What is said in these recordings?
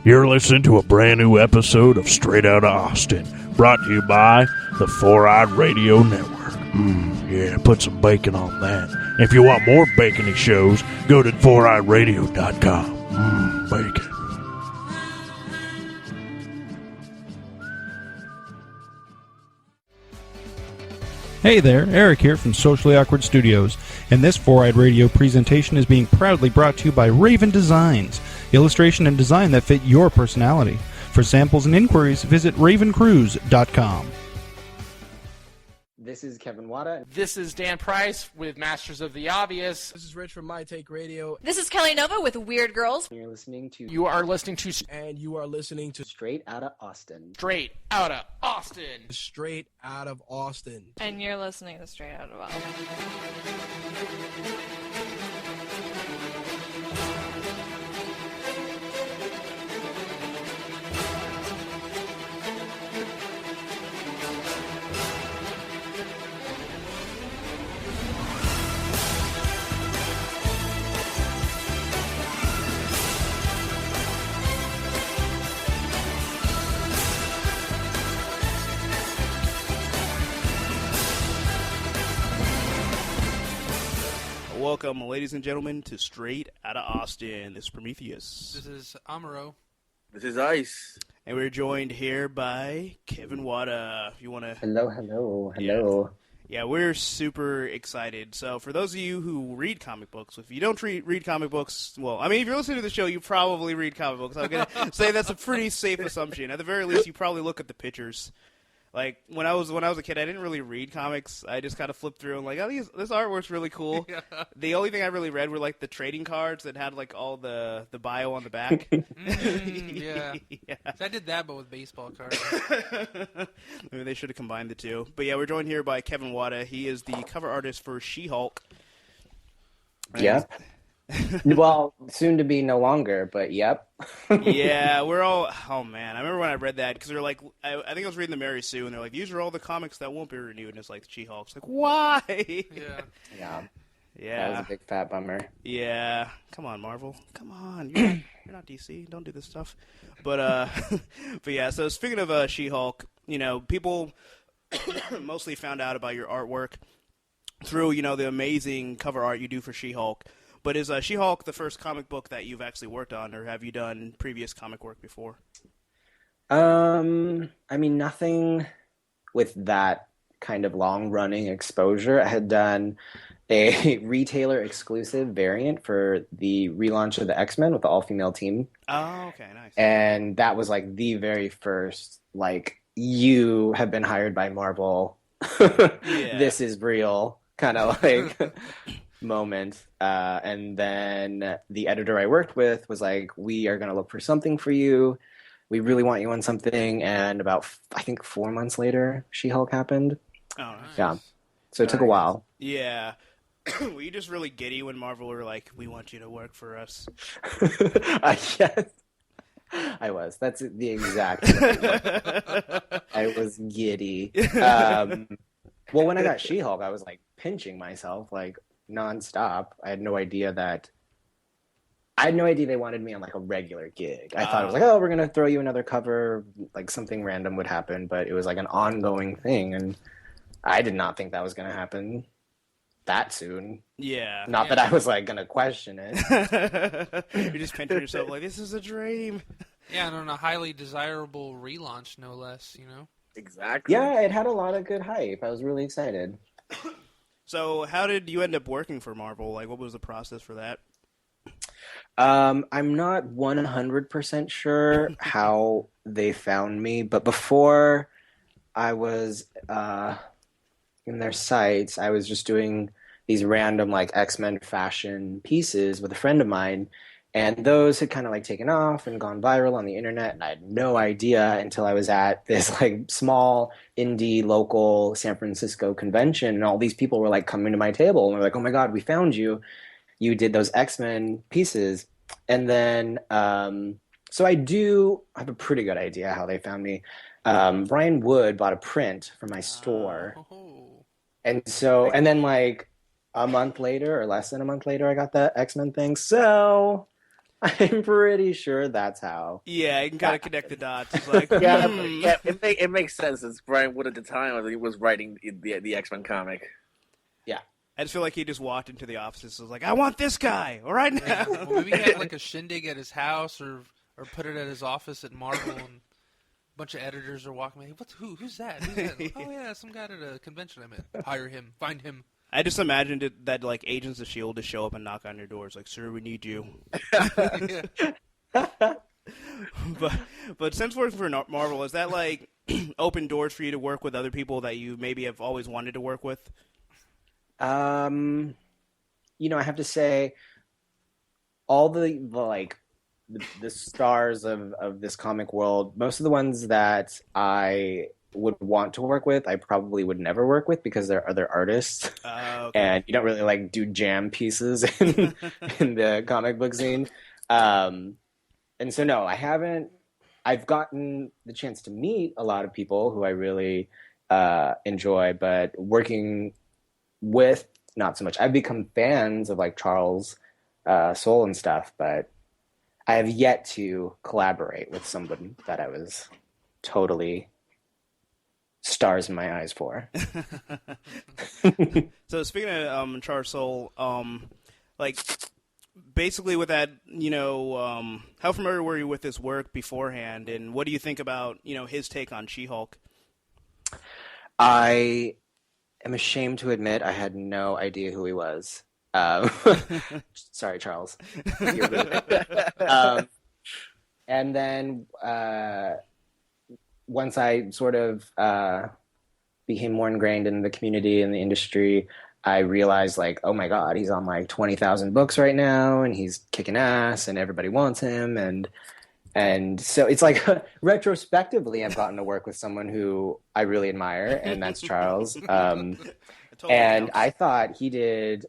You're listening to a brand new episode of Straight Outta Austin, brought to you by the 4-Eyed Radio Network. Yeah, put some bacon on that. If you want more bacony shows, go to 4eyeradio.com. Bacon. Hey there, Eric here from Socially Awkward Studios, and this 4-Eyed Radio presentation is being proudly brought to you by Raven Designs, illustration and design that fit your personality. For samples and inquiries, visit ravencruise.com. This is Kevin Wada. This is Dan Price with Masters of the Obvious. This is Rich from My Take Radio. This is Kelly Nova with Weird Girls. You're listening to... You are listening to... And you are listening to... Straight Outta Austin. Straight Outta Austin. Straight Out of Austin. And you're listening to Straight Out of Austin. Welcome, ladies and gentlemen, to Straight Outta Austin. This is Prometheus. This is Amaro. This is Ice. And we're joined here by Kevin Wada. If you want to... Hello. Yeah, we're super excited. So for those of you who read comic books, if you don't read comic books, well, I mean, if you're listening to the show, you probably read comic books. I'm going to say that's a pretty safe assumption. At the very least, you probably look at the pictures. Like, when I was a kid, I didn't really read comics. I just kind of flipped through and like, oh, this artwork's really cool. Yeah. The only thing I really read were, like, the trading cards that had, like, all the bio on the back. Yeah. I did that, but with baseball cards. Maybe they should have combined the two. But, yeah, we're joined here by Kevin Wada. He is the cover artist for She-Hulk. Yep. Well, soon to be no longer, but yep. Yeah, we're all... Oh, man. I remember when I read that, because they're like... I think I was reading the Mary Sue, and they're like, these are all the comics that won't be renewed, and it's like, She-Hulk's like, why? Yeah. Yeah. That was a big fat bummer. Yeah. Come on, Marvel. Come on. You're not DC. Don't do this stuff. But yeah, so speaking of She-Hulk, you know, people mostly found out about your artwork through, you know, the amazing cover art you do for She-Hulk. But is She-Hulk the first comic book that you've actually worked on, or have you done previous comic work before? I mean, nothing with that kind of long-running exposure. I had done a retailer-exclusive variant for the relaunch of the X-Men with the all-female team. Oh, okay, nice. And that was, like, the very first, like, you have been hired by Marvel. This is real, kind of like... moment. And then the editor I worked with was like, we are going to look for something for you. We really want you on something. And about, I think 4 months later, She-Hulk happened. Oh, nice. Yeah. So it took a while. Yeah. Were you just really giddy when Marvel were like, we want you to work for us? Yes. I was. That's the exact I was giddy. Well, when I got She-Hulk, I was like pinching myself, like, nonstop. I had no idea they wanted me on like a regular gig. I thought it was like, oh, we're gonna throw you another cover, like something random would happen, but it was like an ongoing thing, and I did not think that was gonna happen that soon. Yeah. Not that I was like gonna question it. You're just pinching yourself like, this is a dream. Yeah, and on a highly desirable relaunch, no less, you know? Exactly. Yeah, it had a lot of good hype. I was really excited. So how did you end up working for Marvel? Like, what was the process for that? I'm not 100% sure how they found me, but before I was in their sites, I was just doing these random like X-Men fashion pieces with a friend of mine, and those had kind of like taken off and gone viral on the internet, and I had no idea until I was at this like small indie local San Francisco convention, and all these people were like coming to my table and they're like, oh my god, we found you. You did those X-Men pieces. And then so I have a pretty good idea how they found me. Brian Wood bought a print from my store. And then like a month later or less than a month later, I got the X-Men thing. So I'm pretty sure that's how. Yeah, you can kind of connect the dots. It's like, Yeah, hmm. yeah, it makes sense. It's Brian Wood at the time. He was writing the X-Men comic. Yeah. I just feel like he just walked into the office and was like, I want this guy right now. Well, maybe he had like a shindig at his house, or put it at his office at Marvel, and a bunch of editors are walking by. Who's that? Who's that? Oh yeah, some guy at a convention I'm at. Hire him. Find him. I just imagined it that like Agents of S.H.I.E.L.D. just show up and knock on your doors like, sir, we need you. But since working for Marvel, is that like open doors for you to work with other people that you maybe have always wanted to work with? I have to say, all the stars of this comic world, most of the ones that I would want to work with, I probably would never work with because they're other artists, Okay. and you don't really like do jam pieces in the comic book scene. And so no, I haven't. I've gotten the chance to meet a lot of people who I really enjoy, but working with, not so much. I've become fans of like Charles Soule and stuff, but I have yet to collaborate with someone that I was totally stars in my eyes for. So speaking of Charles Soule, like basically with that, how familiar were you with his work beforehand, and what do you think about his take on She-Hulk? I am ashamed to admit I had no idea who he was. Sorry, Charles. And then once I sort of became more ingrained in the community and the industry, I realized like, oh my God, he's on like 20,000 books right now, and he's kicking ass, and everybody wants him, and so it's like retrospectively, I've gotten to work with someone who I really admire, and that's Charles. And I thought he did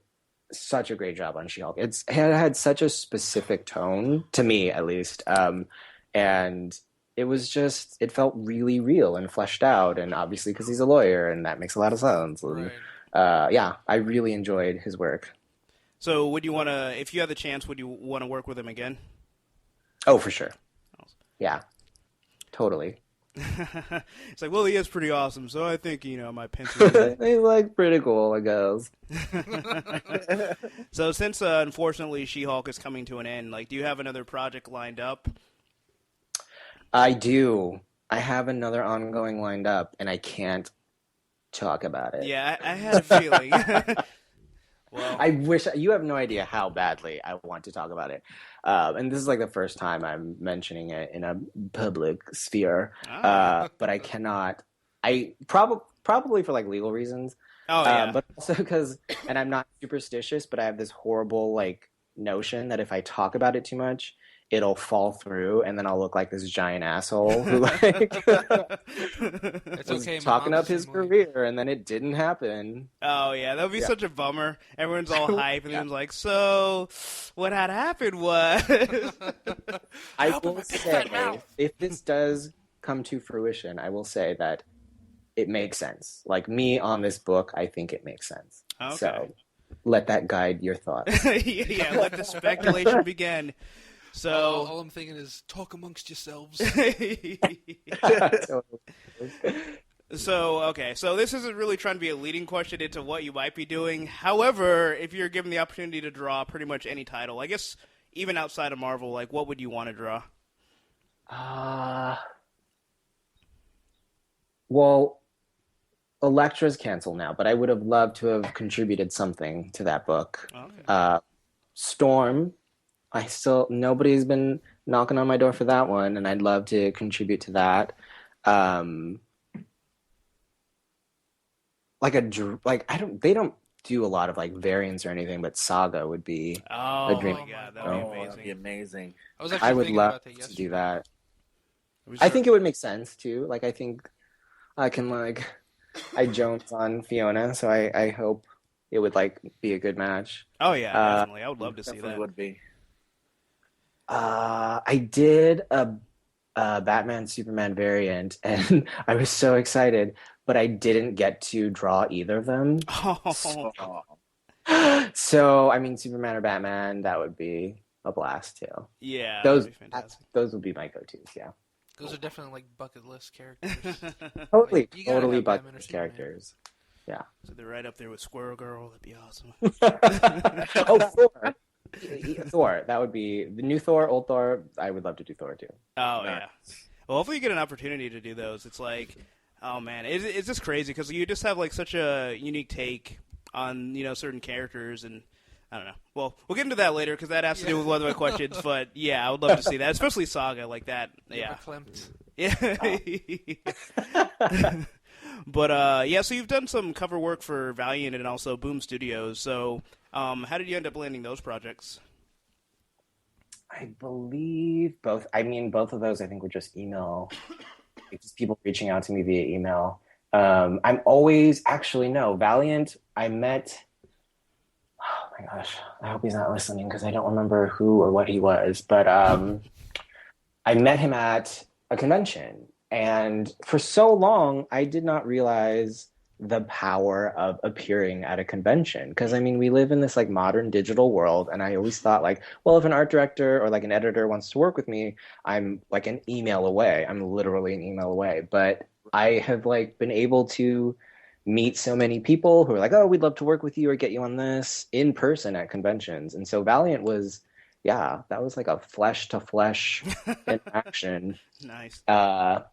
such a great job on She-Hulk. It had such a specific tone, to me at least, and it felt really real and fleshed out, and obviously because he's a lawyer, and that makes a lot of sense. And, Right. I really enjoyed his work. So would you want to, if you had the chance, would you want to work with him again? Oh, for sure. Yeah, totally. It's like, well, he is pretty awesome, so I think, my pencil. He's like pretty cool, I guess. So since, unfortunately, She-Hulk is coming to an end, like, do you have another project lined up? I do. I have another ongoing lined up, and I can't talk about it. Yeah, I had a feeling. Well, I wish you have no idea how badly I want to talk about it. And this is like the first time I'm mentioning it in a public sphere. But I cannot. I probably for like legal reasons. Oh yeah. But also because, and I'm not superstitious, but I have this horrible like notion that if I talk about it too much, it'll fall through, and then I'll look like this giant asshole who like It's was okay. talking up his Mom, career, and then it didn't happen. Oh yeah, that would be such a bummer. Everyone's all hype, and everyone's like, "So, what had happened was." I Help him will with his say, fat mouth. if this does come to fruition, I will say that it makes sense. Like me on this book, I think it makes sense. Okay. So let that guide your thoughts. Yeah, let the speculation begin. So all I'm thinking is talk amongst yourselves. So, okay, so this isn't really trying to be a leading question into what you might be doing. However, if you're given the opportunity to draw pretty much any title, I guess even outside of Marvel, like, what would you want to draw? Well, Elektra's canceled now, but I would have loved to have contributed something to that book. Okay. Storm, nobody's been knocking on my door for that one, and I'd love to contribute to that. They don't do a lot of like variants or anything, but Saga would be Oh, a dream. my God, that would be Oh, amazing. that'd be amazing. I was actually I would thinking love about that to yesterday. do that. I think it would make sense too. Like I think I can I Jones on Fiona, so I hope it would like be a good match. Oh, yeah, definitely. I would love to see Definitely that. would be. I did a Batman Superman variant, and I was so excited, but I didn't get to draw either of them. Oh, So I mean, Superman or Batman, that would be a blast too. Yeah, Those that'd be fantastic. those would be my go-tos. Yeah, Those are definitely like bucket list characters. totally, Like, you gotta totally have Batman or bucket Superman. characters. Yeah. So they're right up there with Squirrel Girl. That'd be awesome. Oh, Thor. Thor. That would be the new Thor, old Thor. I would love to do Thor too. Oh, yeah. Well, hopefully you get an opportunity to do those. It's like, oh, man, it's just crazy because you just have, like, such a unique take on, certain characters, and I don't know. Well, we'll get into that later because that has to do with one of my questions, but, yeah, I would love to see that, especially Saga like that. Yeah. Yeah. But, yeah, so you've done some cover work for Valiant and also Boom Studios, so how did you end up landing those projects? I believe both. I mean, both of those I think were just email. Just people reaching out to me via email. I'm always Valiant. I met. Oh my gosh! I hope he's not listening because I don't remember who or what he was. But I met him at a convention, and for so long I did not realize the power of appearing at a convention. Because, I mean, we live in this, like, modern digital world, and I always thought, like, well, if an art director or, like, an editor wants to work with me, I'm, like, an email away. I'm literally an email away. But I have, like, been able to meet so many people who are like, oh, we'd love to work with you or get you on this in person at conventions. And so Valiant was, yeah, that was, like, a flesh-to-flesh interaction. Nice. And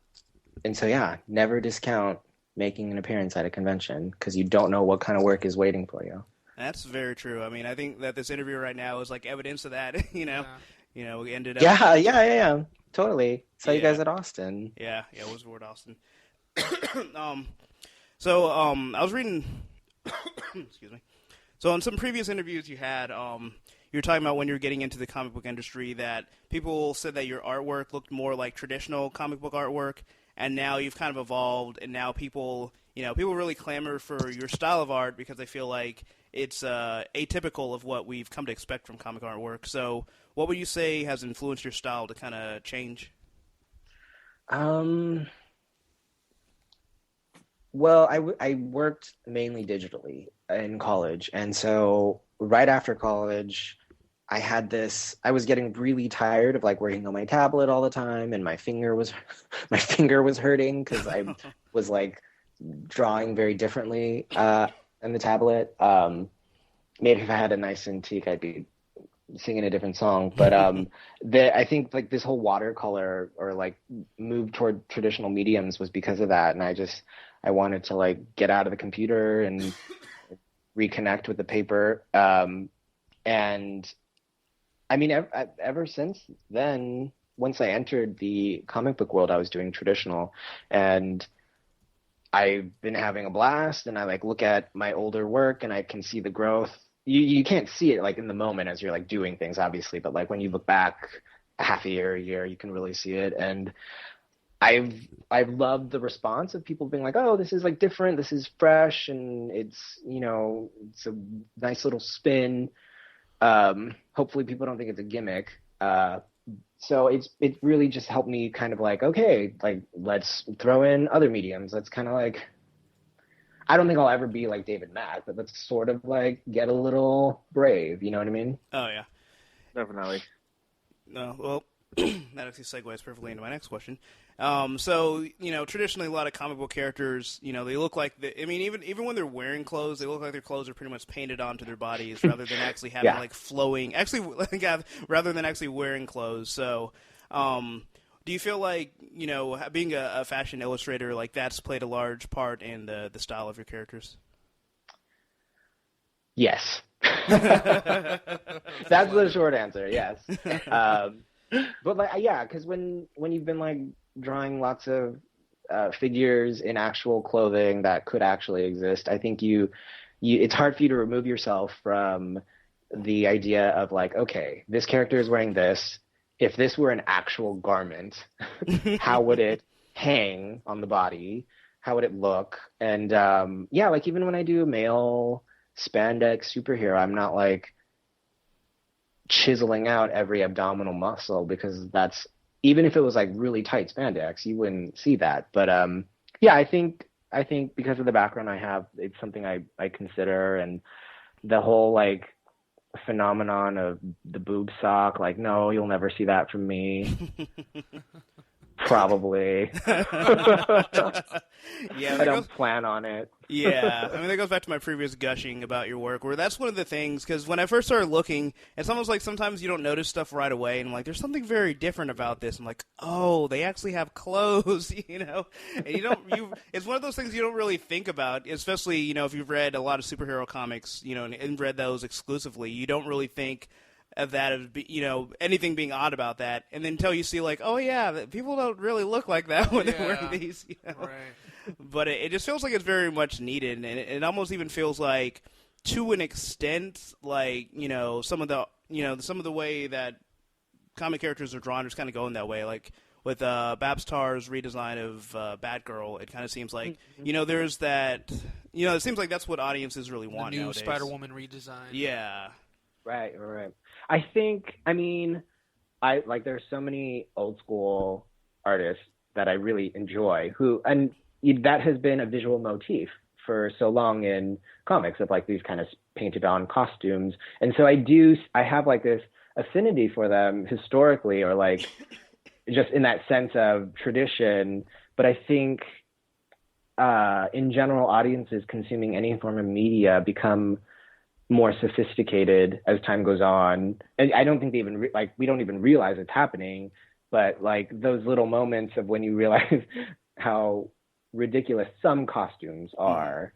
so, yeah, never discount making an appearance at a convention because you don't know what kind of work is waiting for you. That's very true. I mean, I think that this interview right now is like evidence of that. We ended up. Yeah. Totally. Saw you guys at Austin. Yeah, it was Outta Austin. So I was reading. Excuse me. So in some previous interviews you had, you were talking about when you were getting into the comic book industry that people said that your artwork looked more like traditional comic book artwork. And now you've kind of evolved, and now people really clamor for your style of art because they feel like it's atypical of what we've come to expect from comic artwork. So what would you say has influenced your style to kind of change? Well, I worked mainly digitally in college, and so right after college, I was getting really tired of, like, working on my tablet all the time, and my finger was hurting because I was, like, drawing very differently in the tablet. Maybe if I had a nice Cintiq, I'd be singing a different song. But I think, like, this whole watercolor or, like, move toward traditional mediums was because of that, and I wanted to, like, get out of the computer and reconnect with the paper. And I mean, ever since then, once I entered the comic book world, I was doing traditional, and I've been having a blast. And I, like, look at my older work, and I can see the growth. You can't see it, like, in the moment as you're, like, doing things, obviously, but, like, when you look back a year, you can really see it. And I've loved the response of people being like, oh, this is, like, different, this is fresh, and it's a nice little spin. Hopefully people don't think it's a gimmick. So it really just helped me kind of, like, okay, like, let's throw in other mediums. Let's kind of, like, I don't think I'll ever be like David Mack, but let's sort of, like, get a little brave. You know what I mean? Oh, yeah. Definitely. No, well, that actually segues perfectly into my next question. So, traditionally a lot of comic book characters, they look like, even when they're wearing clothes, they look like their clothes are pretty much painted onto their bodies rather than actually having, like, flowing, rather than actually wearing clothes. So, do you feel like, being a fashion illustrator, like, that's played a large part in the style of your characters? Yes. That's the short answer, yes. But, like, yeah, because when you've been, like, drawing lots of figures in actual clothing that could actually exist, I think it's hard for you to remove yourself from the idea of, like, okay, this character is wearing this. If this were an actual garment, how would it hang on the body? How would it look? And, yeah, like, even when I do a male spandex superhero, I'm not, like, chiseling out every abdominal muscle because that's, even if it was, like, really tight spandex, you wouldn't see that. But yeah, I think because of the background I have, it's something I consider, and the whole, like, phenomenon of the boob sock. Like, no, you'll never see that from me. Probably. Yeah, I don't plan on it. Yeah, I mean, that goes back to my previous gushing about your work, where that's one of the things, because when I first started looking, it's almost like sometimes you don't notice stuff right away, and I'm like, there's something very different about this. I'm like, oh, they actually have clothes, you know? And it's one of those things you don't really think about, especially, you know, if you've read a lot of superhero comics, you know, and read those exclusively, you don't really think of that as, you know, anything being odd about that, and then until you see, like, oh, yeah, people don't really look like that when they're wearing these, you know? Right. But it just feels like it's very much needed, and it almost even feels like, to an extent, like, you know, some of the way that comic characters are drawn just kind of going that way. Like with Babstar's redesign of Batgirl, it kind of seems like, you know, there's that, you know, it seems like that's what audiences really want the new nowadays. Spider-Woman redesign. Yeah. Right. I think, I mean, there's so many old school artists that I really enjoy and that has been a visual motif for so long in comics, of like these kind of painted on costumes. And so I have like this affinity for them historically, or like just in that sense of tradition. But I think in general, audiences consuming any form of media become more sophisticated as time goes on. And I don't think they even we don't even realize it's happening, but like those little moments of when you realize how ridiculous some costumes are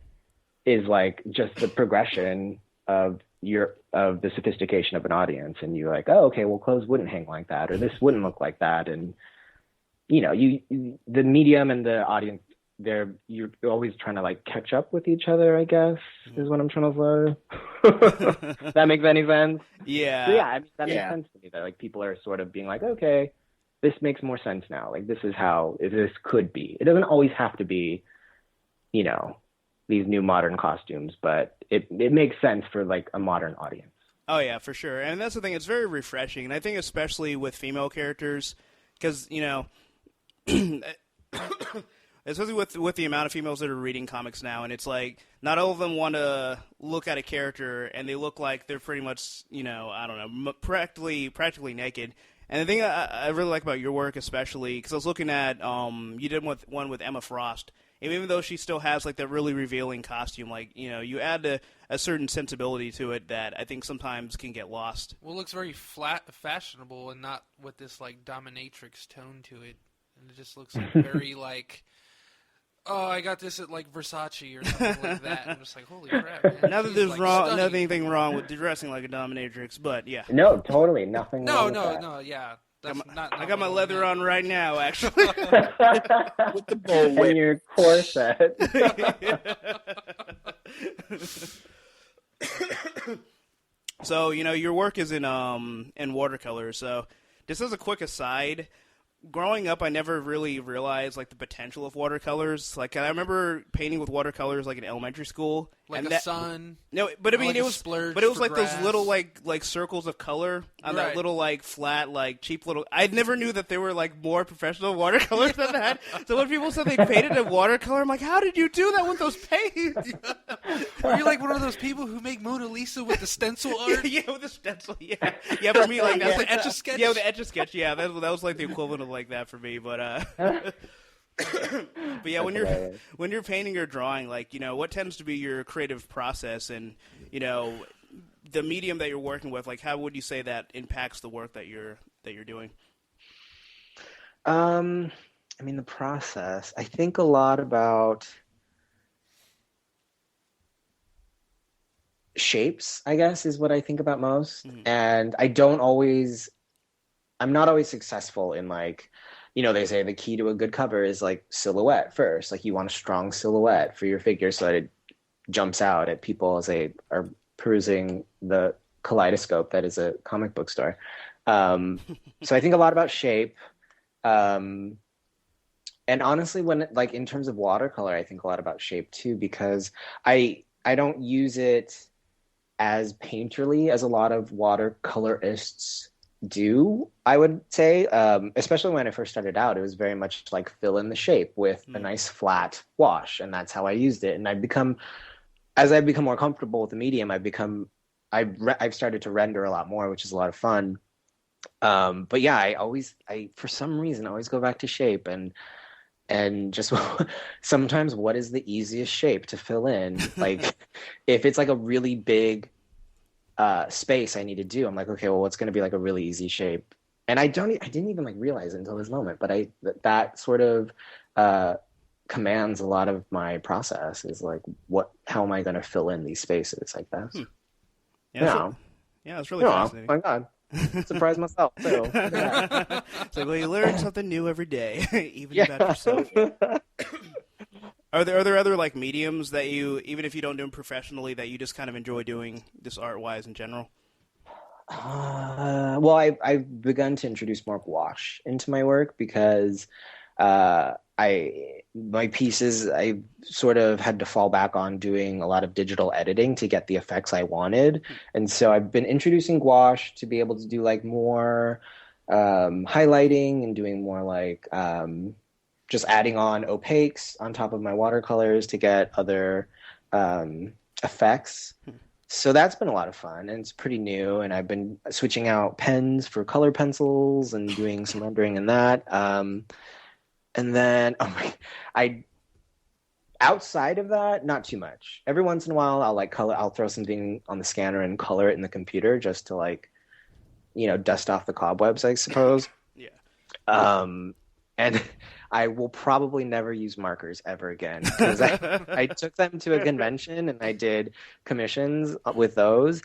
is like just the progression of the sophistication of an audience. And you're like, oh, okay, well, clothes wouldn't hang like that, or this wouldn't look like that. And you know, the medium and the audience, you're always trying to like catch up with each other, I guess, is what I'm trying to say. That makes any sense? Yeah. So, yeah, I mean, that makes sense to me, that like people are sort of being like, okay, this makes more sense now. Like, this is how this could be. It doesn't always have to be, you know, these new modern costumes, but it makes sense for like a modern audience. Oh yeah, for sure. And that's the thing. It's very refreshing, and I think especially with female characters, because you know, especially with the amount of females that are reading comics now, and it's like not all of them want to look at a character and they look like they're pretty much, you know, I don't know, practically naked. And the thing I really like about your work, especially, because I was looking at, you did one with Emma Frost, and even though she still has like that really revealing costume, like, you know, you add a certain sensibility to it that I think sometimes can get lost. Well, it looks very fashionable, and not with this like dominatrix tone to it, and it just looks like very like, oh, I got this at like Versace or something like that. I'm just like, holy crap, man. Not that there's nothing wrong with dressing like a dominatrix, but yeah. No, totally, nothing wrong with that. No, yeah. I got my leather on right now, actually. With the bow whip. And your corset. So, you know, your work is in watercolor. So, just as a quick aside, growing up, I never really realized like the potential of watercolors. Like, I remember painting with watercolors like in elementary school, like a sun. No, but I mean, like it was like grass. those little like circles of color on that little like flat like cheap little. I never knew that there were like more professional watercolors than that. So when people said they painted in watercolor, I'm like, how did you do that with those paints? Are you like one of those people who make Mona Lisa with the stencil art? Yeah, with the stencil. Yeah, yeah. For me, like that's the Etch-a-Sketch. Yeah, with the Etch-a-Sketch. Yeah, that was like the equivalent of like that for me. But but yeah, when you're painting or drawing, like, you know, what tends to be your creative process, and you know, the medium that you're working with, like, how would you say that impacts the work that you're doing? I mean, the process. I think a lot about shapes, I guess, is what I think about most. Mm-hmm. And I'm not always successful in like, you know, they say the key to a good cover is like silhouette first. Like, you want a strong silhouette for your figure so that it jumps out at people as they are perusing the kaleidoscope that is a comic book store. So I think a lot about shape. And honestly, when like in terms of watercolor, I think a lot about shape too, because I don't use it as painterly as a lot of watercolorists do, I would say, especially when I first started out. It was very much like fill in the shape with a nice flat wash, and that's how I used it. And as I've become more comfortable with the medium, I've become I've started to render a lot more, which is a lot of fun. But yeah, I for some reason always go back to shape and just sometimes what is the easiest shape to fill in? Like if it's like a really big space I need to do, I'm like, okay, well, what's going to be like a really easy shape? And I didn't even like realize it until this moment, but that sort of commands a lot of my process is like, how am I going to fill in these spaces like this? Yeah, it's really fascinating. Oh my God. Surprise myself too. It's like, well, you learn something new every day, even about yourself. Are there other like mediums that you, even if you don't do them professionally, that you just kind of enjoy doing this art-wise in general? Well, I've begun to introduce more gouache into my work because my pieces, I sort of had to fall back on doing a lot of digital editing to get the effects I wanted. And so I've been introducing gouache to be able to do like more highlighting and doing more like just adding on opaques on top of my watercolors to get other effects. So that's been a lot of fun, and it's pretty new, and I've been switching out pens for color pencils and doing some rendering in that. And then outside of that, not too much. Every once in a while, I'll throw something on the scanner and color it in the computer just to like, dust off the cobwebs, I suppose. Yeah. And I will probably never use markers ever again because I took them to a convention and I did commissions with those,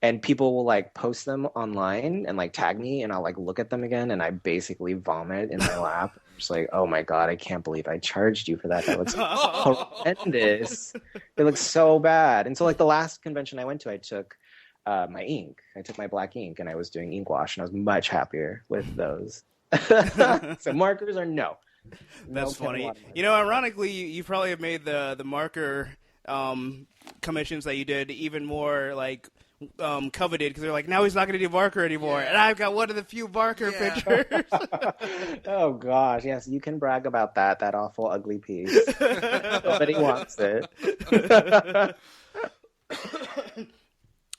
and people will like post them online and like tag me, and I'll like look at them again and I basically vomit in my lap. I'm just like, oh my God, I can't believe I charged you for that. That looks horrendous. It looks so bad. And so like the last convention I went to, I took my ink. I took my black ink and I was doing ink wash, and I was much happier with those. So markers are no. That's funny. Ironically, you probably have made the marker commissions that you did even more like coveted, because they're like, now he's not going to do marker anymore, and I've got one of the few marker pictures. Oh gosh, yes, you can brag about that awful ugly piece. Nobody wants it.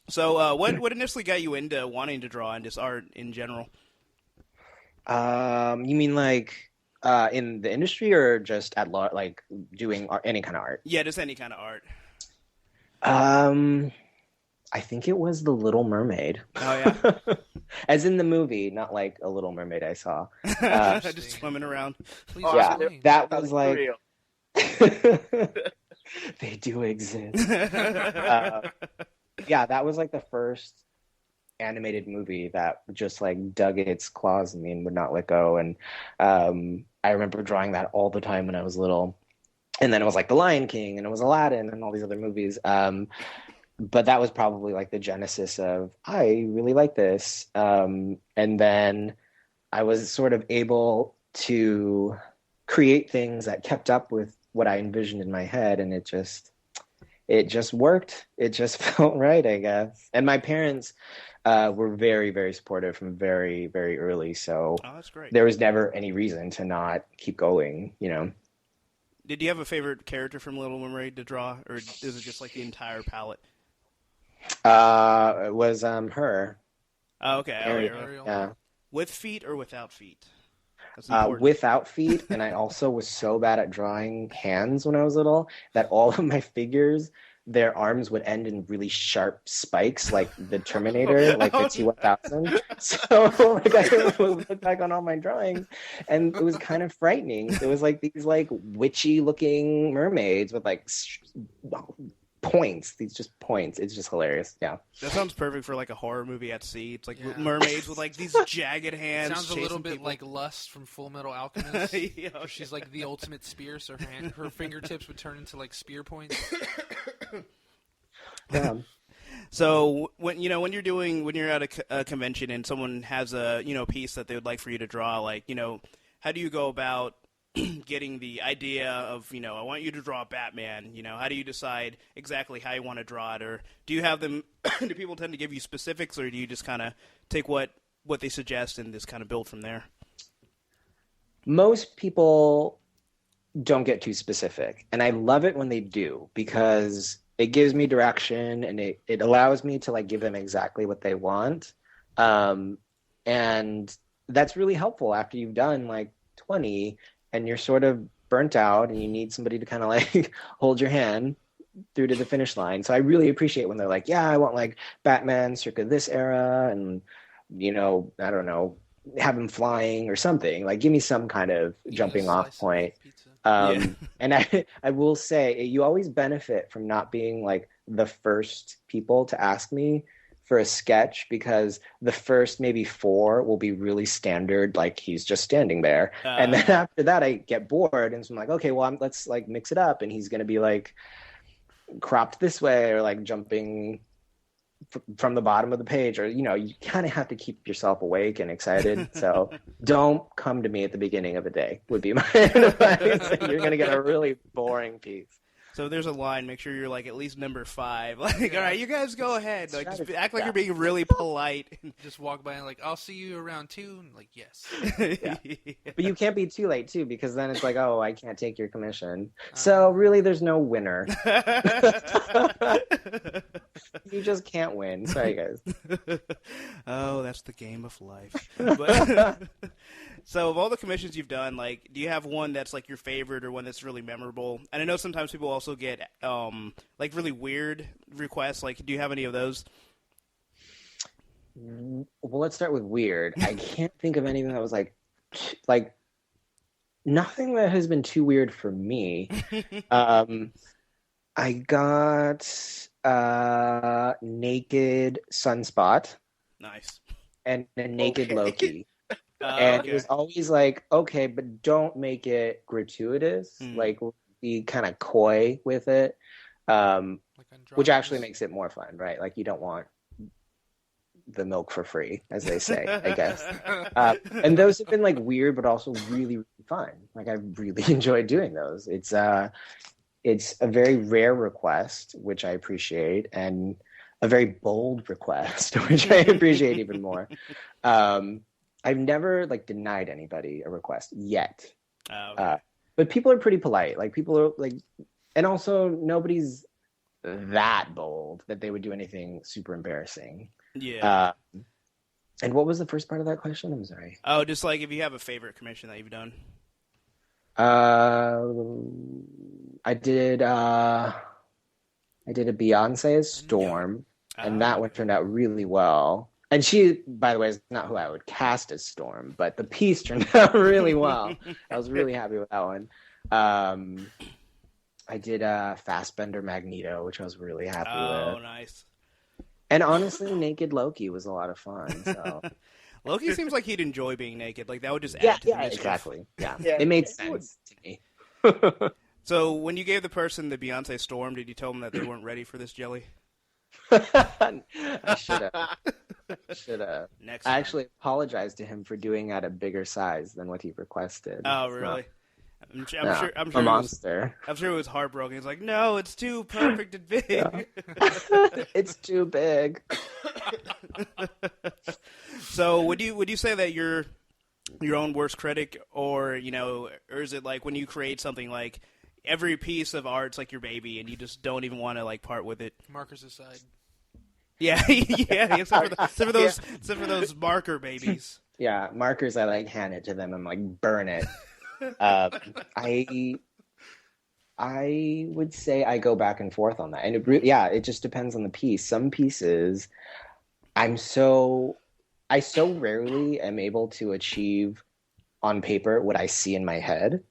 So what initially got you into wanting to draw and just art in general? You mean like in the industry or just at large, like doing any kind of art? Yeah, just any kind of art. I think it was The Little Mermaid. Oh yeah, as in the movie, not like a Little Mermaid I saw. Just swimming around. Please Yeah, explain. that was like they do exist. Yeah, that was like the first animated movie that just like dug its claws in me and would not let go. And I remember drawing that all the time when I was little. And then it was like The Lion King, and it was Aladdin, and all these other movies. But that was probably like the genesis of, I really like this. And then I was sort of able to create things that kept up with what I envisioned in my head, and it just worked. It just felt right, I guess. And my parents were very, very supportive from very, very early. So that's great. There was never any reason to not keep going, Did you have a favorite character from Little Mermaid to draw, or is it just like the entire palette? It was her. Oh, okay. Ariel. Yeah. With feet or without feet? Without feet, and I also was so bad at drawing hands when I was little that all of my figures, their arms would end in really sharp spikes, like the Terminator, like the T-1000. So like I would look back on all my drawings, and it was kind of frightening. It was like these like witchy-looking mermaids with like points. These just points. It's just hilarious. Yeah. That sounds perfect for like a horror movie at sea. It's like mermaids with like these jagged hands. Sounds a little bit people. like Lust from Full Metal Alchemist. Yeah, where she's like the ultimate spear, so her fingertips would turn into like spear points. Yeah. So when you're at a convention and someone has a piece that they would like for you to draw, like how do you go about getting the idea of, I want you to draw Batman, how do you decide exactly how you want to draw it? Or do you have them, do people tend to give you specifics, or do you just kind of take what they suggest and just kind of build from there? Most people don't get too specific, and I love it when they do, because it gives me direction, and it allows me to like give them exactly what they want. And that's really helpful after you've done like 20 and you're sort of burnt out and you need somebody to kind of like hold your hand through to the finish line. So I really appreciate when they're like, yeah, I want like Batman circa this era, and I don't know, have him flying or something. Like, give me some kind of jumping off point. And I will say, you always benefit from not being like the first people to ask me for a sketch, because the first maybe 4 will be really standard, like he's just standing there, and then after that I get bored, and so I'm like, okay, well, let's like mix it up, and he's gonna be like cropped this way, or like jumping from the bottom of the page, or you kind of have to keep yourself awake and excited. So don't come to me at the beginning of a day would be my advice. You're gonna get a really boring piece. So there's a line, make sure you're like at least number 5. Like, all right, you guys go ahead. Like, just act like you're being really polite. Just walk by and like, I'll see you around 2. And like, yes. But you can't be too late too, because then it's like, oh, I can't take your commission. So really, there's no winner. You just can't win. Sorry, guys. Oh, that's the game of life. But, so of all the commissions you've done, like, do you have one that's like your favorite or one that's really memorable? And I know sometimes people also get like really weird requests. Like, do you have any of those? Well, let's start with weird. I can't think of anything that was like nothing that has been too weird for me. I got naked Sunspot. Nice. And a naked Loki. And it was always like, okay, but don't make it gratuitous. Like, be kind of coy with it, which actually makes it more fun, right? Like, you don't want the milk for free, as they say, I guess. And those have been like weird, but also really, really fun. Like, I really enjoyed doing those. It's a very rare request, which I appreciate, and a very bold request, which I appreciate even more. I've never like denied anybody a request yet. But people are pretty polite. Like, people are like, and also nobody's that bold that they would do anything super embarrassing. Yeah. And what was the first part of that question? I'm sorry. Oh, just like if you have a favorite commission that you've done. I did a Beyonce Storm, and that one turned out really well. And she, by the way, is not who I would cast as Storm, but the piece turned out really well. I was really happy with that one. I did Fassbender Magneto, which I was really happy with. Oh, nice. And honestly, Naked Loki was a lot of fun. So Loki seems like he'd enjoy being naked. Like, that would just add to the mischief. Exactly. Yeah, it made sense to me. So when you gave the person the Beyonce Storm, did you tell them that they weren't ready for this jelly? I should have. Next I time. actually apologized to him for doing at a bigger size than what he requested. Oh, really? I'm sure a monster. I'm sure it was heartbroken. He's like, no, it's too perfect and big. Yeah. It's too big. So would you say that you're your own worst critic, or or is it like when you create something, like every piece of art's like your baby and you just don't even want to like part with it? Markers aside. Yeah, except for those marker babies. Yeah, markers, I like hand it to them and like burn it. I would say I go back and forth on that, and it just depends on the piece. Some pieces, I so rarely am able to achieve on paper what I see in my head.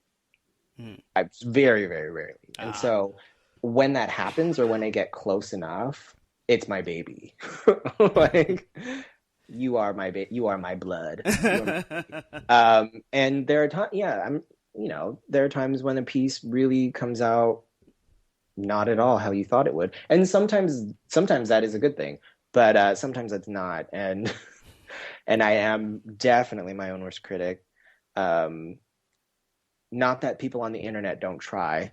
I very, very rarely, and so when that happens, or when I get close enough, it's my baby. Like, you are my you are my blood. And there are times, there are times when a piece really comes out not at all how you thought it would, and sometimes that is a good thing, but sometimes it's not, and I am definitely my own worst critic. Not that people on the internet don't try.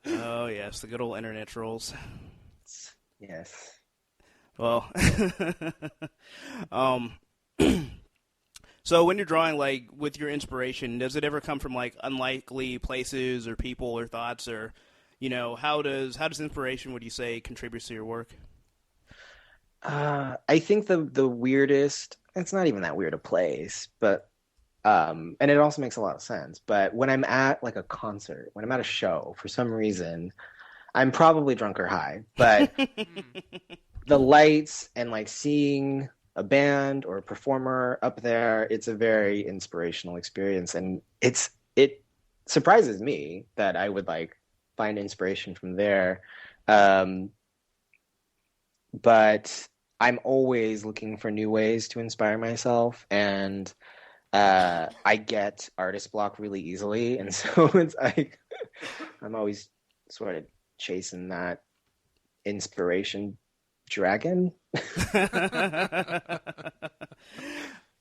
Oh, yes, the good old internet trolls. Yes. Well, so when you're drawing, like, with your inspiration, does it ever come from, like, unlikely places or people or thoughts, or, how does inspiration, would you say, contributes to your work? I think the weirdest, it's not even that weird a place, but and it also makes a lot of sense. But when I'm at like a concert, when I'm at a show, for some reason, I'm probably drunk or high, but the lights and like seeing a band or a performer up there, it's a very inspirational experience, and it surprises me that I would like find inspiration from there. But I'm always looking for new ways to inspire myself, and I get artist block really easily, and so it's like I'm always sort of chasing that inspiration dragon.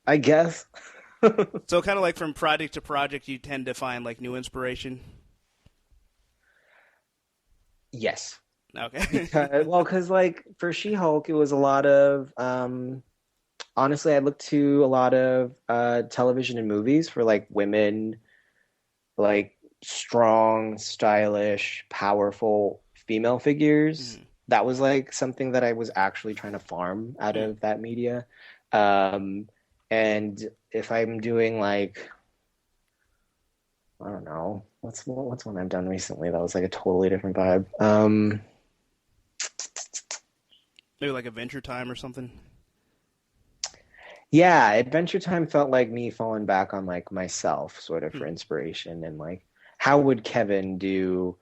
I guess. So kind of like from project to project, you tend to find like new inspiration? Yes. Okay. Because like for She-Hulk, it was a lot of honestly, I looked to a lot of television and movies for like women, like strong, stylish, powerful female figures. That was like something that I was actually trying to farm out of that media. And if I'm doing like, I don't know, what's one I've done recently that was like a totally different vibe. Maybe like Adventure Time or something. Yeah, Adventure Time felt like me falling back on like myself sort of for inspiration, and like how would Kevin do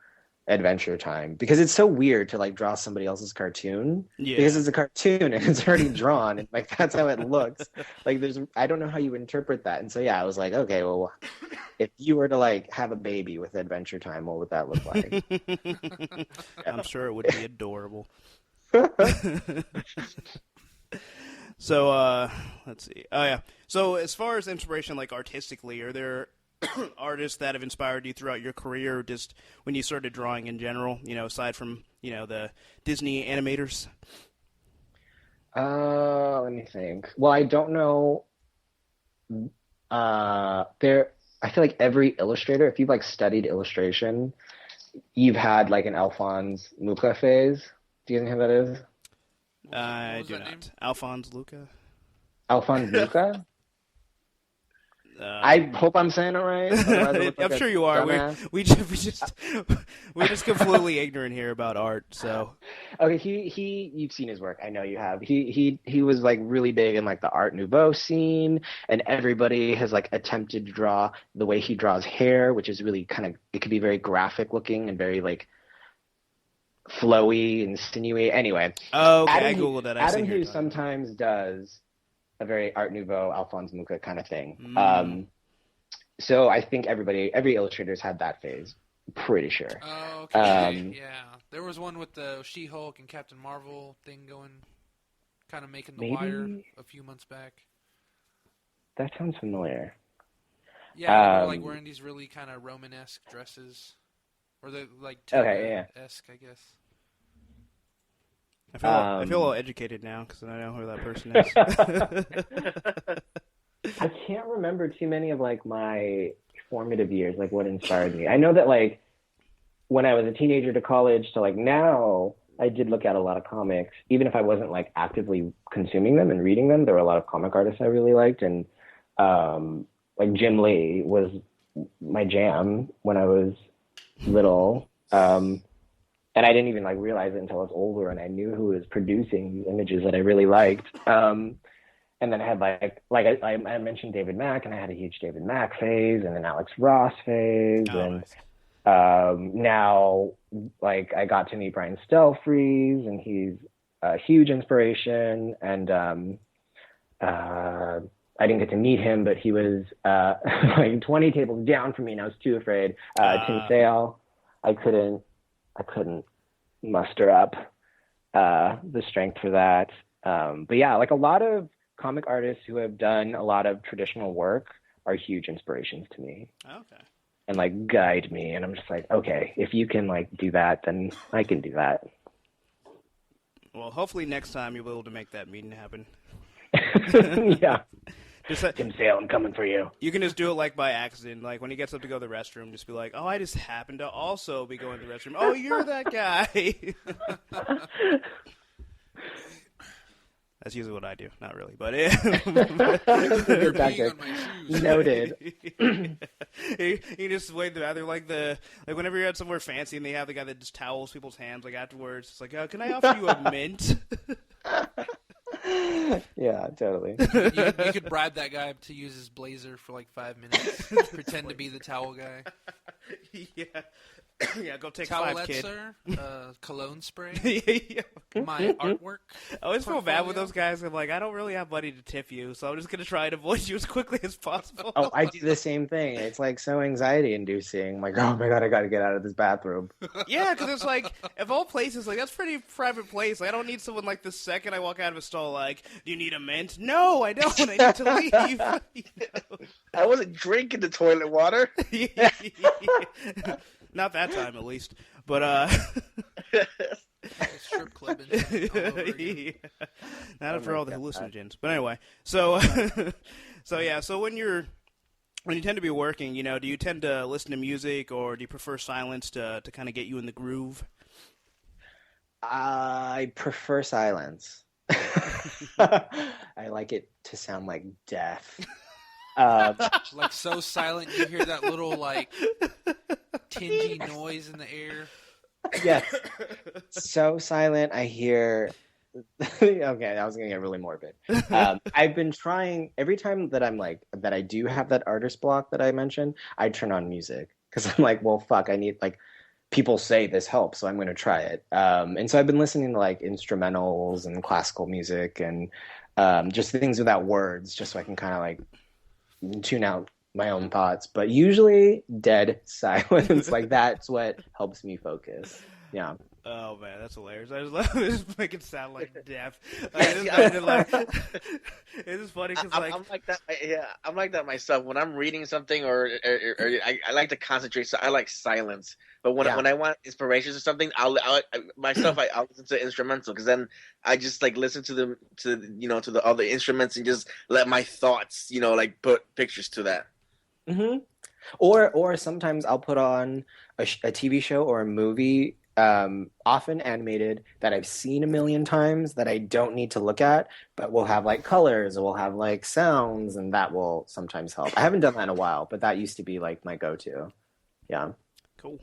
Adventure Time? Because it's so weird to like draw somebody else's cartoon, because it's a cartoon and it's already drawn, and like that's how it looks. Like I don't know how you interpret that. And so yeah, I was like, okay, well, if you were to like have a baby with Adventure Time, what would that look like? I'm sure it would be adorable. So let's see. Oh yeah. So as far as inspiration, like artistically, are there artists that have inspired you throughout your career, or just when you started drawing in general? Aside from the Disney animators. Let me think. Well, I don't know. I feel like every illustrator, if you've like studied illustration, you've had like an Alphonse Mucha phase. Do you know who that is? I do not. Name? Alphonse Luca? Alphonse Mucha? I hope I'm saying it right. I'm sure you are. We're just completely ignorant here about art. So okay, you've seen his work. I know you have. He was like really big in like the Art Nouveau scene, and everybody has like attempted to draw the way he draws hair, which is really kind of, it could be very graphic looking and very like flowy and sinewy. Anyway, okay, I googled that. Adam Hughes sometimes does a very Art Nouveau, Alphonse Mucha kind of thing. So I think every illustrator's had that phase. Pretty sure. Oh, okay. Yeah. There was one with the She-Hulk and Captain Marvel thing going, kind of making the wire a few months back. That sounds familiar. Yeah, they were like wearing these really kind of Romanesque dresses. Or the like esque, I guess. I feel a little educated now because I know who that person is. I can't remember too many of like my formative years, like what inspired me. I know that like when I was a teenager to college to like now, I did look at a lot of comics, even if I wasn't like actively consuming them and reading them. There were a lot of comic artists I really liked, and like Jim Lee was my jam when I was little. And I didn't even like realize it until I was older, and I knew who was producing these images that I really liked. And then I had like I mentioned David Mack, and I had a huge David Mack phase, and an Alex Ross phase, and now like I got to meet Brian Stelfreeze, and he's a huge inspiration. And I didn't get to meet him, but he was like 20 tables down from me, and I was too afraid. Tim Sale, I couldn't muster up the strength for that. But yeah, like a lot of comic artists who have done a lot of traditional work are huge inspirations to me. Okay. And like guide me, and I'm just like, okay, if you can like do that, then I can do that. Well, hopefully next time you'll be able to make that meeting happen. Yeah. Tim Sale, I'm coming for you. You can just do it like by accident. Like when he gets up to go to the restroom, just be like, "Oh, I just happen to also be going to the restroom. Oh, you're that guy." That's usually what I do. Not really, but You're peeing on my shoes. Noted. you just wait in the bathroom like whenever you're at somewhere fancy and they have the guy that just towels people's hands like afterwards. It's like, can I offer you a mint? Yeah, totally. You could bribe that guy to use his blazer for like 5 minutes. Pretend to be the towel guy. Yeah. Yeah, go take Towelette, 5, kid. sir. Cologne spray. Yeah. My artwork. I always feel bad with portfolio. those guys. I'm like, I don't really have money to tip you, so I'm just going to try and avoid you as quickly as possible. Oh, I do the same thing. It's like so anxiety-inducing. Like, oh my god, I got to get out of this bathroom. Yeah, because it's like, of all places, like, that's a pretty private place. Like, I don't need someone like the second I walk out of a stall, like, do you need a mint? No, I don't. I need to leave. You know? I wasn't drinking the toilet water. Not that time, at least. But, Strip clubbing. all over again. yeah. Not for all the hallucinogens. But anyway, so, so when you tend to be working, you know, do you tend to listen to music or do you prefer silence to kind of get you in the groove? I prefer silence. I like it to sound like death. Like so silent, you hear that little like tingy noise in the air. Yes. So silent, I hear... Okay, I was going to get really morbid. I've been trying... Every time that that I do have that artist block that I mentioned, I turn on music. Because I'm like, well, fuck, I need, people say this helps, so I'm going to try it. And so I've been listening to, instrumentals and classical music and just things without words, just so I can kind of, tune out my own thoughts, but usually dead silence. That's what helps me focus. Yeah. Oh man, that's hilarious! I just love it. Just make it sound like death. It's just funny because I'm like that. Yeah, I'm like that myself. When I'm reading something or I like to concentrate, so I like silence. But when I want inspirations or something, I'll listen to instrumental because then I just listen to the other instruments and just let my thoughts put pictures to that. Mm-hmm. Or sometimes I'll put on a TV show or a movie. Often animated that I've seen a million times that I don't need to look at, but we'll have colors or we'll have sounds, and that will sometimes help. I haven't done that in a while, but that used to be my go-to. Yeah. Cool.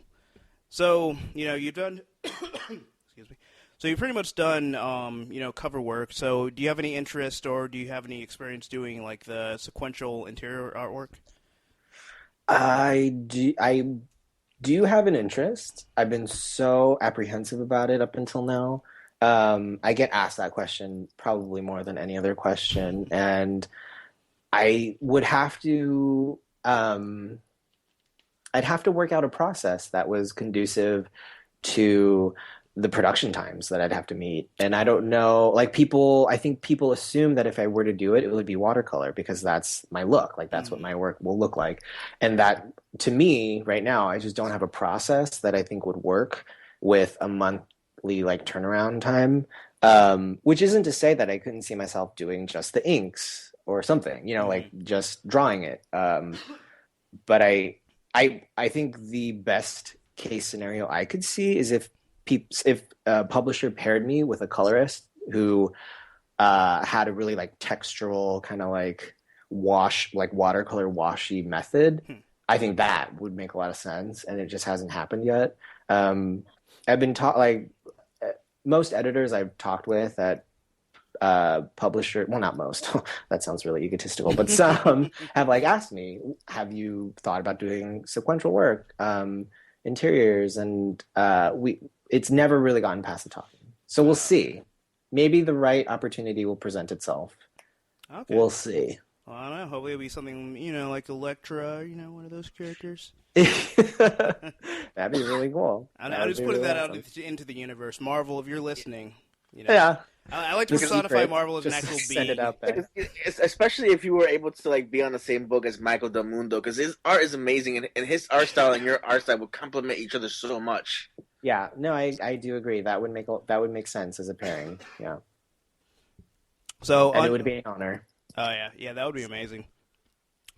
So, you've done, excuse me. So you've pretty much done, cover work. So do you have any interest or do you have any experience doing the sequential interior artwork? I do have an interest. I've been so apprehensive about it up until now. I get asked that question probably more than any other question, and I would have to I'd have to work out a process that was conducive to the production times that I'd have to meet. And I don't know, I think people assume that if I were to do it, it would be watercolor because that's my look. That's what my work will look like. And that, to me, right now, I just don't have a process that I think would work with a monthly, turnaround time. Which isn't to say that I couldn't see myself doing just the inks or something, just drawing it. But I think the best case scenario I could see is if a publisher paired me with a colorist who had a really textural kind of watercolor washy method, I think that would make a lot of sense, and it just hasn't happened yet. I've been most editors I've talked with at publisher, well, not most, that sounds really egotistical, but some have asked me, have you thought about doing sequential work, interiors, and it's never really gotten past the talking. So we'll see. Maybe the right opportunity will present itself. Okay. We'll see. Well, I don't know. Hopefully it'll be something, like Elektra, one of those characters. That'd be really cool. I'm just putting that out into the universe. Marvel, if you're listening, Yeah. I like to personify Marvel as an actual being. Send it out there. Especially if you were able to be on the same book as Michael Del Mundo, because his art is amazing, and his art style and your art style would complement each other so much. Yeah, no, I do agree. That would make sense as a pairing. Yeah. So and it would be an honor. Oh yeah, that would be amazing.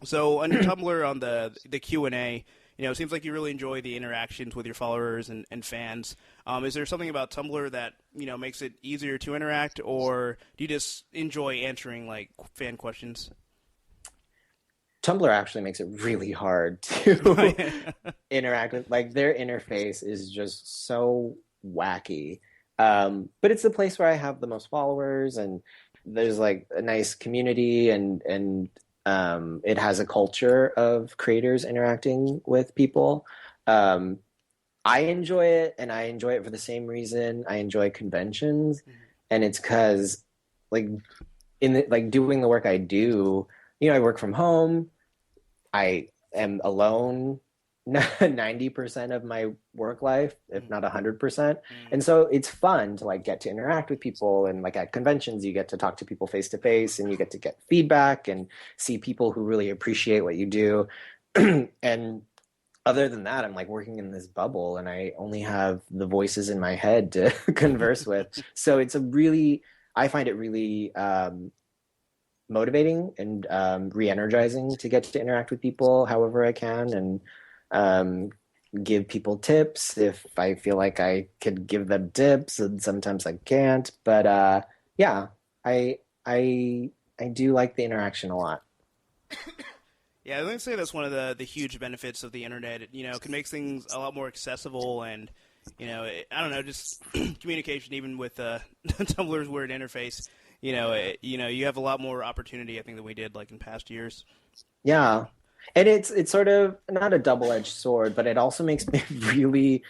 So on your Tumblr, on the Q&A, it seems like you really enjoy the interactions with your followers and fans. Is there something about Tumblr that makes it easier to interact, or do you just enjoy answering like fan questions? Tumblr actually makes it really hard to interact with. Like, their interface is just so wacky. But it's the place where I have the most followers, and there's like a nice community, and it has a culture of creators interacting with people. I enjoy it, and I enjoy it for the same reason I enjoy conventions, and it's because like doing the work I do. I work from home. I am alone 90% of my work life, if not 100%. And so it's fun to like get to interact with people, and like at conventions you get to talk to people face to face, and you get to get feedback and see people who really appreciate what you do. And other than that, I'm like working in this bubble, and I only have the voices in my head to converse with. So I find it really motivating and re-energizing to get to interact with people however I can, and give people tips if I feel like I could give them tips, and sometimes I can't. But yeah, I do like the interaction a lot. Yeah, I would say that's one of the huge benefits of the internet. It can make things a lot more accessible, and I don't know, just communication even with Tumblr's weird interface. You have a lot more opportunity, I think, than we did like in past years. Yeah. And it's sort of not a double-edged sword, but it also makes me really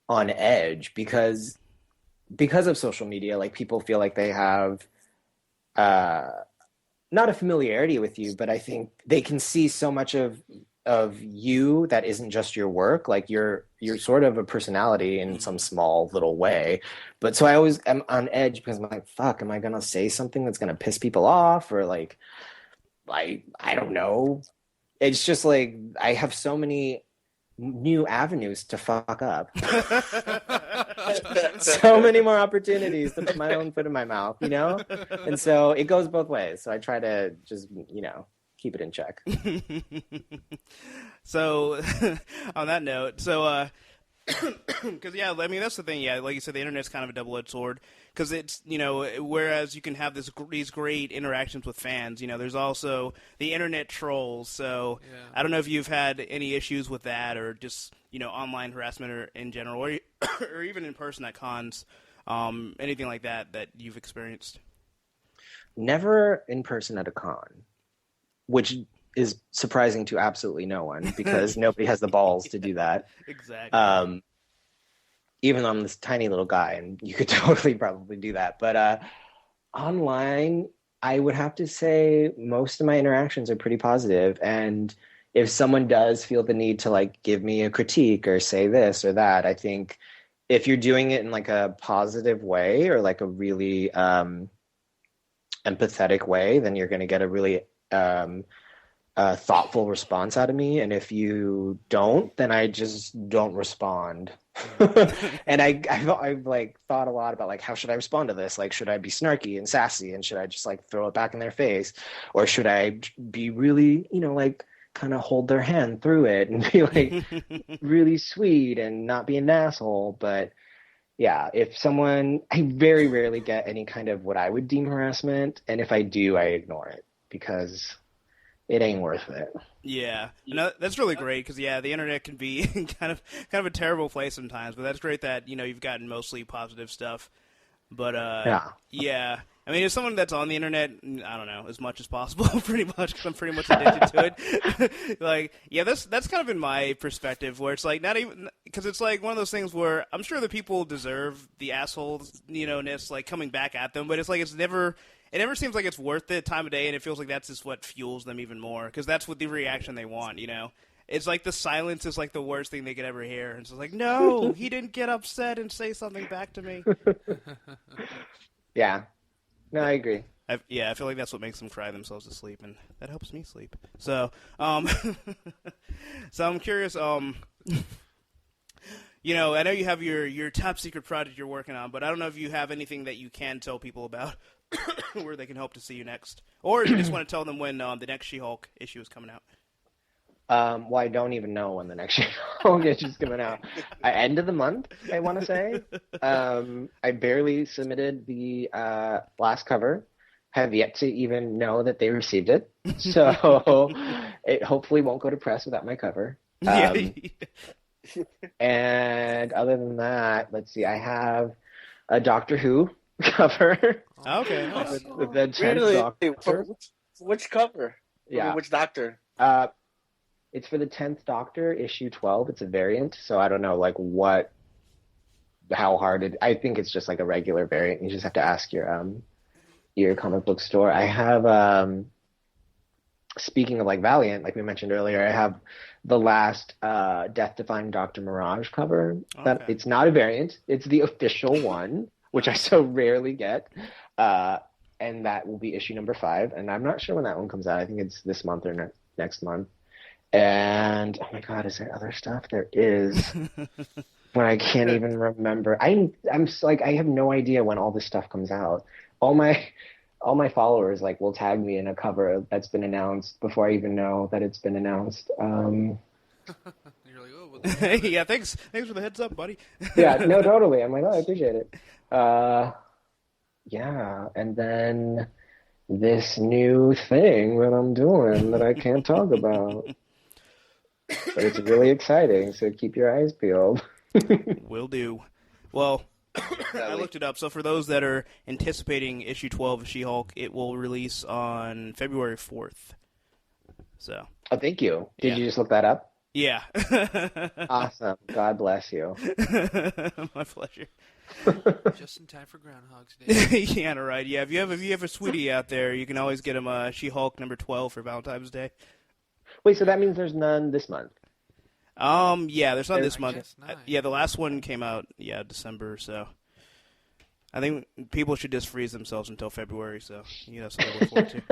on edge because of social media. Like, people feel like they have not a familiarity with you, but I think they can see so much of you that isn't just your work. Like, you're sort of a personality in some small little way. But so I always am on edge because I'm like, fuck, am I gonna say something that's gonna piss people off, or like I don't know. It's just like I have so many new avenues to fuck up. So many more opportunities to put my own foot in my mouth, And so it goes both ways. So I try to just, keep it in check. So on that note, because that's the thing. Yeah, like you said, the internet's kind of a double-edged sword, because it's whereas you can have these great interactions with fans, there's also the internet trolls. So yeah. I don't know if you've had any issues with that, or just online harassment, or in general, or even in person at cons, anything like that you've experienced. Never in person at a con, which is surprising to absolutely no one, because nobody has the balls to do that. Exactly. Even though I'm this tiny little guy, and you could totally probably do that. But online, I would have to say most of my interactions are pretty positive. And if someone does feel the need to like give me a critique or say this or that, I think if you're doing it in like a positive way, or like a really empathetic way, then you're going to get a really thoughtful response out of me. And if you don't, then I just don't respond. And I've like thought a lot about like, how should I respond to this? Like, should I be snarky and sassy, and should I just like throw it back in their face, or should I be really, like kind of hold their hand through it and be like really sweet and not be an asshole? But yeah, I very rarely get any kind of what I would deem harassment, and if I do, I ignore it because it ain't worth it. Yeah, no, that's really great, because the internet can be kind of a terrible place sometimes. But that's great that you've gotten mostly positive stuff. But yeah. I mean, as someone that's on the internet, I don't know, as much as possible, pretty much, because I'm pretty much addicted to it. Like, yeah, that's kind of been my perspective, where it's like not even, because it's like one of those things where I'm sure the people deserve the assholes, ness like coming back at them, but it's like it never seems like it's worth the time of day, and it feels like that's just what fuels them even more, because that's what the reaction they want, It's like the silence is like the worst thing they could ever hear. And it's like, no, he didn't get upset and say something back to me. Yeah. No, I agree. I feel like that's what makes them cry themselves to sleep, and that helps me sleep. So, so I'm curious, I know you have your top secret project you're working on, but I don't know if you have anything that you can tell people about. where they can hope to see you next? Or you just want to tell them when the next She-Hulk issue is coming out? Well, I don't even know when the next She-Hulk issue is coming out. End of the month, I want to say. I barely submitted the last cover. Have yet to even know that they received it. So it hopefully won't go to press without my cover. And other than that, let's see. I have a Doctor Who cover. Okay. Nice. With the 10th Really? Doctor. Which cover? Yeah. Which Doctor? It's for the 10th Doctor, issue 12. It's a variant, so I don't know how hard it. I think it's just like a regular variant. You just have to ask your comic book store. I have speaking of like Valiant, like we mentioned earlier, I have the last Death-Defying Dr. Mirage cover. That it's not a variant, it's the official one, which I so rarely get. And that will be issue number 5. And I'm not sure when that one comes out. I think it's this month or next month. And oh my God, is there other stuff? There is, but I can't even remember. I'm like, I have no idea when all this stuff comes out. All my followers like will tag me in a cover that's been announced before I even know that it's been announced. You're like, oh, well, yeah, thanks for the heads up, buddy. Yeah, no, totally. I'm like, oh, I appreciate it. Yeah, and then this new thing that I'm doing that I can't talk about. But it's really exciting, so keep your eyes peeled. Will do. Well, I looked it up. So for those that are anticipating issue 12 of She-Hulk, it will release on February 4th. So. Oh, thank you. Did you just look that up? Yeah. Awesome. God bless you. My pleasure. just in time for Groundhog's Day. Yeah, right. Yeah, if you have a sweetie out there, you can always get him She-Hulk number 12 for Valentine's Day. Wait, so that means there's none this month? Yeah, there's none this month. Nice. Yeah, the last one came out, December, so I think people should just freeze themselves until February, so something to look forward to.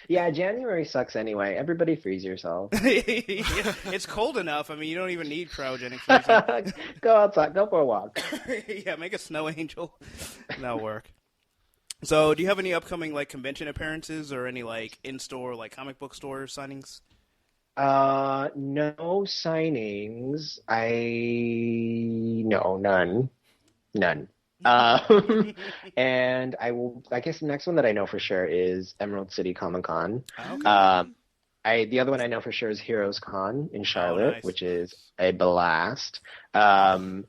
Yeah, January sucks anyway. Everybody freeze yourself. It's cold enough. I mean, you don't even need cryogenic freezing. Go outside. Go for a walk. Yeah, make a snow angel. That'll work. So, do you have any upcoming convention appearances or any in-store comic book store signings? No signings. No, none. And I guess the next one that I know for sure is Emerald City Comic Con. Okay. The other one I know for sure is Heroes Con in Charlotte, nice. which is a blast. I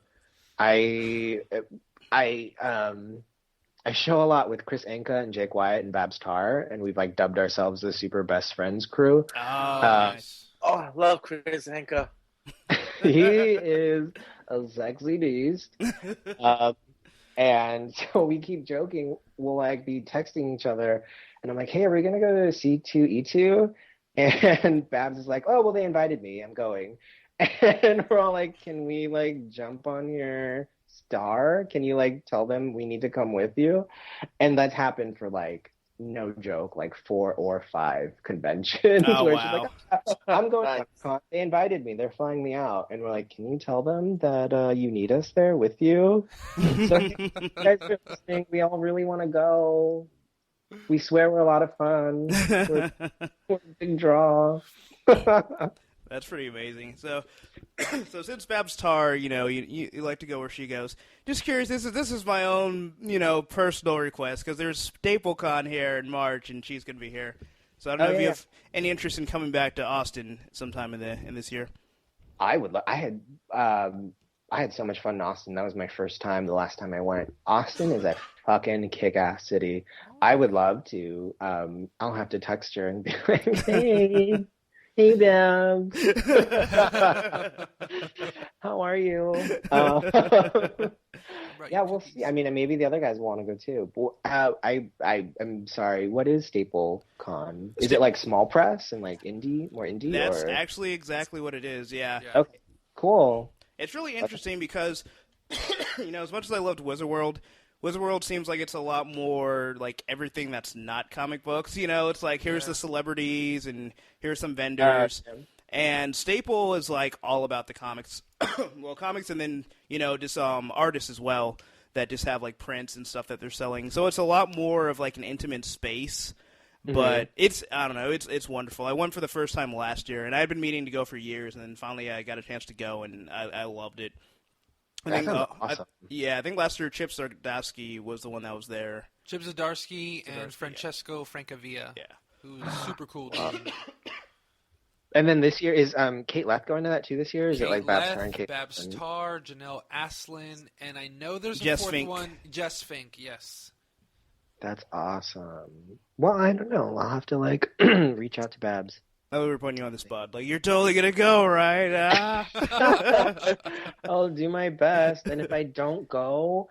show a lot with Chris Anka and Jake Wyatt and Babs Tarr, and we've dubbed ourselves the Super Best Friends crew. Oh, nice. Oh, I love Chris Anka. He is a sexy beast. And so we keep joking. We'll be texting each other, and I'm like, "Hey, are we gonna go to C2E2?" And Babs is like, "Oh, well, they invited me. I'm going." And we're all like, "Can we jump on your star? Can you tell them we need to come with you?" And that's happened for no joke, 4 or 5 conventions. Oh, where wow. she's like, I'm going Nice. to con. They invited me. They're flying me out. And we're like, can you tell them that you need us there with you? So if you guys are listening, we all really want to go. We swear we're a lot of fun. We're a big draw. That's pretty amazing. So since Babs Tarr, you like to go where she goes. Just curious, this is my own, personal request because there's StapleCon here in March and she's going to be here. So I don't know if you have any interest in coming back to Austin sometime in this year. I would. I had so much fun in Austin. That was my first time. The last time I went, Austin is a fucking kick-ass city. I would love to. I'll have to text her and be like, hey. Hey, Babs. How are you? Yeah, we'll see. I mean, maybe the other guys want to go too. But I'm sorry. What is StapleCon? Is it small press and indie, more indie? That's actually exactly what it is. Yeah. Okay. Cool. It's really interesting because, as much as I loved Wizard World seems like it's a lot more everything that's not comic books. It's here's the celebrities and here's some vendors. And Staple is all about the comics. Well, comics and then, just artists as well. that just have like prints and stuff that they're selling. So it's a lot more of like an intimate space. But I don't know, it's wonderful. I went for the first time last year, and I had been meaning to go for years, and then finally I got a chance to go, and I loved it. That sounds awesome. I think last year Chip Zdarsky was the one that was there. Chip Zdarsky and Francesco Francavilla. Yeah. Who's super cool dude. And then this year, is Kate Leth going to that too this year? Is Kate it like Babs Leth, Tarr and Kate? Babs Tarr, Janelle Aslin, and I know there's a Jess fourth Fink. one. Jess Fink, yes. That's awesome. Well, I don't know. I'll have to like reach out to Babs. Oh, we were putting you on the spot. Like, you're totally going to go, right? Ah. I'll do my best, and if I don't go,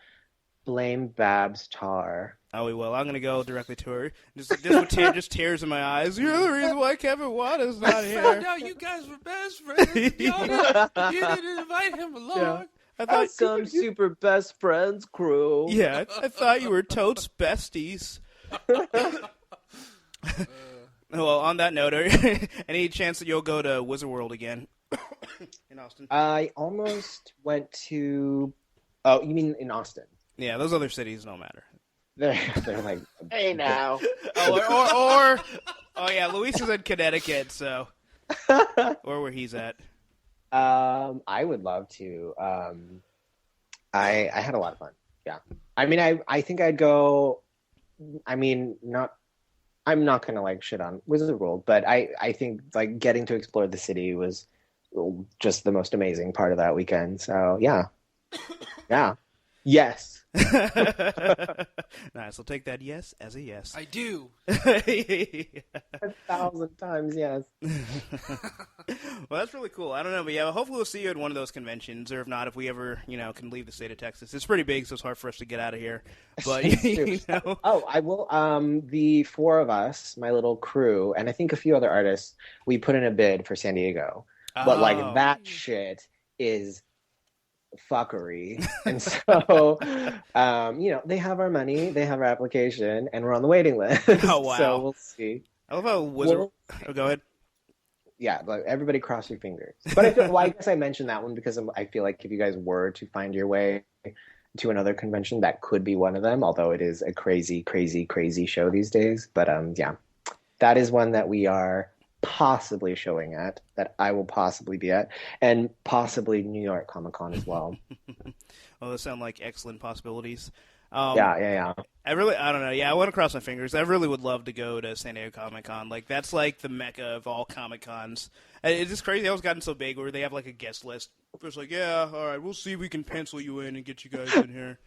blame Babs Tarr. Oh, we will. I'm going to go directly to her. Just with just tears in my eyes. You're the reason why Kevin Wada's not I here. found out you guys were best friends. You didn't invite him along. Yeah. I thought Some super best friends crew. Yeah, I thought you were totes besties. Well, on that note, any chance that you'll go to Wizard World again in Austin? I almost went to... Oh, you mean in Austin? Yeah, those other cities don't matter. They're like... Hey now. Oh yeah, Luis is in Connecticut, so... or where he's at. I would love to. I had a lot of fun. Yeah. I mean, I think I'd go. I mean, I'm not gonna like shit on Wizard World, but I think like getting to explore the city was just the most amazing part of that weekend. So yeah, yeah, yes. Nice. I'll take that yes as a yes. I do. 1,000 times yes. Well, that's really cool. I don't know, but yeah, hopefully we'll see you at one of those conventions, or if not, if we ever, can leave the state of Texas. It's pretty big, so it's hard for us to get out of here. But Oh, I will. The four of us, my little crew, and I think a few other artists, we put in a bid for San Diego. But like that shit is fuckery. And so they have our money, they have our application, and we're on the waiting list. Oh wow. So we'll see. I love how Wizard go ahead. Yeah, like everybody cross your fingers. But I guess I mentioned that one because I feel like if you guys were to find your way to another convention, that could be one of them, although it is a crazy, crazy, crazy show these days. But yeah, that is one that we are possibly showing at, that I will possibly be at, and possibly New York Comic Con as well. Well, those sound like excellent possibilities. Yeah. I don't know. Yeah, I want to cross my fingers. I really would love to go to San Diego Comic Con. Like, that's like the mecca of all Comic Cons. It's just crazy how it's gotten so big where they have like a guest list. It's like, yeah, all right, we'll see if we can pencil you in and get you guys in here.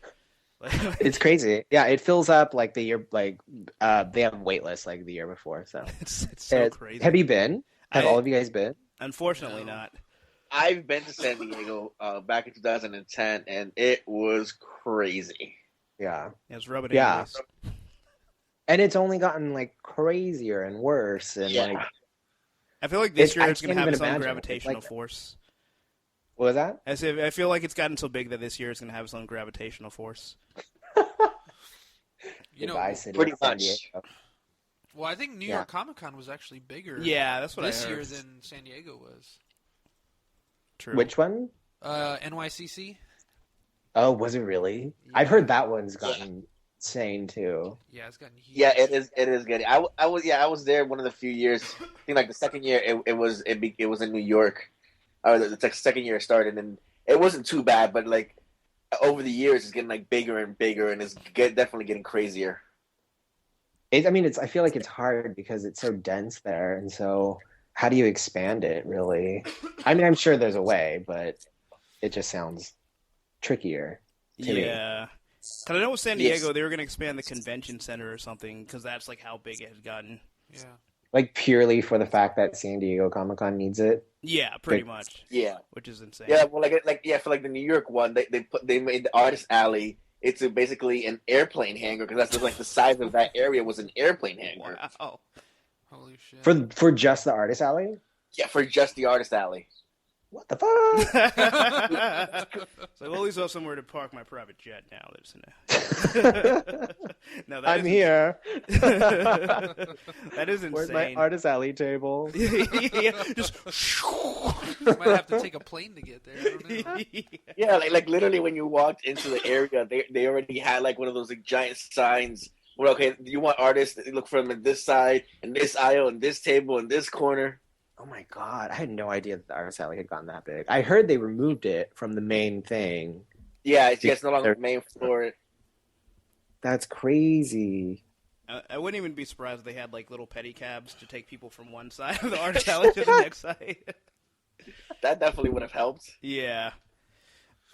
It's crazy. Yeah, it fills up like the year, like they have wait lists like the year before. So it's so crazy. Have you been? Have all of you guys been? Unfortunately, not. I've been to San Diego back in 2010, and it was crazy. Yeah. It's rubbing it. Yeah. And it's only gotten like crazier and worse, and like I feel like this year it's going to have its own imagine. gravitational Like, force. what was that? I feel like it's gotten so big that this year it's going to have its own gravitational force. Goodbye, City pretty of San much. Diego. Well, I think New York Comic Con was actually bigger. Yeah, that's what this I heard. year than San Diego was. True. Which one? NYCC. Oh, was it really? Yeah. I've heard that one's gotten insane too. Yeah, it's gotten huge. Yeah, it is good. I was there one of the few years. I think like the second year it was in New York. The second year it started, and it wasn't too bad, but like over the years it's getting like bigger and bigger, and it's definitely getting crazier. I feel like it's hard because it's so dense there, and so how do you expand it really? I mean, I'm sure there's a way, but it just sounds trickier to me. Yeah. Because I know with San Diego, they were going to expand the convention center or something, because that's like how big it had gotten. Yeah. Like purely for the fact that San Diego Comic Con needs it. Yeah, pretty much. Yeah. Which is insane. Yeah, well, for like the New York one, they made the Artist Alley. It's basically an airplane hangar because that's like the size of that area was an airplane hangar. Wow. Holy shit. For just the Artist Alley? Yeah, for just the Artist Alley. what the fuck? So well, at least I'll have somewhere to park my private jet now. No, I'm here. That is insane. Where's my artist alley table? Yeah, just You might have to take a plane to get there. I don't know. Yeah, like literally when you walked into the area, they already had like one of those like giant signs. Well, okay, you want artists? Look for them in this side, in this aisle, in this table, in this corner. Oh my god, I had no idea that the artist alley had gotten that big. I heard they removed it from the main thing. Yeah, it's no longer the main floor. That's crazy. I wouldn't even be surprised if they had like little pedicabs to take people from one side of the artist alley to the next side. That definitely would have helped. Yeah.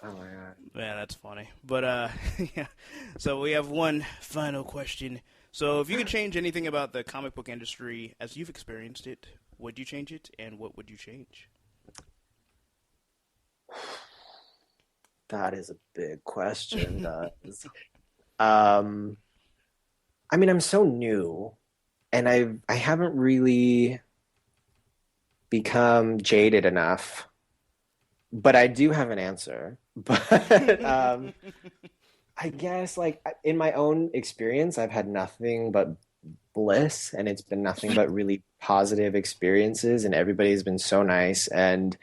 Oh my god. Yeah, that's funny. But yeah. So we have one final question. So if you could change anything about the comic book industry as you've experienced it, would you change it, and what would you change? That is a big question. I mean, I'm so new, and I haven't really become jaded enough, but I do have an answer. But I guess, like, in my own experience, I've had nothing but bliss, and it's been nothing but really positive experiences, and everybody's been so nice. And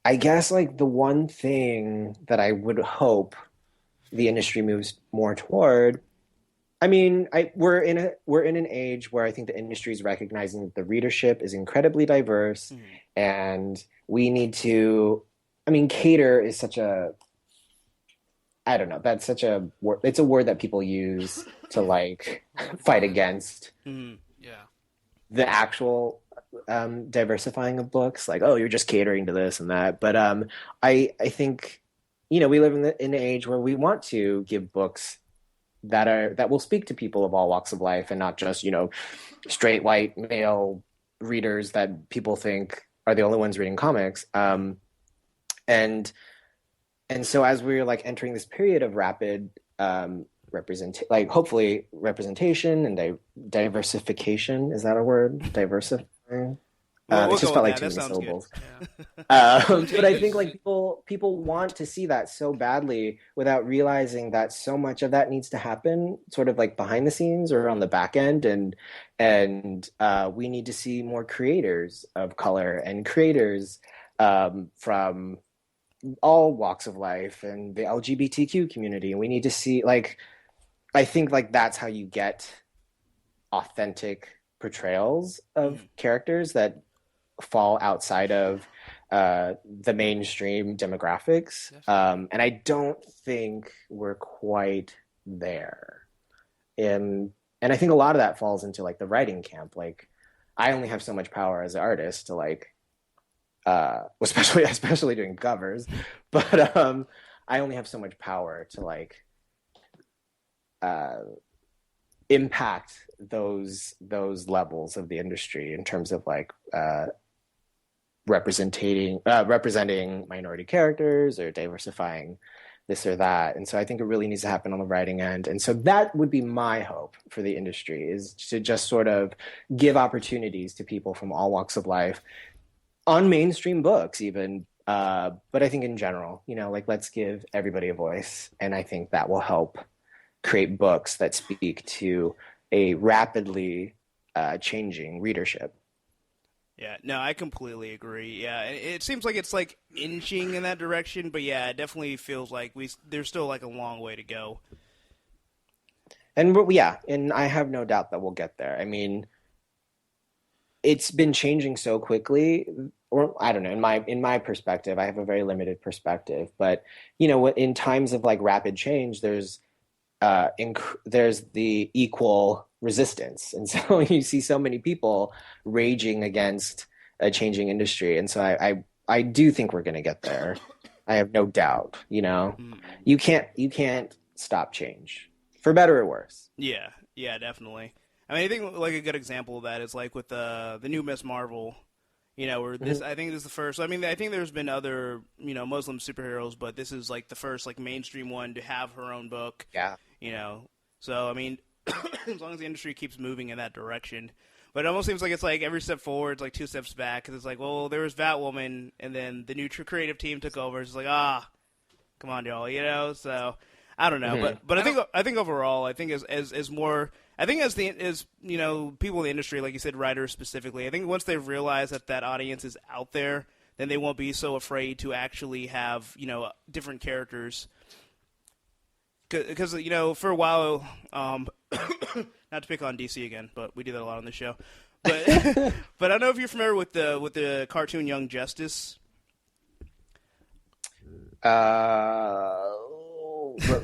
I guess, like, the one thing that I would hope the industry moves more toward, I mean, we're in an age where I think the industry is recognizing that the readership is incredibly diverse, and we need to, I mean, cater is such a, I don't know, that's such a word, it's a word that people use to like fight against the actual diversifying of books. Like, oh, you're just catering to this and that. But I think, you know, we live in an age where we want to give books that will speak to people of all walks of life, and not just, you know, straight white male readers that people think are the only ones reading comics. And so as we're like entering this period of rapid hopefully representation and diversification, is that a word? Diversifying? We'll it just felt like too many syllables. But I think like people want to see that so badly without realizing that so much of that needs to happen sort of like behind the scenes or on the back end, and we need to see more creators of color and creators from all walks of life and the LGBTQ community. And we need to see, like, I think like that's how you get authentic portrayals of characters that fall outside of the mainstream demographics. And I don't think we're quite there. And I think a lot of that falls into like the writing camp. Like, I only have so much power as an artist to like, especially doing covers, but I only have so much power to like impact those levels of the industry in terms of like representing minority characters or diversifying this or that. And so I think it really needs to happen on the writing end. And so that would be my hope for the industry, is to just sort of give opportunities to people from all walks of life on mainstream books even. But I think in general, you know, like, let's give everybody a voice. And I think that will help create books that speak to a rapidly changing readership. Yeah, no, I completely agree. Yeah, it seems like it's like inching in that direction, but yeah, it definitely feels like there's still like a long way to go. And and I have no doubt that we'll get there. I mean, it's been changing so quickly, or I don't know, in my perspective, I have a very limited perspective, but you know, in times of like rapid change, there's the equal resistance. And so you see so many people raging against a changing industry. And so I do think we're going to get there. I have no doubt, you know, you can't stop change, for better or worse. Yeah, definitely. I mean, I think like a good example of that is like with the new Miss Marvel, you know, where this, I think this is the first, I mean, I think there's been other, you know, Muslim superheroes, but this is like the first like mainstream one to have her own book. Yeah. You know, so I mean, as long as the industry keeps moving in that direction. But it almost seems like it's like every step forward, it's like 2 steps back. Because it's like, well, there was Batwoman, and then the new creative team took over. It's like, come on, y'all, you know. So I don't know, but I think overall, I think as more, I think as you know, people in the industry, like you said, writers specifically, I think once they realize that audience is out there, then they won't be so afraid to actually have, you know, different characters. Because, you know, for a while, not to pick on DC again, but we do that a lot on the show. But but I don't know if you're familiar with the cartoon Young Justice.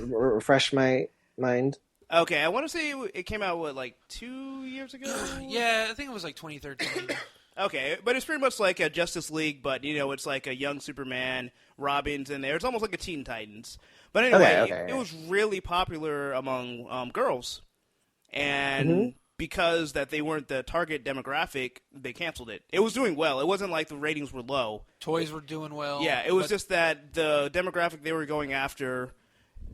Refresh my mind. Okay, I want to say it came out, like 2 years ago? Yeah, I think it was like 2013. Okay, but it's pretty much like a Justice League, but, you know, it's like a young Superman, Robin's in there. It's almost like a Teen Titans. But anyway, it was really popular among girls. And because that they weren't the target demographic, they canceled it. It was doing well. It wasn't like the ratings were low. Toys were doing well. Yeah, it was just that the demographic they were going after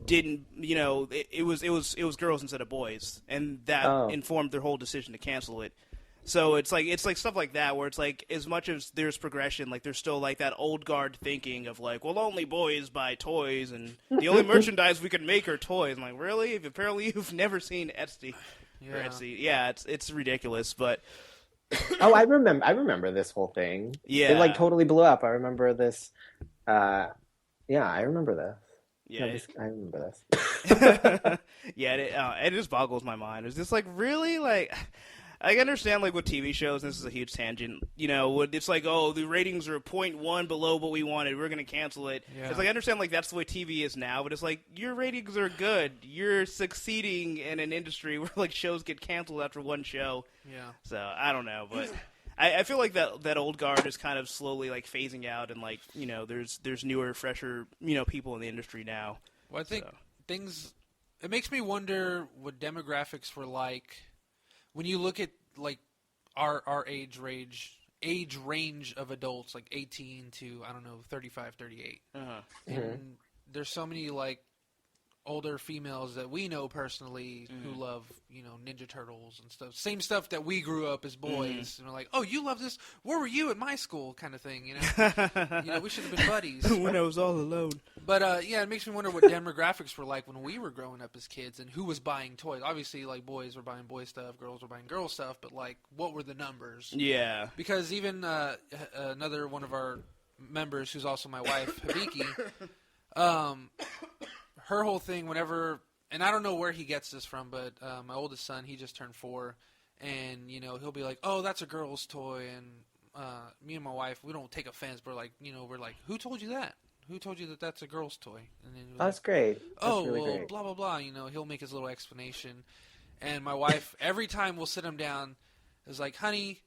didn't, you know, it was girls instead of boys. And that informed their whole decision to cancel it. So it's like stuff like that where it's like as much as there's progression, like there's still like that old guard thinking of like, well, only boys buy toys and the only merchandise we can make are toys. I'm like, really? Apparently you've never seen Etsy. Yeah. Or Etsy. Yeah, it's ridiculous, but I remember this whole thing. Yeah. It like totally blew up. I remember this. I remember this. Yeah, I remember this. yeah, it just boggles my mind. It's just like, really? Like, I understand, like, with TV shows, and this is a huge tangent, you know, it's like, oh, the ratings are 0.1 below what we wanted, we're going to cancel it. Yeah. It's like, I understand, like, that's the way TV is now, but it's like, your ratings are good. You're succeeding in an industry where, like, shows get canceled after one show. Yeah. So, I don't know, but I feel like that old guard is kind of slowly, like, phasing out, and, like, you know, there's newer, fresher, you know, people in the industry now. Well, I think it makes me wonder what demographics were like when you look at like our age range of adults, like 18 to, I don't know, 35, 38. And there's so many like older females that we know personally who love, you know, Ninja Turtles and stuff. Same stuff that we grew up as boys. And we're like, oh, you love this? Where were you at my school? Kind of thing, you know? You know, we should have been buddies. When I was all alone. But, yeah, it makes me wonder what demographics were like when we were growing up as kids and who was buying toys. Obviously, like, boys were buying boy stuff, girls were buying girl stuff, but, like, what were the numbers? Yeah. Because even another one of our members, who's also my wife, Habiki, her whole thing whenever, and I don't know where he gets this from, but my oldest son, he just turned 4, and, you know, he'll be like, oh, that's a girl's toy, and me and my wife, we don't take offense, but, like, you know, we're like, who told you that? Who told you that that's a girl's toy? And then That's great. That's really well, great. blah, blah, blah, you know, he'll make his little explanation, and my wife, every time we'll sit him down, is like, honey,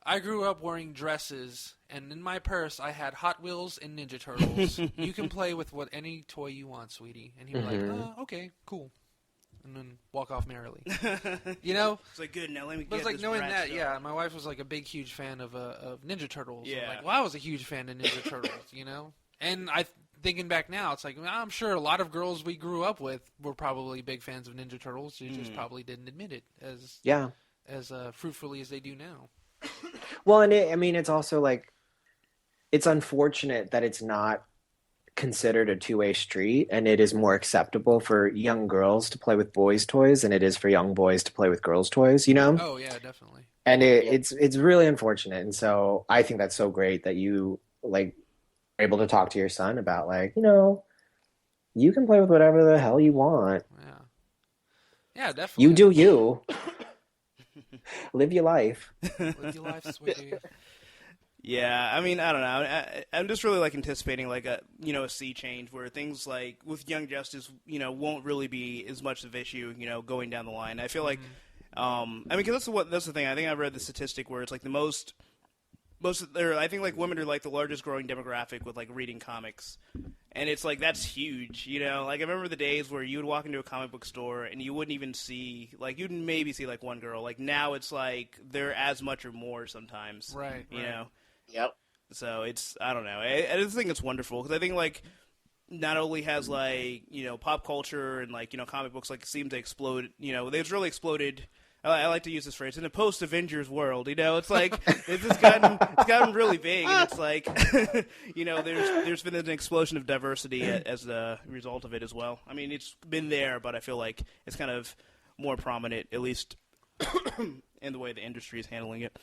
I grew up wearing dresses, and in my purse I had Hot Wheels and Ninja Turtles. You can play with any toy you want, sweetie. And he'd be like, okay, cool. And then walk off merrily. You know? It's like, good, now let me get But it's like this knowing rat that, stuff. yeah, my wife was like a big, huge fan of Ninja Turtles. Yeah. I'm like, well, I was a huge fan of Ninja Turtles, you know? And thinking back now, it's like, I'm sure a lot of girls we grew up with were probably big fans of Ninja Turtles. They just probably didn't admit it as fruitfully as they do now. Well, and it's also like, it's unfortunate that it's not considered a two-way street, and it is more acceptable for young girls to play with boys' toys than it is for young boys to play with girls' toys, you know? Oh, yeah, definitely. And it's really unfortunate. And so I think that's so great that you, like, are able to talk to your son about, like, you know, you can play with whatever the hell you want. Yeah. Yeah, definitely. You do you. Live your life. Live your life, sweetie. Yeah, I mean, I don't know. I'm just really like anticipating like a sea change where things like with Young Justice, you know, won't really be as much of an issue, you know, going down the line. I feel like, I mean, because that's the thing. I think I read the statistic where it's like I think like women are like the largest growing demographic with like reading comics, and it's like that's huge, you know. Like I remember the days where you would walk into a comic book store and you wouldn't even see you'd maybe see like one girl. Like now it's like they're as much or more sometimes, right? You know. Yep. So I don't know. I just think it's wonderful because I think like not only has like pop culture and like comic books like seem to explode. They've really exploded. I like to use this phrase in a post-Avengers world. It's like it's just gotten really big, and it's like there's been an explosion of diversity as a result of it as well. I mean, it's been there, but I feel like it's kind of more prominent, at least in the way the industry is handling it.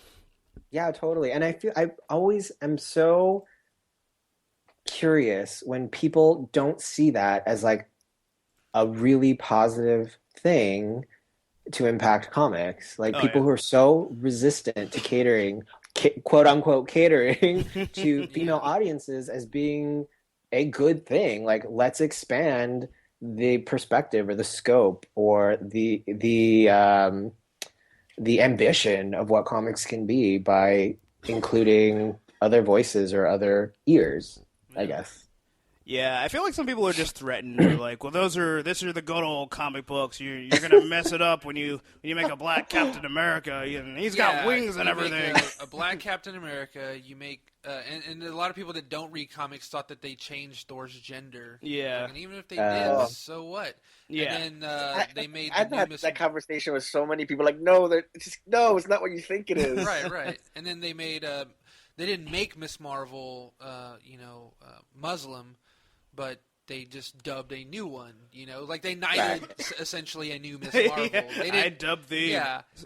Yeah, totally. And I always am so curious when people don't see that as like a really positive thing to impact comics. Like people who are so resistant to catering, quote unquote catering to female audiences as being a good thing. Like, let's expand the perspective or the scope or the ambition of what comics can be by including other voices or other ears, I guess. Yeah, I feel like some people are just threatened. They're like, well, these are the good old comic books. You're gonna mess it up when you make a black Captain America. And he's got wings and everything. Make a black Captain America. You make and a lot of people that don't read comics thought that they changed Thor's gender. Yeah, like, and even if they did, so what? Yeah, and then they made. I've had that conversation with so many people. Like, no, it's not what you think it is. Right. And then they made. They didn't make Miss Marvel, Muslim. But they just dubbed a new one, like they knighted essentially a new Miss Marvel. I dubbed the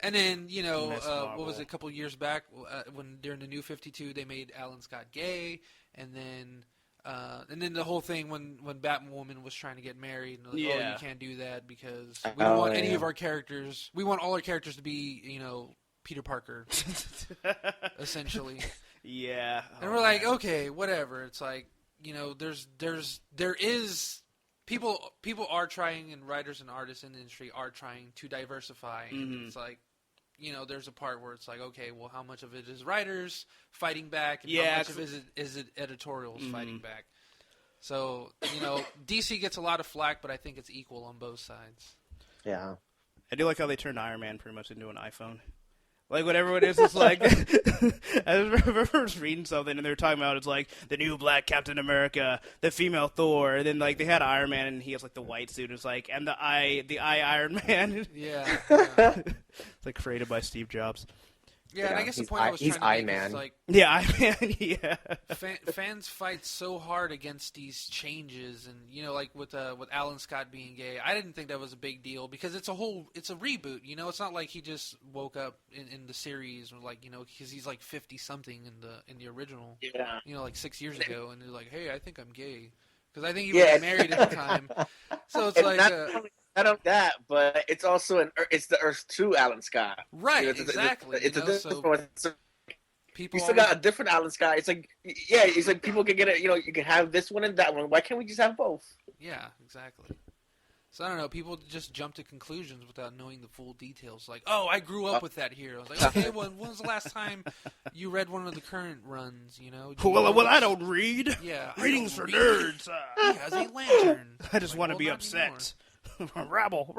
and then what was it, a couple of years back when during the New 52 they made Alan Scott gay, and then the whole thing when Batwoman was trying to get married, and like, you can't do that because we don't want any of our characters. We want all our characters to be Peter Parker, essentially. Yeah, and we're like, okay, whatever. It's like. There is people are trying, and writers and artists in the industry are trying to diversify. And it's like, there's a part where it's like, okay, well, how much of it is writers fighting back, and how much of it is it editorials fighting back? So, DC gets a lot of flack, but I think it's equal on both sides. Yeah. I do like how they turned Iron Man pretty much into an iPhone. Like, whatever it is, it's like... I remember reading something, and they were talking about, it's like, the new black Captain America, the female Thor, and then, like, they had Iron Man, and he has, like, the white suit, it's like, and the eye Iron Man. Yeah. It's, like, created by Steve Jobs. Yeah, and I guess the point I was trying to make is, like... Yeah, Eye-Man, yeah. Fans fight so hard against these changes, and, like, with Alan Scott being gay, I didn't think that was a big deal, because it's a reboot, It's not like he just woke up in the series, or, like, because he's, like, 50-something in the original. Yeah. Like, 6 years ago, and they're like, hey, I think I'm gay. Because I think he was married at the time. So it's like... Not only that, but it's also it's the Earth 2 Alan Scott. Right, exactly. It's a different one. People you still got a different Alan Scott. It's like, it's like people can get it. You can have this one and that one. Why can't we just have both? Yeah, exactly. So I don't know. People just jump to conclusions without knowing the full details. Like, oh, I grew up with that hero. I was like, okay, when was the last time you read one of the current runs? Well, I don't read. Yeah, reading's for nerds. He has a lantern. I just want to be upset. Rabble.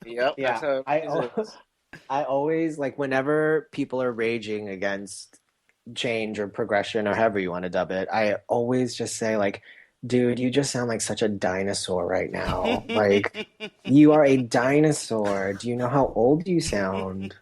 Yep. Yeah. I always, like, whenever people are raging against change or progression or however you want to dub it, I always just say, like, dude, you just sound like such a dinosaur right now. Like, you are a dinosaur. Do you know how old you sound?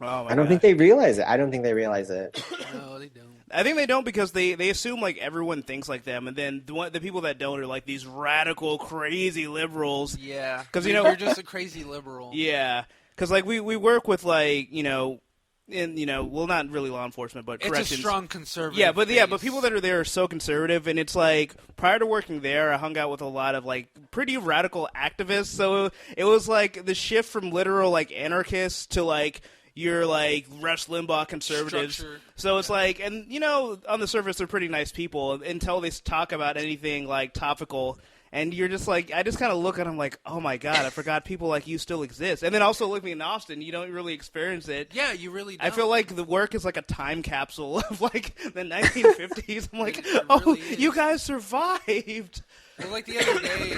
I don't think they realize it. No, they don't. I think they don't because they assume, like, everyone thinks like them, and then the people that don't are, like, these radical, crazy liberals. Yeah. Because, you're just a crazy liberal. Yeah. Because, like, we work with, like, well, not really law enforcement, but corrections. It's a strong conservative. Yeah, but people that are there are so conservative, and it's like prior to working there, I hung out with a lot of like pretty radical activists. So it was like the shift from literal like anarchists to like you're like Rush Limbaugh conservatives. Structure. So it's like, and on the surface they're pretty nice people until they talk about anything like topical. And you're just like, I just kind of look at them like, oh my god, I forgot people like you still exist. And then also living in Austin, you don't really experience it. Yeah, you really don't. I feel like the work is like a time capsule of like the 1950s. I'm like, it oh, really you guys survived. Well, like the other day,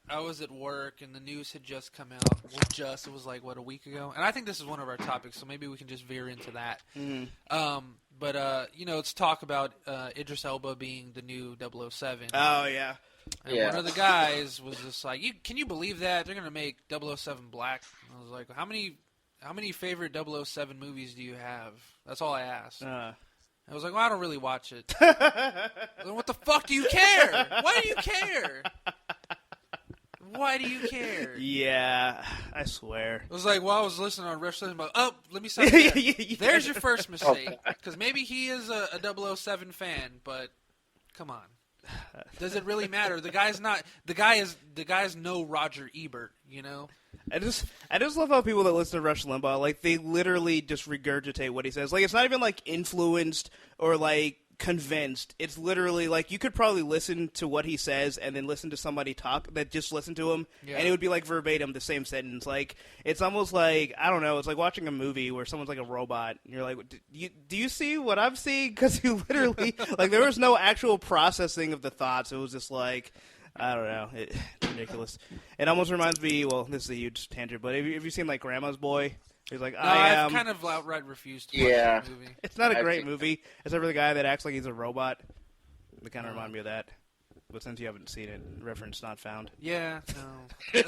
I was at work and the news had just come out. Well, it was like, what, a week ago? And I think this is one of our topics, so maybe we can just veer into that. But it's talk about Idris Elba being the new 007. Oh yeah. And one of the guys was just like, "Can you believe that they're gonna make 007 black?" And I was like, "How many favorite 007 movies do you have?" That's all I asked. I was like, "Well, I don't really watch it." Then what the fuck do you care? Why do you care? Why do you care? Yeah, I swear. It was like, well, I was listening on Wrestling, but let me stop there. There's your first mistake, because maybe he is a 007 fan, but come on, does it really matter? The guy's not. The guy's no Roger Ebert, you know. I just love how people that listen to Rush Limbaugh, like, they literally just regurgitate what he says. Like, it's not even like influenced or like convinced. It's literally like you could probably listen to what he says and then listen to somebody talk that just listened to him, and it would be like verbatim the same sentence. Like, it's almost like, I don't know, it's like watching a movie where someone's like a robot and you're like, do you see what I'm seeing? Because you literally like, there was no actual processing of the thoughts. It was just like, I don't know, it's ridiculous. It almost reminds me, well, this is a huge tangent, but have you seen like Grandma's Boy? He's like, I've kind of outright refused to watch that movie. It's not a great movie, except for the guy that acts like he's a robot. They kind of remind me of that. But since you haven't seen it, reference not found. Yeah, no.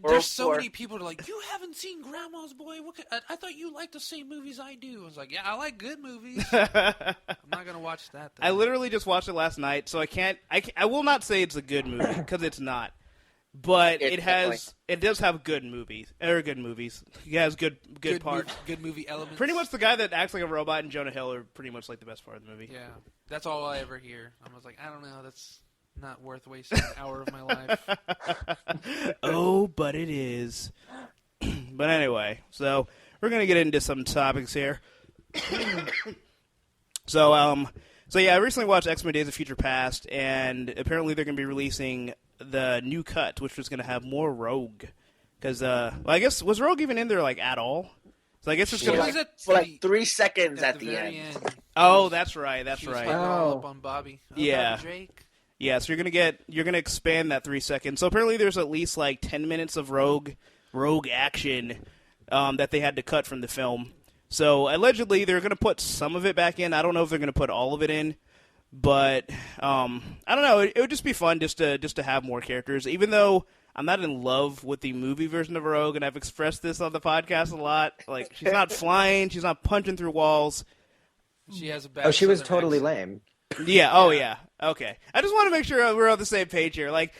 There's so many people that are like, you haven't seen Grandma's Boy? I thought you liked the same movies I do. I was like, yeah, I like good movies. I'm not going to watch that, though. I literally just watched it last night, so I will not say it's a good movie, because it's not. But it does have good movies. It has good parts. Good movie elements. Pretty much the guy that acts like a robot and Jonah Hill are pretty much like the best part of the movie. Yeah, that's all I ever hear. I was like, I don't know, that's not worth wasting an hour of my life. Oh, but it is. But anyway, so we're gonna get into some topics here. So yeah, I recently watched X-Men: Days of Future Past, and apparently they're gonna be releasing the new cut, which was going to have more Rogue, because I guess, was Rogue even in there like at all? So I guess it's going to for like 3 seconds at the end. Oh, that's right. All up on Bobby. Yeah. Bobby Drake. Yeah, so you're gonna expand that 3 seconds. So apparently there's at least like 10 minutes of Rogue action that they had to cut from the film. So allegedly they're going to put some of it back in. I don't know if they're going to put all of it in. But I don't know. It would just be fun just to have more characters. Even though I'm not in love with the movie version of Rogue, and I've expressed this on the podcast a lot. Like, she's not flying, she's not punching through walls. She has a bad. Oh, she was totally lame. Yeah. Oh, yeah. Okay. I just want to make sure we're on the same page here. Like,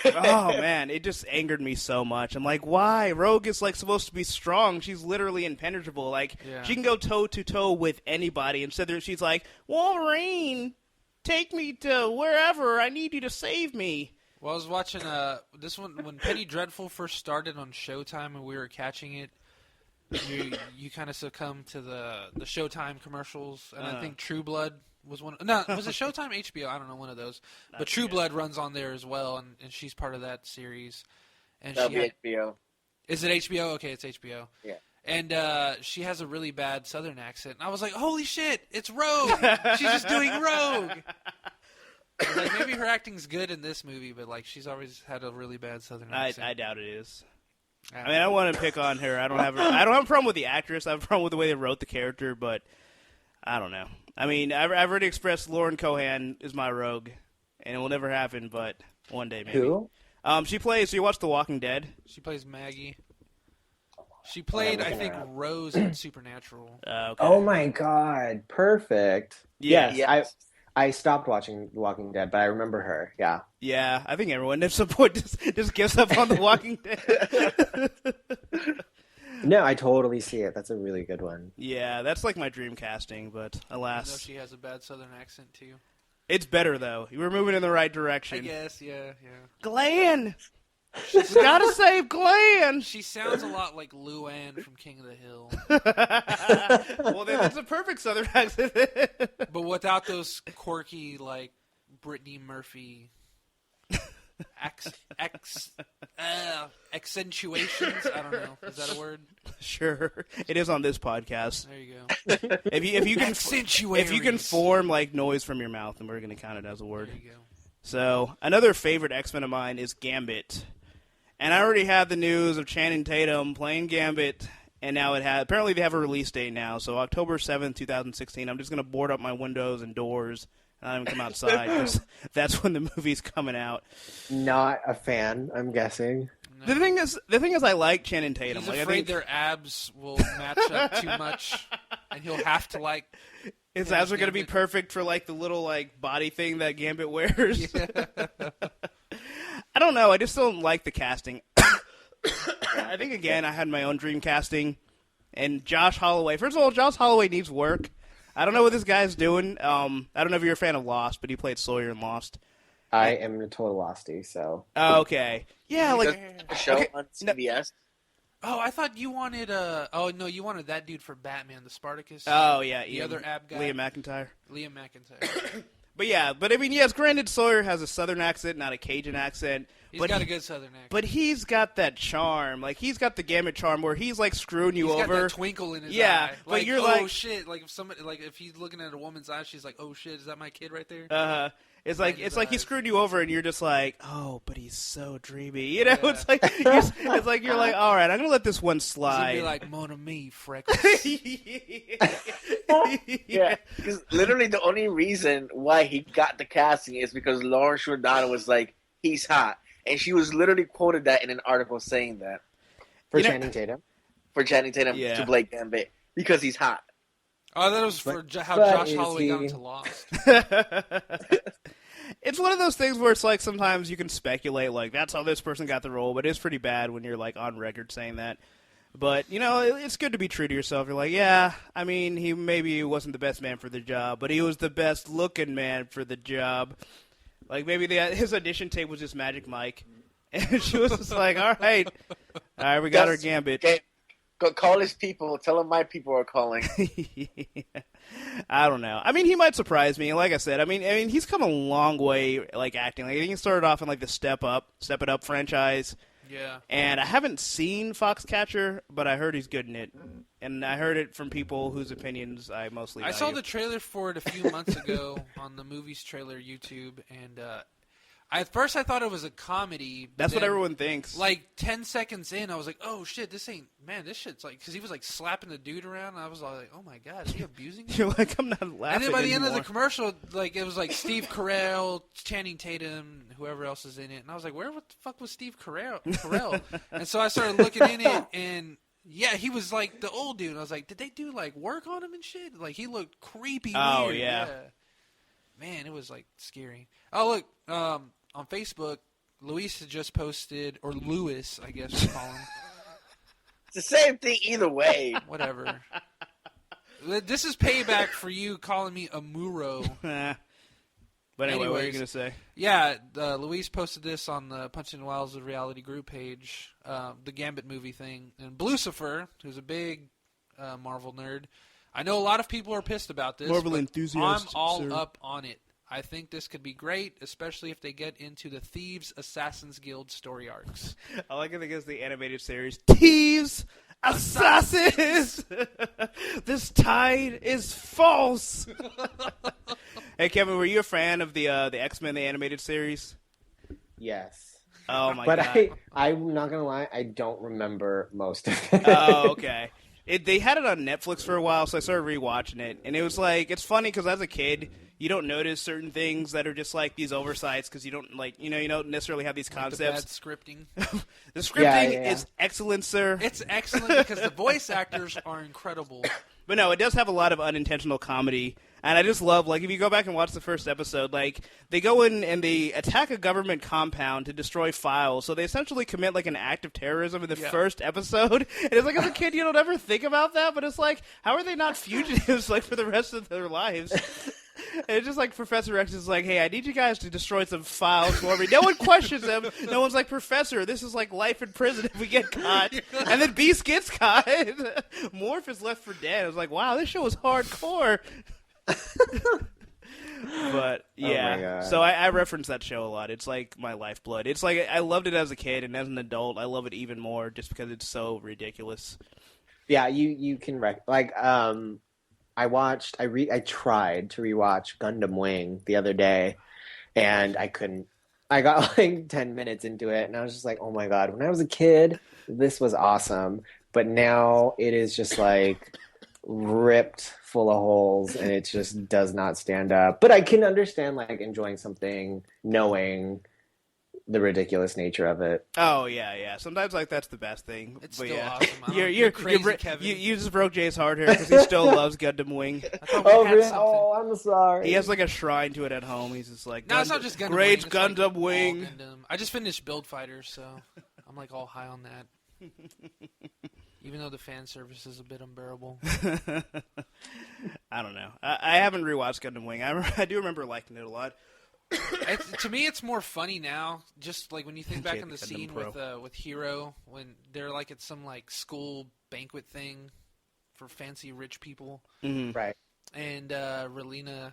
oh man, it just angered me so much. I'm like, why? Rogue is like supposed to be strong. She's literally impenetrable. Like, she can go toe to toe with anybody. Instead, she's like, Wolverine, take me to wherever. I need you to save me. Well, I was watching this one when Penny Dreadful first started on Showtime, and we were catching it. You kind of succumbed to the Showtime commercials, and I think True Blood was one. No, was it Showtime, HBO? I don't know, one of those. But True Blood runs on there as well, and she's part of that series. And That'll be HBO. Is it HBO? Okay, it's HBO. Yeah. And she has a really bad Southern accent. And I was like, holy shit, it's Rogue. She's just doing Rogue. Like, maybe her acting's good in this movie, but like she's always had a really bad Southern accent. I doubt it is. I mean, I don't want to pick on her. I don't have a problem with the actress. I have a problem with the way they wrote the character, but I don't know. I mean, I've already expressed Lauren Cohan is my Rogue, and it will never happen, but one day maybe. Who? She plays. So you watch The Walking Dead? She plays Maggie. She played, I think, Rose in Supernatural. Okay. Oh my god, perfect. Yeah. Yes. I stopped watching The Walking Dead, but I remember her. Yeah. Yeah, I think everyone at some point just gives up on The Walking Dead. No, I totally see it. That's a really good one. Yeah, that's like my dream casting, but alas. I know she has a bad Southern accent, too. It's better, though. We're moving in the right direction. I guess, yeah. Glenn! We gotta save Glenn! She sounds a lot like Luann from King of the Hill. Well, then that's a perfect Southern accent. But without those quirky, like, Brittany Murphy accentuations. I don't know. Is that a word? Sure. It is on this podcast. There you go. If you can form, like, noise from your mouth, then we're going to count it as a word. There you go. So, another favorite X-Men of mine is Gambit. And I already had the news of Channing Tatum playing Gambit and now apparently they have a release date now. So October 7th, 2016. I'm just gonna board up my windows and doors and not even come outside because that's when the movie's coming out. Not a fan, I'm guessing. No. The thing is, I like Channing Tatum. He's like, afraid I think their abs will match up too much, and he'll have to like. His abs are gonna be perfect for like the little like body thing that Gambit wears. Yeah. I don't know. I just don't like the casting. I think again, I had my own dream casting, and Josh Holloway. First of all, Josh Holloway needs work. I don't know what this guy's doing. I don't know if you're a fan of Lost, but he played Sawyer in Lost. I am a total losty, so. Oh, okay. Yeah, like a show on CBS. Oh, I thought you wanted Oh no, you wanted that dude for Batman, the Spartacus. Oh yeah, the other ab guy, Liam McIntyre. But yeah, I mean, yes, granted, Sawyer has a Southern accent, not a Cajun accent. He's got a good Southern accent. But he's got that charm. Like, he's got the Gambit charm where he's, like, screwing you over. He's got that twinkle in his eye. Yeah, but you're like... oh, shit. Like, if somebody, like, if he's looking at a woman's eyes, she's like, oh, shit, is that my kid right there? It's like he's screwed you over, and you're just like, oh, but he's so dreamy. You know, it's like you're like, all right, I'm gonna let this one slide. He's gonna be like, mon ami, freckles. Yeah, because literally the only reason why he got the casting is because Lauren Giordano was like, he's hot, and she was literally quoted that in an article saying that for Channing Tatum. For Channing Tatum to play Gambit because he's hot. Oh, that was for how Josh Holloway got into Lost. It's one of those things where it's like sometimes you can speculate, like, that's how this person got the role, but it's pretty bad when you're, like, on record saying that. But, you know, it's good to be true to yourself. You're like, yeah, I mean, he maybe wasn't the best man for the job, but he was the best-looking man for the job. Like, maybe his audition tape was just Magic Mike. And she was just like, all right, we got our Gambit. Okay. Go call his people. Tell him my people are calling. I don't know. I mean, he might surprise me. Like I said, I mean, he's come a long way, like acting. Like, I think he started off in like the Step It Up franchise. Yeah. And I haven't seen Foxcatcher, but I heard he's good in it. And I heard it from people whose opinions I mostly value. I saw the trailer for it a few months ago on the Movies Trailer YouTube, and at first I thought it was a comedy. That's what everyone thinks. Like 10 seconds in, I was like, "Oh shit, this shit's like," because he was like slapping the dude around, and I was like, "Oh my god, is he abusing him?" You're like, I'm not laughing. And then by the anymore. end of the commercial, like it was like Steve Carell, Channing Tatum, whoever else is in it, and I was like, "What the fuck was Steve Carell?" And so I started looking in it, and yeah, he was like the old dude. I was like, "Did they do like work on him and shit?" Like he looked creepy. Oh weird. yeah, man, it was like scary. Oh look. On Facebook, Luis had just posted, or Lewis, I guess we call him. It's the same thing either way. Whatever. This is payback for you calling me a Muro. But anyway, what are you going to say? Yeah, Luis posted this on the Punching the Wilds of Reality group page, the Gambit movie thing. And Blucifer, who's a big Marvel nerd, I know a lot of people are pissed about this. Marvel enthusiast, I'm all up on it. I think this could be great, especially if they get into the Thieves Assassins Guild story arcs. I like it because the animated series, Thieves Assassins! This tide is false! Hey, Kevin, were you a fan of the X-Men, the animated series? Yes. Oh, my God. God. But I'm not going to lie, I don't remember most of it. Oh, okay. They had it on Netflix for a while, so I started rewatching it. And it was like, it's funny because as a kid, you don't notice certain things that are just like these oversights because you don't like, you don't necessarily have these concepts. Like the bad scripting. The scripting is excellent, sir. It's excellent because the voice actors are incredible. But no, it does have a lot of unintentional comedy. And I just love, like, if you go back and watch the first episode, like, they go in and they attack a government compound to destroy files. So they essentially commit, like, an act of terrorism in the first episode. And it's like, as a kid, you don't ever think about that. But it's like, how are they not fugitives, like, for the rest of their lives? And it's just like Professor X is like, hey, I need you guys to destroy some files for me. No one questions them. No one's like, Professor, this is like life in prison if we get caught. And then Beast gets caught. Morph is left for dead. I was like, wow, this show is hardcore. But yeah, so I reference that show a lot. It's like my lifeblood. It's like I loved it as a kid, and as an adult, I love it even more just because it's so ridiculous. Yeah, you can I tried to rewatch Gundam Wing the other day, and I couldn't. I got like 10 minutes into it, and I was just like, oh my god, when I was a kid, this was awesome. but now it is just like ripped full of holes, and it just does not stand up. But I can understand like enjoying something knowing the ridiculous nature of it. Oh yeah. Sometimes like that's the best thing. It's but still yeah. awesome. You're crazy, Kevin. You just broke Jay's heart here because he still loves Gundam Wing. I'm sorry. He has like a shrine to it at home. He's just like, no, it's not just Gundam great Wing. Gundam Wing. Gundam. I just finished Build Fighters, so I'm like all high on that. Even though the fan service is a bit unbearable. I don't know. I haven't rewatched Gundam Wing. I do remember liking it a lot. To me, it's more funny now. Just like when you think back on the scene Pro. with Hero, when they're like at some like school banquet thing for fancy rich people, Right. and Relina,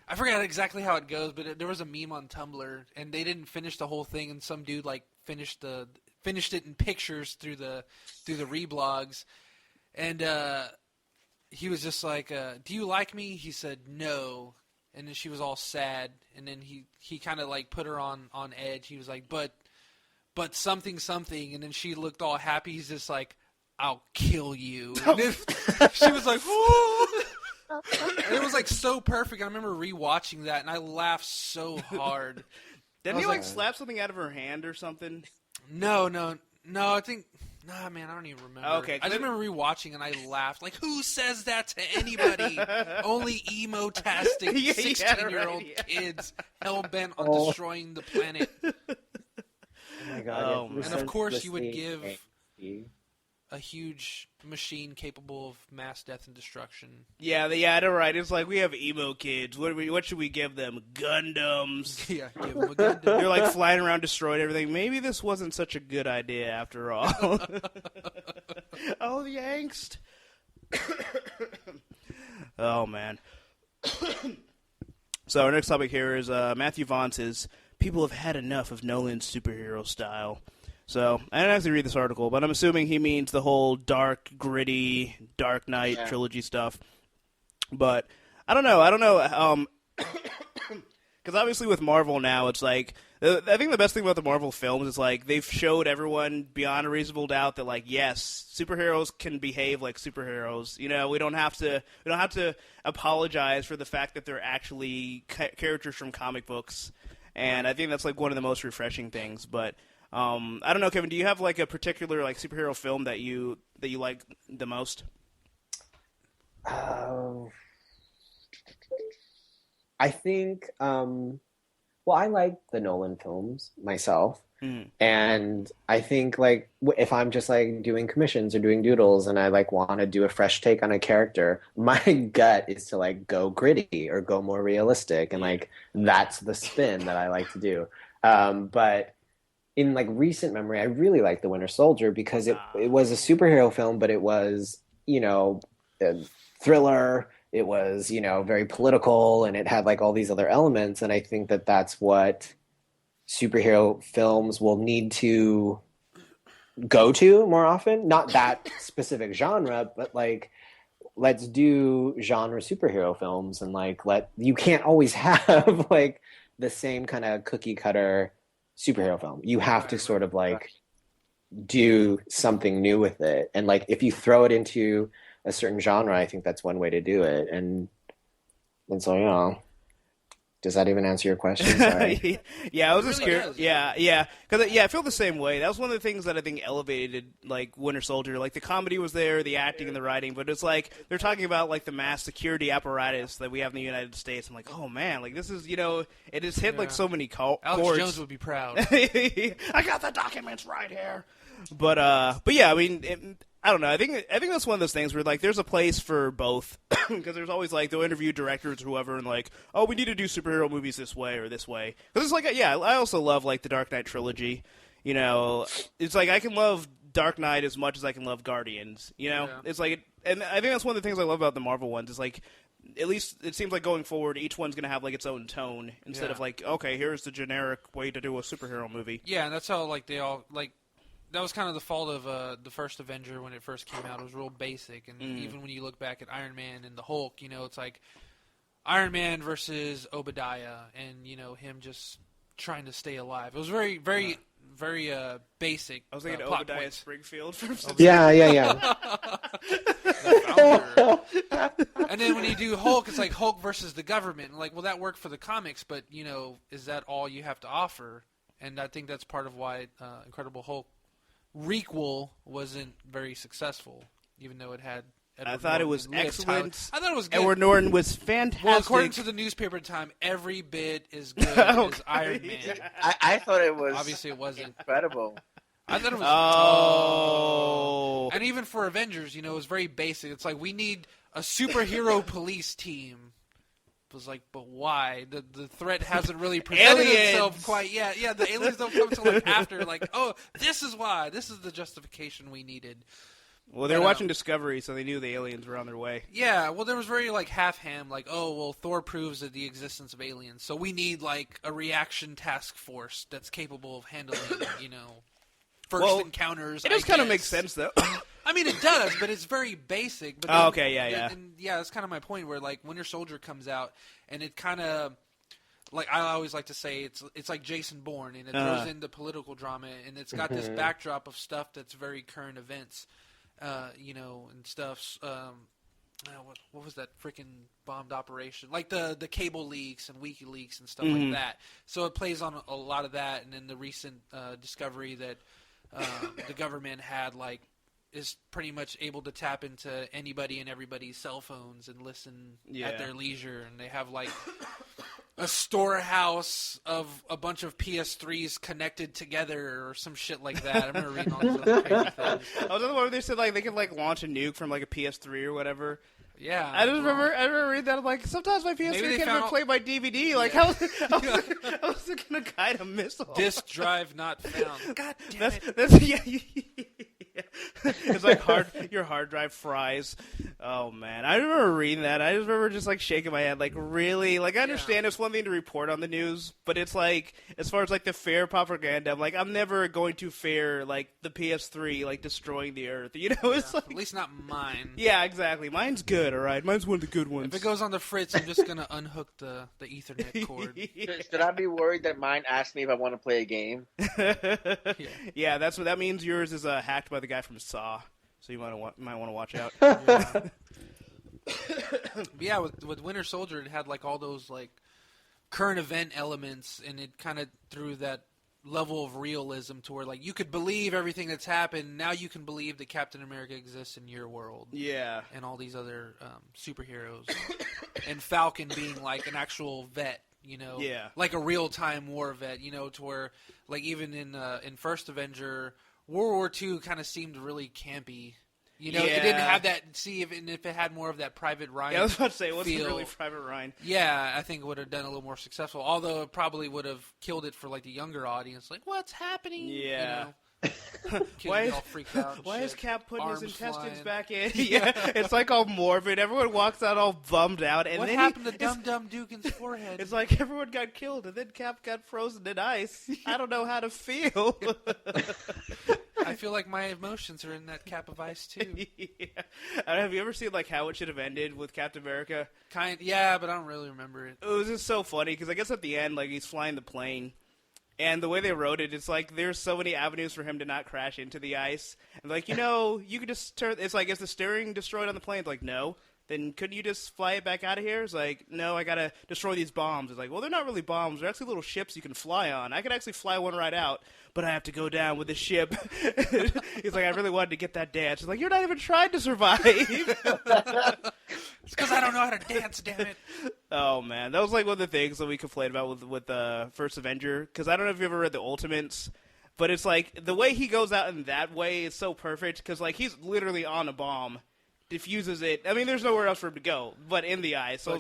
I forgot exactly how it goes, but there was a meme on Tumblr, and they didn't finish the whole thing, and some dude like finished it in pictures through the reblogs, and he was just like, "Do you like me?" He said, "No." And then she was all sad, and then he kind of like put her on edge. He was like, but something, and then she looked all happy. He's just like, "I'll kill you." And then she was like, "Whoa!" And it was like so perfect. I remember rewatching that, and I laughed so hard. Didn't he like slap something out of her hand or something? No. I think. Nah, man, I don't even remember. Okay, I just remember rewatching and I laughed. Like, who says that to anybody? Only emo-tastic 16-year-old kids hell-bent on destroying the planet. Oh my god. And of course you would give a huge machine capable of mass death and destruction. Yeah, they're right. It's like, we have emo kids. What should we give them? Gundams. Yeah, give them a Gundam. They're like flying around destroying everything. Maybe this wasn't such a good idea after all. Oh, the angst. Oh, man. So our next topic here is Matthew Vaughn says, people have had enough of Nolan's superhero style. So, I didn't actually read this article, but I'm assuming he means the whole dark, gritty, Dark Knight trilogy stuff. But, I don't know. Because obviously with Marvel now, it's like, I think the best thing about the Marvel films is like, they've showed everyone beyond a reasonable doubt that like, yes, superheroes can behave like superheroes. You know, we don't have to apologize for the fact that they're actually characters from comic books. And I think that's like one of the most refreshing things, but I don't know, Kevin. Do you have like a particular like superhero film that you like the most? I think. Well, I like the Nolan films myself, and I think like if I'm just like doing commissions or doing doodles, and I like want to do a fresh take on a character, my gut is to like go gritty or go more realistic, and like that's the spin that I like to do. But in like recent memory, I really like The Winter Soldier because it was a superhero film, but it was, you know, a thriller. It was, you know, very political, and it had like all these other elements. And I think that that's what superhero films will need to go to more often. Not that specific genre, but like, let's do genre superhero films, and like, you can't always have like the same kind of cookie cutter superhero film. You have to sort of like do something new with it. And like, if you throw it into a certain genre, I think that's one way to do it. And so, you know, does that even answer your question? Sorry. Yeah, I was just curious. Yeah. Because I feel the same way. That was one of the things that I think elevated like Winter Soldier. Like the comedy was there, the acting and the writing, but it's like they're talking about like the mass security apparatus that we have in the United States. I'm like, oh man, like this is, you know, it has hit like so many chords. Alex Jones would be proud. I got the documents right here. But yeah, I mean, I don't know. I think that's one of those things where like there's a place for both, because there's always like they'll interview directors or whoever and like, oh, we need to do superhero movies this way or this way. Because it's like, yeah, I also love like the Dark Knight trilogy. You know, it's like I can love Dark Knight as much as I can love Guardians. You know, it's like, and I think that's one of the things I love about the Marvel ones is like, at least it seems like going forward, each one's gonna have like its own tone instead of like, okay, here's the generic way to do a superhero movie. Yeah, and that's how like they all like. That was kind of the fault of the first Avenger when it first came out. It was real basic, and even when you look back at Iron Man and the Hulk, you know, it's like Iron Man versus Obadiah, and you know him just trying to stay alive. It was very, very, very basic. I was thinking plot Obadiah points. Springfield from Yeah. The founder. And then when you do Hulk, it's like Hulk versus the government. Like, well, that worked for the comics, but is that all you have to offer? And I think that's part of why Incredible Hulk requel wasn't very successul, even though it had. I thought it was excellent. I thought it was good. Edward Norton was fantastic. Well, according to the newspaper at the time, every bit as good as Iron Man. I thought it was Obviously, it wasn't. incredible. I thought it was. Oh. And even for Avengers, it was very basic. It's like, we need a superhero police team. It was like, but why? The threat hasn't really presented itself quite yet. Yeah, the aliens don't come until after. Like, oh, this is why. This is the justification we needed. Well, they were watching Discovery, so they knew the aliens were on their way. Yeah, well, there was very, half-ham, oh, well, Thor proves that the existence of aliens, so we need, a reaction task force that's capable of handling, first encounters, It does kind of make sense, though. I mean, it does, but it's very basic. But okay, yeah. And that's kind of my point, where, Winter Soldier comes out, and it kind of... I always like to say, it's like Jason Bourne, and it throws in the political drama, and it's got this backdrop of stuff that's very current events. And stuff. What was that freaking bombed operation? Like the cable leaks and WikiLeaks and stuff like that. So it plays on a lot of that. And then the recent discovery that the government had, is pretty much able to tap into anybody and everybody's cell phones and listen at their leisure. And they have, a storehouse of a bunch of PS3s connected together or some shit like that. I remember reading all these other crazy things. I was the one where they said they could launch a nuke from a PS3 or whatever. Yeah, I remember reading that. I'm sometimes my PS3 can't even play my DVD. How was it gonna guide a missile? Disk drive not found. God damn it! It's your hard drive fries. Oh man, I remember reading that. I just remember just shaking my head, really. I understand it's one thing to report on the news, but it's as far as the fair propaganda, I'm never going to fair the PS3 destroying the Earth. It's at least not mine. Yeah, exactly. Mine's good. All right, mine's one of the good ones. If it goes on the fritz, I'm just gonna unhook the Ethernet cord. Should I be worried that mine asked me if I want to play a game? Yeah, that's what that means. Yours is hacked by the guy from Saw, so you might want to watch out. Yeah, with Winter Soldier, it had all those current event elements, and it kind of threw that level of realism to where you could believe everything that's happened. Now you can believe that Captain America exists in your world. Yeah, and all these other superheroes, and Falcon being an actual vet. Yeah, like a real-time war vet. To where even in First Avenger, World War II kind of seemed really campy. It didn't have that. See, if it had more of that Private Ryan. Yeah, I was about to say, it wasn't feel, really Private Ryan. Yeah, I think it would have done a little more successful. Although it probably would have killed it for the younger audience. What's happening? Yeah. Why is, all freaked out why is Cap putting Arms his intestines flying. back in? Yeah, it's all morbid. Everyone walks out all bummed out. And what then happened to Dum Dugan's forehead? It's everyone got killed, and then Cap got frozen in ice. I don't know how to feel. I feel like my emotions are in that cap of ice too. Yeah. Have you ever seen how it should have ended with Captain America? Yeah, but I don't really remember it. It was just so funny because I guess at the end, he's flying the plane, and the way they wrote it, it's there's so many avenues for him to not crash into the ice. And you could just turn. It's is the steering destroyed on the plane? It's no. Then couldn't you just fly it back out of here? It's no, I gotta destroy these bombs. It's well, they're not really bombs. They're actually little ships you can fly on. I could actually fly one right out, but I have to go down with the ship. He's I really wanted to get that dance. She's you're not even trying to survive. It's because I don't know how to dance, damn it. Oh, man. That was one of the things that we complained about with First Avenger. Because I don't know if you ever read the Ultimates, but it's the way he goes out in that way is so perfect. Because he's literally on a bomb. Diffuses it. I mean, there's nowhere else for him to go but in the ice. So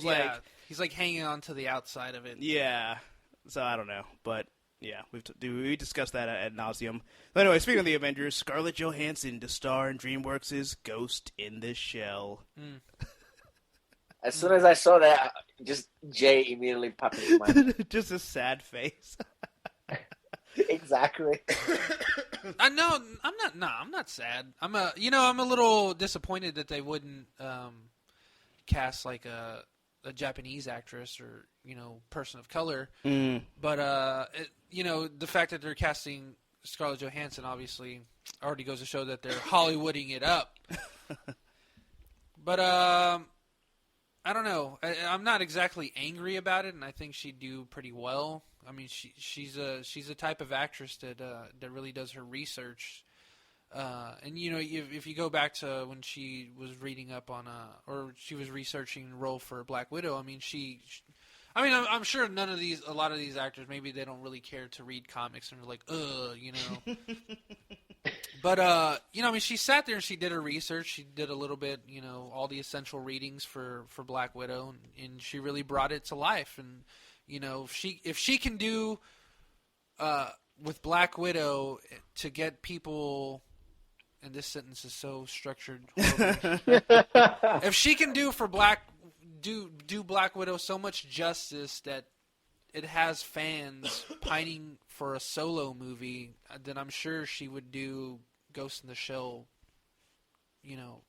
he's hanging on to the outside of it. Yeah. So I don't know, but yeah, we discussed that ad nauseum. But anyway, speaking of the Avengers, Scarlett Johansson to star in DreamWorks' Ghost in the Shell. As soon as I saw that, just Jay immediately popped in my mind. Just a sad face. Exactly. I know. I'm not sad. I'm a little disappointed that they wouldn't cast a Japanese actress or person of color. But the fact that they're casting Scarlett Johansson obviously already goes to show that they're Hollywooding it up. But I don't know. I'm not exactly angry about it, and I think she'd do pretty well. I mean, she's a type of actress that really does her research. And you know, if you go back to when she was reading up on or she was researching the role for Black Widow, I mean, I'm sure a lot of these actors, maybe they don't really care to read comics and they're like, you know. But, you know, I mean, she sat there and she did her research. She did a little bit, you know, all the essential readings for Black Widow, and she really brought it to life. And, you know, if she can do with Black Widow to get people, and this sentence is so structured, if she can do for do Black Widow so much justice that it has fans pining for a solo movie, then I'm sure she would do Ghost in the Shell, you know,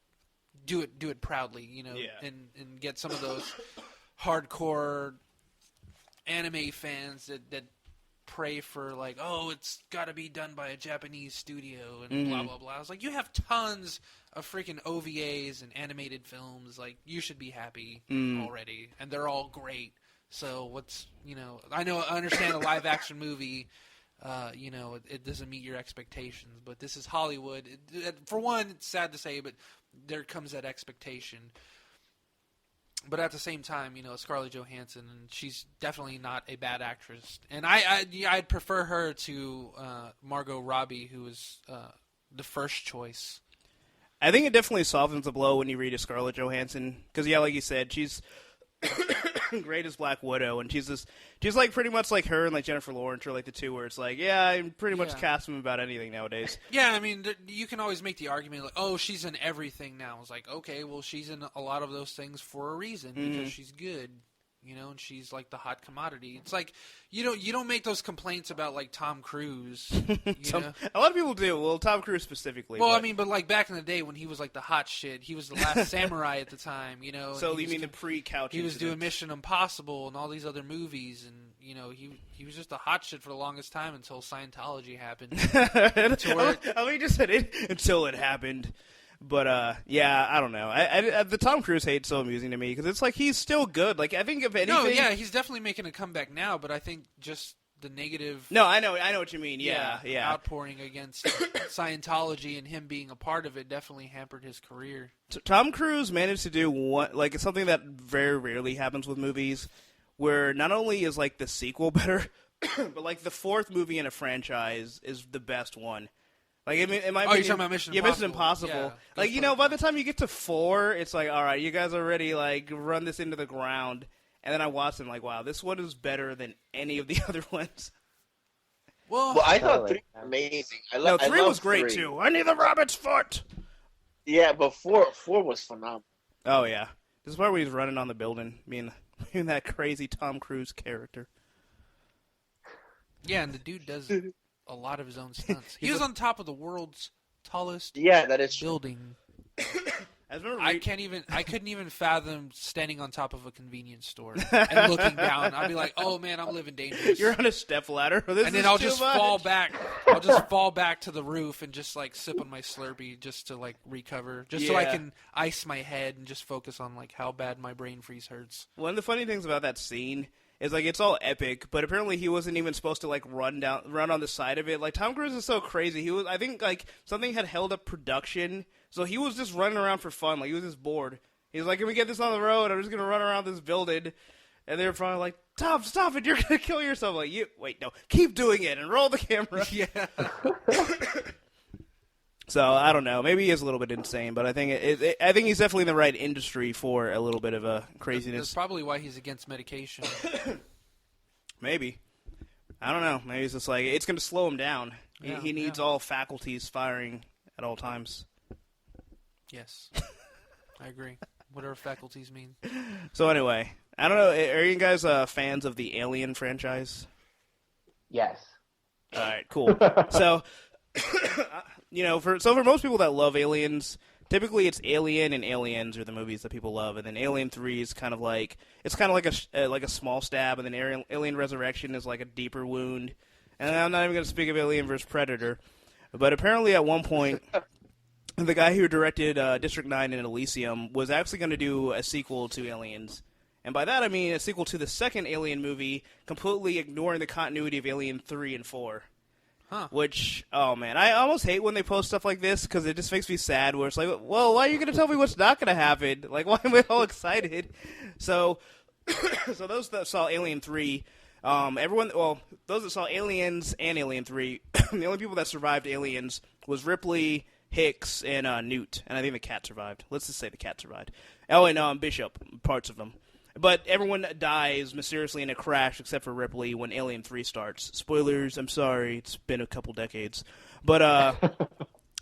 do it proudly, you know, and get some of those hardcore anime fans that pray for, like, oh, it's got to be done by a Japanese studio and blah, blah, blah. I was like, you have tons of freaking OVAs and animated films. Like, you should be happy already. And they're all great. So what's, you know, I understand a live action movie, you know, it doesn't meet your expectations. But this is Hollywood. For one, it's sad to say, but there comes that expectation. But at the same time, you know, Scarlett Johansson, and she's definitely not a bad actress. And I'd prefer her to Margot Robbie, who was the first choice. I think it definitely softens the blow when you read a Scarlett Johansson. Because, yeah, like you said, she's great as Black Widow, and she's like pretty much like her and like Jennifer Lawrence are like the two where it's like, yeah, I pretty much cast them about anything nowadays. Yeah, I mean, you can always make the argument like, oh, she's in everything now. It's like, okay, well, she's in a lot of those things for a reason because she's good, you know, and she's like the hot commodity. It's like you don't make those complaints about like Tom Cruise. You know? A lot of people do. Well, Tom Cruise specifically. Well, I mean, but like back in the day when he was like the hot shit, he was the last samurai at the time, you know. So you mean the pre-couch? He was doing Mission Impossible and all these other movies, and you know he was just the hot shit for the longest time until Scientology happened. I mean, just said it until it happened. But, yeah, I don't know. The Tom Cruise hate's so amusing to me because it's like he's still good. Like, I think if anything... No, yeah, he's definitely making a comeback now, but I think just the negative... No, I know what you mean. Yeah. Outpouring against Scientology and him being a part of it definitely hampered his career. Tom Cruise managed to do it's something that very rarely happens with movies, where not only is, like, the sequel better, but, like, the fourth movie in a franchise is the best one. Like, it might be. You're talking about Mission Impossible. Yeah, Mission Impossible. Yeah, like, you know, by the time you get to 4, it's like, all right, you guys already, like, run this into the ground. And then I watched and like, wow, this one is better than any of the other ones. Well, I thought 3 was amazing. 3 was great, too. I need the rabbit's foot! Yeah, but 4 was phenomenal. Oh, yeah. This is where he's running on the building, being that crazy Tom Cruise character. Yeah, and the dude does... a lot of his own stunts. He was on top of the world's tallest building. I couldn't even fathom standing on top of a convenience store and looking down. I'd be like, "Oh man, I'm living dangerous." You're on a stepladder. And then I'll just fall back. I'll just fall back to the roof and just like sip on my Slurpee just to like recover, so I can ice my head and just focus on like how bad my brain freeze hurts. One of the funny things about that scene is like it's all epic, but apparently he wasn't even supposed to like run on the side of it. Like Tom Cruise is so crazy. I think like something had held up production, so he was just running around for fun. Like he was just bored. He was like, "Can we get this on the road? I'm just gonna run around this building." And they were probably like, "Tom, stop it! You're gonna kill yourself!" Like no, keep doing it and roll the camera. Yeah. So I don't know. Maybe he is a little bit insane, but I think I think he's definitely in the right industry for a little bit of a craziness. That's probably why he's against medication. Maybe. I don't know. Maybe it's just like it's going to slow him down. Yeah, he needs all faculties firing at all times. Yes, I agree. Whatever faculties mean. So anyway, I don't know. Are you guys fans of the Alien franchise? Yes. All right. Cool. So. You know, for most people that love Aliens, typically it's Alien and Aliens are the movies that people love, and then Alien 3 is kind of like a small stab, and then Alien Resurrection is like a deeper wound, And I'm not even going to speak of Alien vs. Predator. But apparently at one point, the guy who directed District 9 and Elysium was actually going to do a sequel to Aliens. And by that I mean a sequel to the second Alien movie, completely ignoring the continuity of Alien 3 and 4. Huh. Which, oh man, I almost hate when they post stuff like this because it just makes me sad where it's like, well, why are you going to tell me what's not going to happen? Like, why am I all excited? So, so those that saw Alien 3, those that saw Aliens and Alien 3, the only people that survived Aliens was Ripley, Hicks, and Newt. And I think the cat survived. Let's just say the cat survived. Oh, and Bishop, parts of them. But everyone dies mysteriously in a crash except for Ripley when Alien 3 starts. Spoilers, I'm sorry, it's been a couple decades. But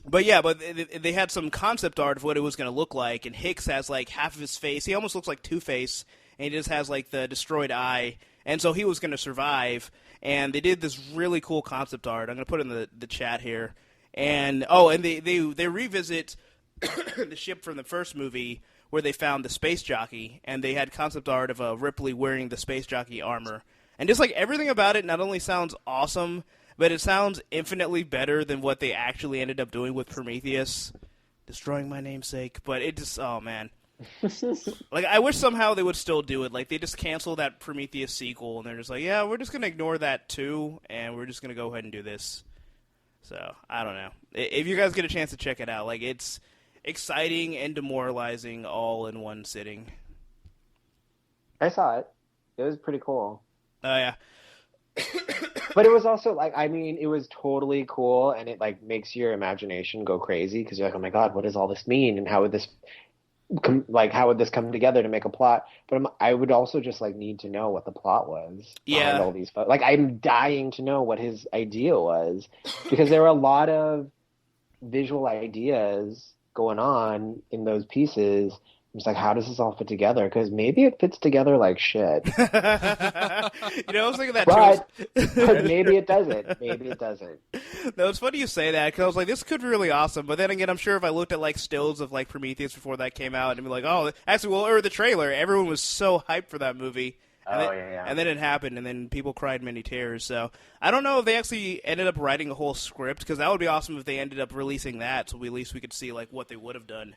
but they had some concept art of what it was going to look like, and Hicks has like half of his face. He almost looks like Two-Face, and he just has like the destroyed eye. And so he was going to survive, and they did this really cool concept art. I'm going to put it in the chat here. And they revisit the ship from the first movie where they found the space jockey, and they had concept art of Ripley wearing the space jockey armor. And just like everything about it not only sounds awesome, but it sounds infinitely better than what they actually ended up doing with Prometheus, destroying my namesake. But it just, oh man. Like, I wish somehow they would still do it. Like, they just cancel that Prometheus sequel, and they're just like, yeah, we're just going to ignore that too, and we're just going to go ahead and do this. So, I don't know. If you guys get a chance to check it out, like, it's exciting and demoralizing all in one sitting. I saw it. It was pretty cool. Oh, yeah. But it was also, like, I mean, it was totally cool, and it, like, makes your imagination go crazy, because you're like, oh my god, what does all this mean, and how would this come together to make a plot? But I would also just, like, need to know what the plot was behind all these. Like, I'm dying to know what his idea was, because there were a lot of visual ideas going on in those pieces. I'm just like, how does this all fit together? Because maybe it fits together like shit. You know, I was thinking that but maybe it doesn't. Maybe it doesn't. No, it's funny you say that, because I was like, this could be really awesome. But then again, I'm sure if I looked at like stills of like Prometheus before that came out, and be like, oh, actually, or the trailer, everyone was so hyped for that movie. And then it happened, and then people cried many tears. So I don't know if they actually ended up writing a whole script, because that would be awesome if they ended up releasing that, so at least we could see like what they would have done.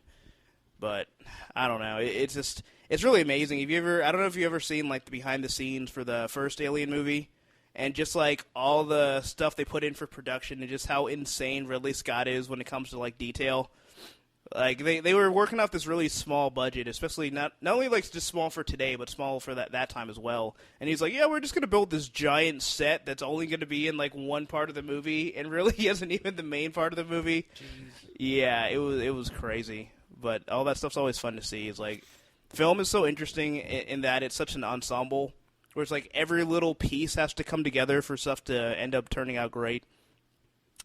But I don't know. It's really amazing. I don't know if you ever seen like the behind the scenes for the first Alien movie, and just like all the stuff they put in for production, and just how insane Ridley Scott is when it comes to like detail. Like they were working off this really small budget, especially not only like just small for today, but small for that time as well. And he's like, yeah, we're just gonna build this giant set that's only gonna be in like one part of the movie, and really isn't even the main part of the movie. Jeez. Yeah, it was crazy. But all that stuff's always fun to see. It's like, film is so interesting in that it's such an ensemble, where it's like every little piece has to come together for stuff to end up turning out great.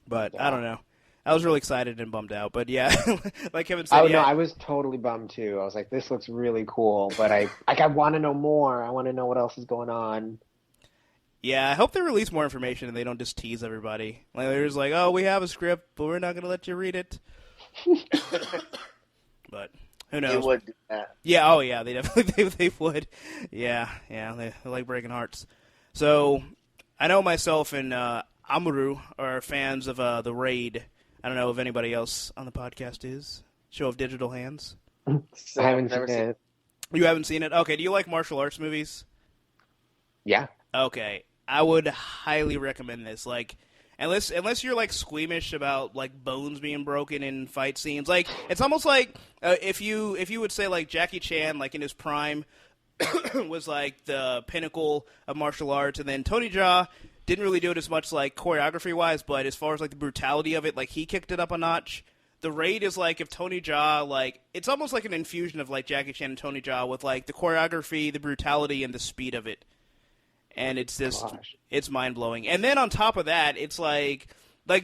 But I don't know. I was really excited and bummed out. But yeah, like Kevin said, no, I was totally bummed too. I was like, this looks really cool, but I want to know more. I want to know what else is going on. Yeah, I hope they release more information and they don't just tease everybody. Like they're just like, oh, we have a script, but we're not going to let you read it. But who knows? They would do that. Yeah, oh yeah, they definitely they would. Yeah, they like breaking hearts. So I know myself and Amuru are fans of The Raid. I don't know if anybody else on the podcast is. Show of digital hands. I haven't seen it. You haven't seen it? Okay, do you like martial arts movies? Yeah. Okay, I would highly recommend this. Like, unless you're like squeamish about like bones being broken in fight scenes, like it's almost like if you would say like Jackie Chan, like in his prime, was like the pinnacle of martial arts, and then Tony Jaa didn't really do it as much like choreography wise, but as far as like the brutality of it, like he kicked it up a notch. The Raid is like if Tony Jaa, like it's almost like an infusion of like Jackie Chan and Tony Jaa with like the choreography, the brutality, and the speed of it. And it's just, it's mind-blowing. And then on top of that, it's like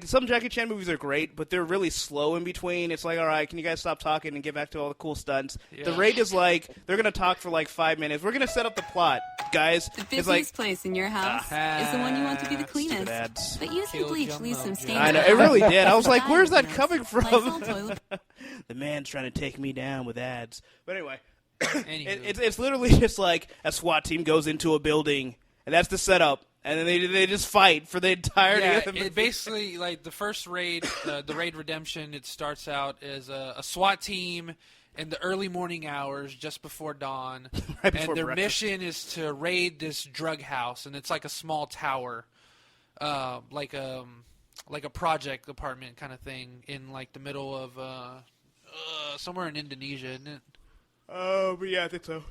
some Jackie Chan movies are great, but they're really slow in between. It's like, all right, can you guys stop talking and get back to all the cool stunts? Yeah. The Raid is like, they're going to talk for like 5 minutes. We're going to set up the plot, guys. The busiest place in your house is the one you want to be the cleanest. But using bleach leaves some stains. I know, it really did. I was like, where's that coming from? The man's trying to take me down with ads. But anyway, it's literally just like a SWAT team goes into a building. And that's the setup. And then they just fight for the entirety of the movie. It basically, like, the first raid, the Raid Redemption, it starts out as a SWAT team in the early morning hours, just before dawn. Right before and their breakfast. mission is to raid this drug house, and it's like a small tower, like a project apartment kind of thing in, like, the middle of somewhere in Indonesia, isn't it? But yeah, I think so.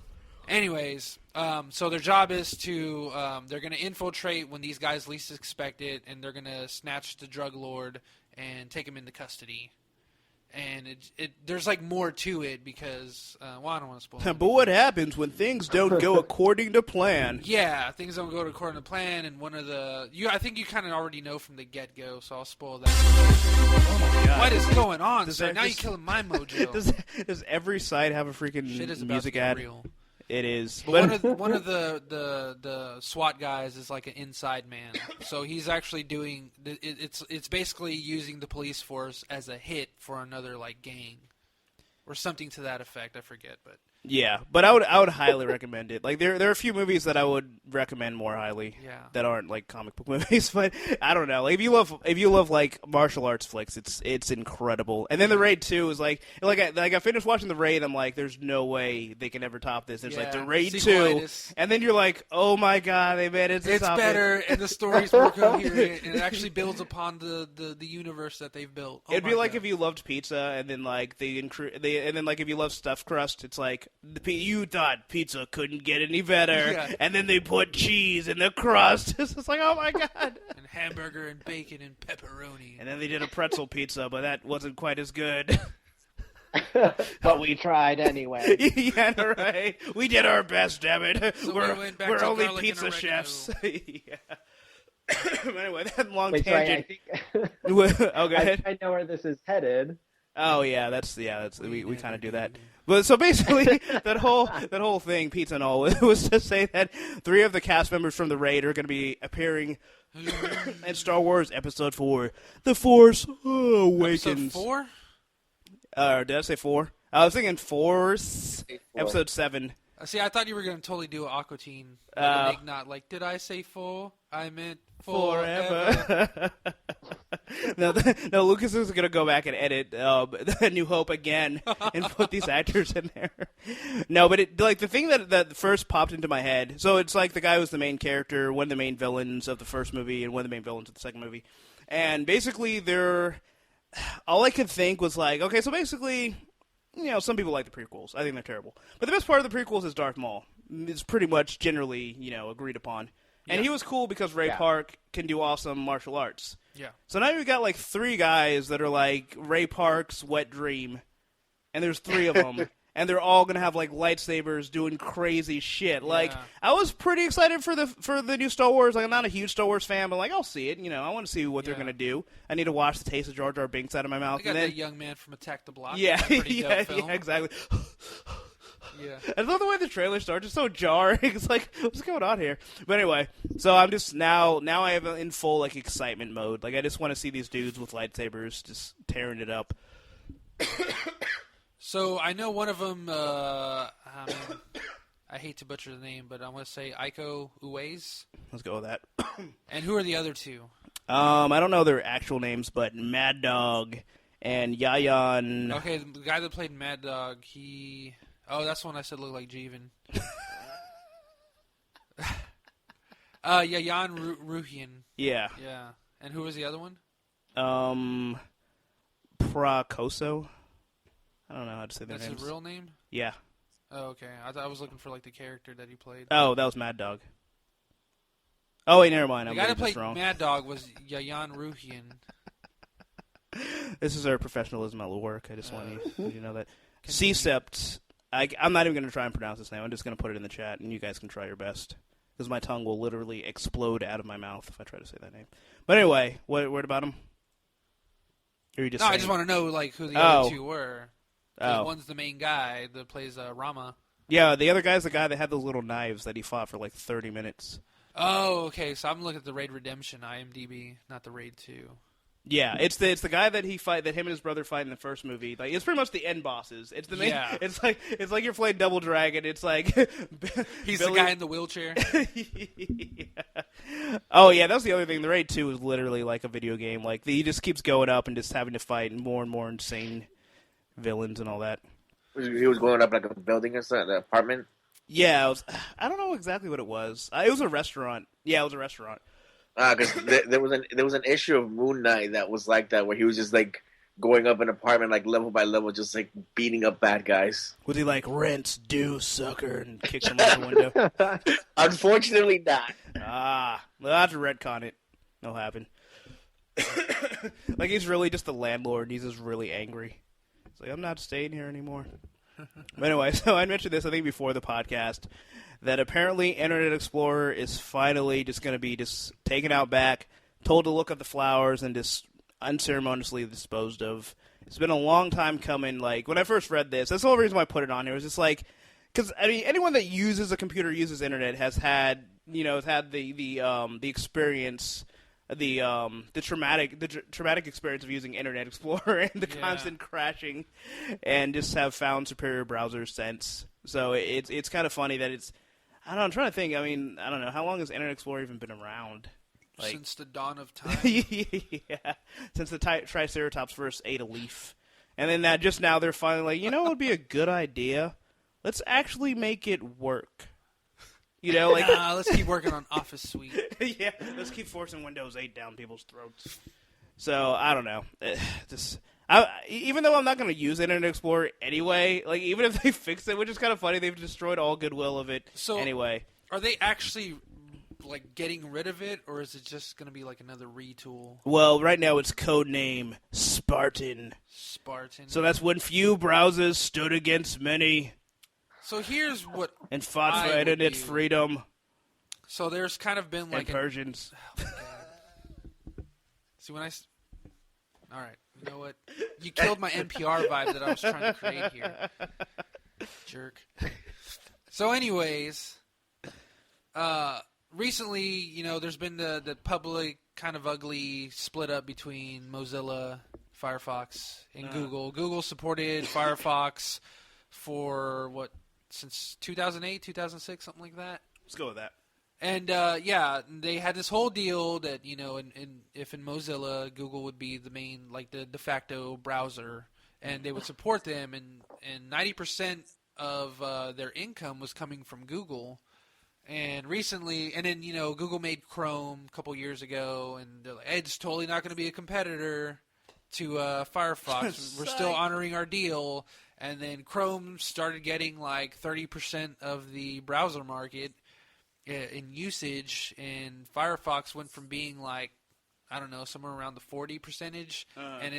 Anyways, so their job is to, they're going to infiltrate when these guys least expect it, and they're going to snatch the drug lord and take him into custody. And there's like more to it because, well, I don't want to spoil it. But what happens when things don't go according to plan? Yeah, things don't go according to plan, and one of the, I think you kind of already know from the get-go, so I'll spoil that. Oh my God. What is going on? Does So that- now does- you're killing my mojo. Does every site have a freaking Shit is about music to get ad? real. It is. But one of the SWAT guys is like an inside man, so he's actually doing it's basically using the police force as a hit for another like gang, or something to that effect. I forget, but Yeah, but I would highly recommend it. Like there are a few movies that I would recommend more highly. Yeah. That aren't like comic book movies, but I don't know. Like if you love like martial arts flicks, it's incredible. And then the Raid 2 is like I finished watching the Raid, I'm like, there's no way they can ever top this. There's like the Raid 2, sequelitis. and then you're like, oh my God, they made it. It's better, and the story's more coherent, and it actually builds upon the universe that they've built. Oh It'd be my like God. if you loved pizza, and then like and then like if you love stuffed crust, it's like you thought pizza couldn't get any better, Yeah. and then they put cheese in the crust. It's just like, oh my God. and hamburger and bacon and pepperoni. And then they did a pretzel pizza, but that wasn't quite as good. But we tried anyway. Yeah, right. We did our best, damn it. So we went back we're to only garlic and pizza oregano. chefs. Yeah. But anyway, that long Wait, sorry, tangent. I think Oh, go ahead. I know where this is headed. Oh yeah, that's we kind of do that. But so basically, that whole thing, pizza and all, was to say that 3 of the cast members from the Raid are going to be appearing in Star Wars Episode 4, The Force Awakens. Episode 4? Did I say 4? I was thinking Force. Episode 7. See, I thought you were going to totally do an Aqua Teen. Like not like, did I say full? I meant forever. No, Lucas is going to go back and edit A New Hope again and put these actors in there. No, but the thing that first popped into my head, so it's like the guy who's the main character, one of the main villains of the first movie, and one of the main villains of the second movie. And basically, all I could think was like, okay, so basically, some people like the prequels. I think they're terrible. But the best part of the prequels is Darth Maul. It's pretty much generally, agreed upon. And he was cool because Ray Park can do awesome martial arts. Yeah. So now you've got like 3 guys that are like Ray Park's wet dream, and there's 3 of them, and they're all gonna have like lightsabers doing crazy shit. Like I was pretty excited for the new Star Wars. Like I'm not a huge Star Wars fan, but like I'll see it. I want to see what they're gonna do. I need to wash the taste of Jar Jar Binks out of my mouth. I got that young man from Attack the Block. Yeah, Pretty dope film. yeah, exactly. Yeah. I love the way the trailer starts. It's so jarring. It's like, what's going on here? But anyway, so I'm just now I have in full like excitement mode. Like I just want to see these dudes with lightsabers just tearing it up. So I know one of them. I hate to butcher the name, but I want to say Iko Uwais. Let's go with that. And who are the other 2? I don't know their actual names, but Mad Dog and Yayan. Okay, the guy that played Mad Dog, he... Oh, that's the one I said looked like Jeevan. Yayan Ruhian. Yeah. Yeah. And who was the other one? Prakoso. I don't know how to say their That's names. his real name? Yeah. Oh, okay. I was looking for like the character that he played. Oh, that was Mad Dog. Oh, wait, never mind. The I'm guy that getting this played wrong. Mad Dog was Yayan Ruhian. This is our professionalism at work. I just want you to know that. C-Sept. I'm not even going to try and pronounce this name. I'm just going to put it in the chat, and you guys can try your best. Because my tongue will literally explode out of my mouth if I try to say that name. But anyway, what about him? Or you just I just want to know like who the other 2 were. One's the main guy that plays Rama. Yeah, the other guy's the guy that had those little knives that he fought for like 30 minutes. Oh, okay. So I'm looking at the Raid Redemption IMDb, not the Raid 2. Yeah, it's the guy that him and his brother fight in the first movie. Like it's pretty much the end bosses. It's the main. Yeah. It's like you're playing Double Dragon. It's like he's the guy in the wheelchair. Yeah. Oh yeah, that's the other thing. The Raid 2 is literally like a video game. Like he just keeps going up and just having to fight more and more insane villains and all that. He was going up like a building or something, an apartment. Yeah, I don't know exactly what it was. It was a restaurant. Yeah, it was a restaurant. Because there was an issue of Moon Knight that was like that, where he was just like going up an apartment like level by level, just like beating up bad guys. Was he like rents due, sucker, and kicks him out the window? Unfortunately, not. Well, I have to retcon it. It'll happen. Like he's really just the landlord. And he's just really angry. It's like I'm not staying here anymore. But anyway, so I mentioned this I think before the podcast. That apparently Internet Explorer is finally just going to be just taken out back, told to look at the flowers, and just unceremoniously disposed of. It's been a long time coming. Like, when I first read this, that's the whole reason why I put it on here. It was just like, because, I mean, anyone that uses a computer, uses Internet, has had, the experience, the traumatic experience of using Internet Explorer and the constant crashing, and just have found superior browsers since. So it's kind of funny that it's, I don't know, I'm trying to think. I mean, I don't know. How long has Internet Explorer even been around? Like, since the dawn of time. Yeah. Since the Triceratops first ate a leaf. And then just now they're finally like, what would be a good idea? Let's actually make it work. Let's keep working on Office Suite. Yeah, let's keep forcing Windows 8 down people's throats. So, I don't know. Even though I'm not going to use Internet Explorer anyway, like even if they fix it, which is kind of funny, they've destroyed all goodwill of it anyway. Are they actually like getting rid of it, or is it just going to be like another retool? Well, right now it's codename Spartan. So that's when few browsers stood against many. So here's what and fought for internet freedom. So there's kind of been like Persians. Oh my God. See when all right. You know what? You killed my NPR vibe that I was trying to create here. Jerk. So anyways, recently, there's been the public kind of ugly split up between Mozilla, Firefox, and Google. Google supported Firefox for, since 2008, 2006, something like that? Let's go with that. And, they had this whole deal that, if in Mozilla, Google would be the main, like, the de facto browser, and they would support them, and 90% of their income was coming from Google. And recently, and then, Google made Chrome a couple years ago, and they're like, hey, it's totally not going to be a competitor to Firefox. We're still honoring our deal. And then Chrome started getting, like, 30% of the browser market in usage, and Firefox went from being like, I don't know, somewhere around the 40%, and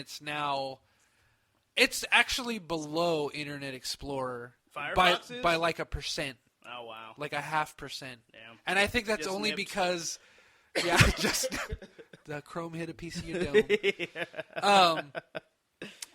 it's actually below Internet Explorer by like 1%. Oh wow, like 0.5%. Damn. And I think that's just only because, just the Chrome hit a PC dome.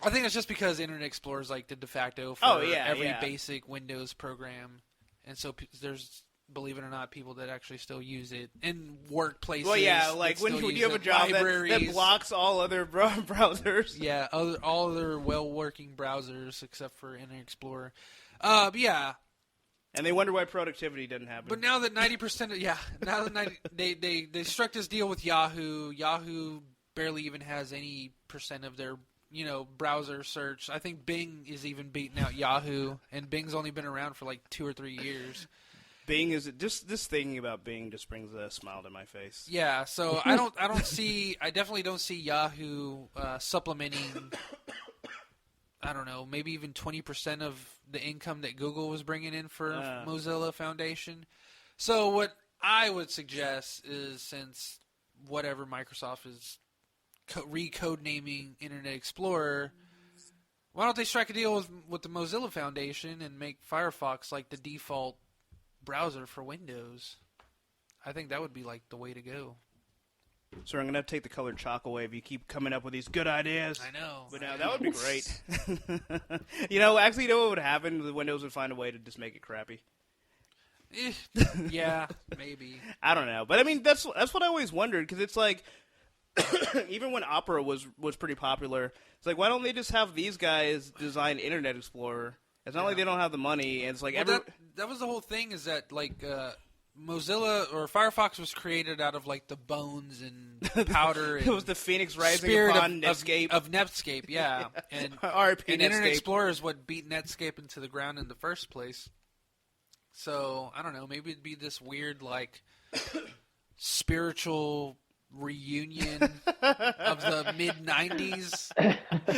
I think it's just because Internet Explorer is like the de facto for every basic Windows program, and so there's, believe it or not, people that actually still use it in workplaces. Well, yeah, like when you have a job that blocks all other browsers. Yeah, all other well-working browsers except for Internet Explorer. But yeah. And they wonder why productivity doesn't happen. But now that 90%, they struck this deal with Yahoo. Yahoo barely even has any percent of their browser search. I think Bing is even beating out Yahoo, and Bing's only been around for like 2 or 3 years. Bing is just this thinking about Bing just brings a smile to my face. Yeah, so I definitely don't see Yahoo supplementing. I don't know, maybe even 20% of the income that Google was bringing in for Mozilla Foundation. So what I would suggest is, since whatever Microsoft is recode naming Internet Explorer, why don't they strike a deal with the Mozilla Foundation and make Firefox like the default browser for Windows? I think that would be like the way to go. So I'm going to have to take the colored chalk away if you keep coming up with these good ideas. I know. But that would be great. Actually, what would happen? The Windows would find a way to just make it crappy. Yeah, maybe. I don't know. But I mean, that's what I always wondered, because it's like, even when Opera was pretty popular, it's like, why don't they just have these guys design Internet Explorer? It's not like they don't have the money. And it's like that was the whole thing. Is that like Mozilla or Firefox was created out of like the bones and powder. And it was the Phoenix Rising upon Netscape of Netscape, yeah. And Internet Explorer is what beat Netscape into the ground in the first place. So I don't know. Maybe it'd be this weird like spiritual reunion of the mid-90s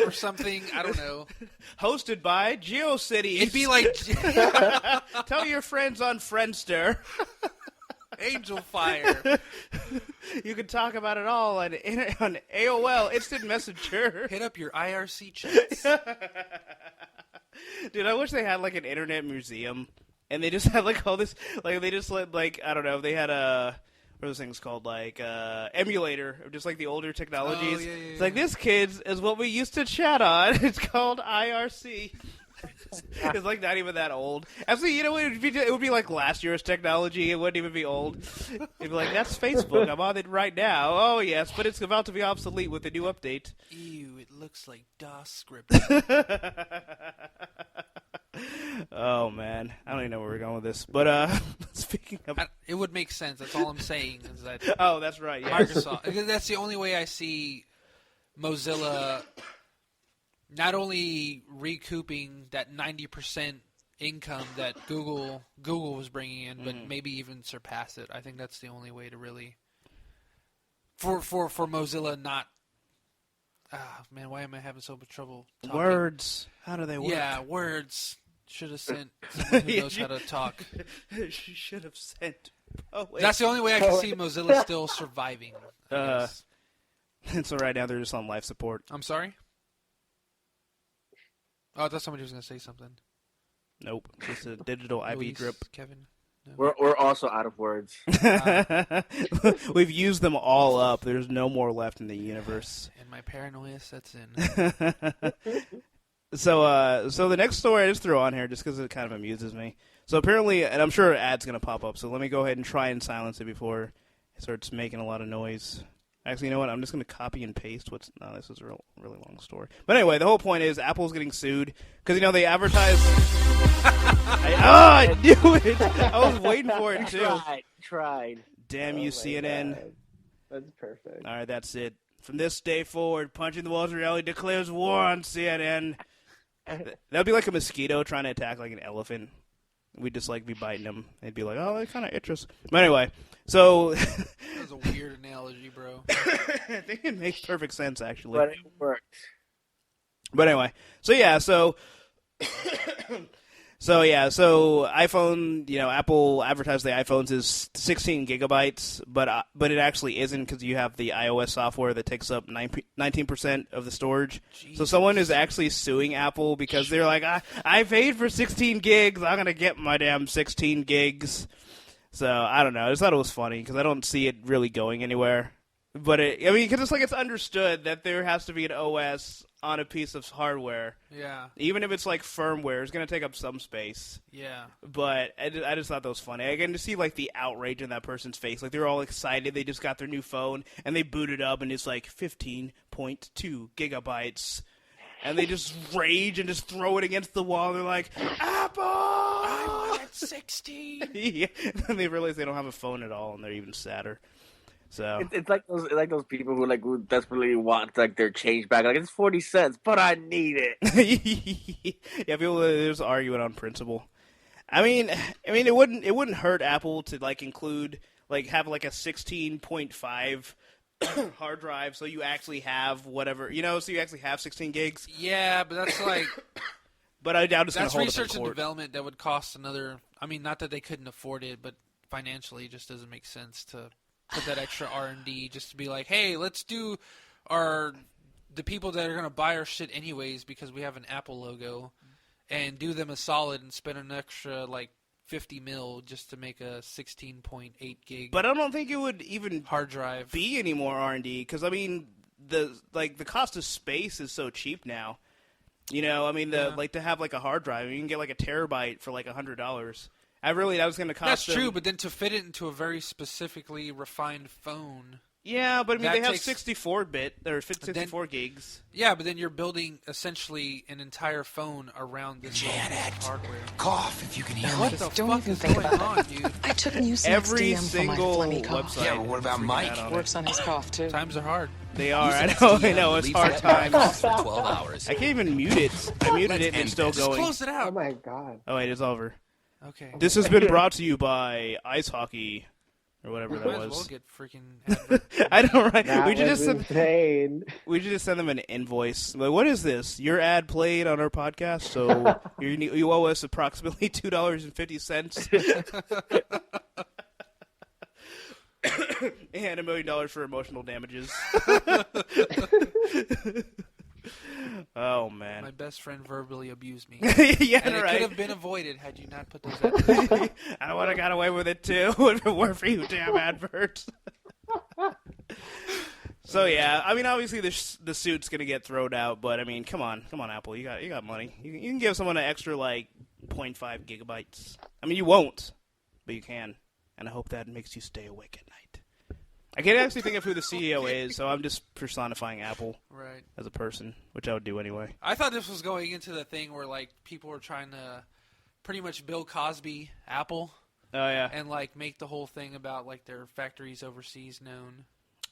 or something. I don't know. Hosted by GeoCities. It'd be like... Tell your friends on Friendster. Angel Fire. You can talk about it all on AOL Instant Messenger. Hit up your IRC chats. Dude, I wish they had like an internet museum. And they just had like all this... Like they just let like... I don't know. They had a... What are those things called? Like, emulator, or just like the older technologies. Oh, yeah. It's like, this, kids, is what we used to chat on. It's called IRC. It's like not even that old. Actually, you know, it would be like last year's technology. It wouldn't even be old. It'd be like, that's Facebook. I'm on it right now. Oh, yes, but it's about to be obsolete with the new update. Ew, it looks like DOS script. Oh, man. I don't even know where we're going with this. But, speaking of... It would make sense. That's all I'm saying. Is that oh, that's right. Yeah. Microsoft. That's the only way I see Mozilla not only recouping that 90% income that Google was bringing in, but maybe even surpass it. I think that's the only way to really... For Mozilla not... Ah, man, why am I having so much trouble talking? Words. How do they work? Yeah, words. Should have sent someone who knows how to talk. She should have sent. Oh, wait. That's the only way I can see Mozilla still surviving. And so right now they're just on life support. I'm sorry? Oh, I thought somebody was going to say something. Nope. Just a digital IV drip. Kevin? No. We're also out of words. We've used them all up. There's no more left in the universe. And my paranoia sets in. So the next story I just threw on here just because it kind of amuses me. So apparently, and I'm sure an ad's going to pop up, so let me go ahead and try and silence it before it starts making a lot of noise. Actually, you know what? I'm just going to copy and paste what's... No, this is a really long story. But anyway, the whole point is Apple's getting sued because, you know, they advertise... I knew it! I was waiting for it, too. Tried. Damn you, CNN. God. That's perfect. All right, that's it. From this day forward, Punching the Walls of Reality declares war on CNN. That would be like a mosquito trying to attack like an elephant. We'd just like be biting them. They'd be like, oh, that kind of itches. But anyway, so... That was a weird analogy, bro. I think it makes perfect sense, actually. But it worked. But anyway, so iPhone, you know, Apple advertised the iPhones as 16 gigabytes, but it actually isn't because you have the iOS software that takes up 19% of the storage. Jesus. So someone is actually suing Apple because they're like, I paid for 16 gigs, I'm going to get my damn 16 gigs. So, I don't know, I just thought it was funny because I don't see it really going anywhere. But, because it's like it's understood that there has to be an OS on a piece of hardware. Yeah. Even if it's like firmware, it's going to take up some space. Yeah. But I just thought that was funny. I can just see like the outrage in that person's face. Like they're all excited. They just got their new phone and they boot it up and it's like 15.2 gigabytes. And they just rage and just throw it against the wall. They're like, Apple! I wanted 16! Yeah. And they realize they don't have a phone at all and they're even sadder. So it's like those people who desperately want like their change back. Like it's 40 cents, but I need it. Yeah, people are just arguing on principle. I mean, it wouldn't hurt Apple to like include have like a 16.5 hard drive, so you actually have whatever so you actually have 16 gigs. Yeah, but that's like. But I doubt it's going to hold research up in and court. Development that would cost another. I mean, not that they couldn't afford it, but financially, it just doesn't make sense to put that extra R&D just to be like, hey, let's do the people that are going to buy our shit anyways because we have an Apple logo, and do them a solid and spend an extra like $50 million just to make a 16.8 gig. But I don't think it would even hard drive be any more R&D because I mean the cost of space is so cheap now. To have like a hard drive, you can get like a terabyte for like $100. That was going to cost. That's true, but then to fit it into a very specifically refined phone. Yeah, but I mean, That they have takes- 64-bit or 64 gigs. Yeah, but then you're building essentially an entire phone around this hardware. Cough if you can hear What me. the Don't fuck even is think going about on, dude? I took Mucinex Every DM for my single phlegmy cough. website. Yeah, but what about freaking Mike? out on Works on his cough too. Times are hard. They are. I Mucinex know. I DM know. It's relieves hard that times. cough for 12 hours. I can't even mute it. I muted it and it's still Just going. close it Oh out. my god. Oh wait, it's over. Okay. This has been brought to you by Ice Hockey, or whatever Might that as well was. get freaking adverts. I know, right? That We should was just send. insane. We should just send them an invoice. Like, what is this? Your ad played on our podcast, so you owe us approximately $2.50. And $1 million for emotional damages. Oh man. My best friend verbally abused me. Yeah, and it right. could have been avoided had you not put those adverts. I would have got away with it too if it weren't for you damn adverts. So yeah, I mean, obviously the suit's gonna get thrown out, but I mean, come on, Apple, you got money. You can give someone an extra like 0.5 gigabytes. I mean, you won't, but you can, and I hope that makes you stay awake at night. I can't actually think of who the CEO is, so I'm just personifying Apple Right. as a person, which I would do anyway. I thought this was going into the thing where like people were trying to pretty much Bill Cosby Apple. Oh yeah. And like make the whole thing about like their factories overseas known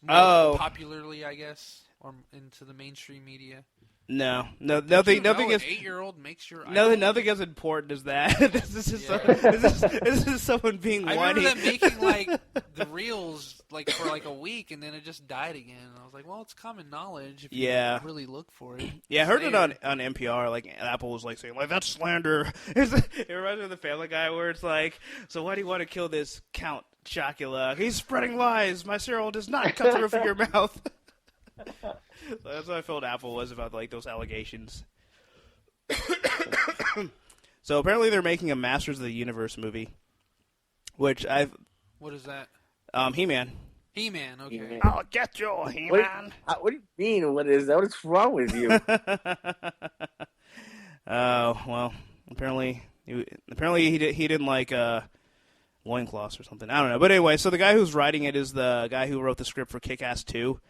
more popularly, I guess, or into the mainstream media. No, nothing. Did you know Nothing an is. 8-year-old makes your Nothing as important as that. This is someone being I whiny. remember them making like the reels like for like a week, and then it just died again. And I was like, well, it's common knowledge if you really look for it. Yeah, I heard it on NPR. Like Apple was like saying like that's slander. It reminds me of the Family Guy where it's like, so why do you want to kill this Count Chocula? He's spreading lies. My cereal does not cut the roof of your mouth. So that's what I felt Apple was about like those allegations. So apparently they're making a Masters of the Universe movie, which I've. What is that? He-Man. He-Man. Okay. I'll get you, He-Man. What do you mean? What is that? What's wrong with you? Oh well, apparently he didn't like loincloths or something. I don't know, but anyway, so the guy who's writing it is the guy who wrote the script for Kick-Ass 2.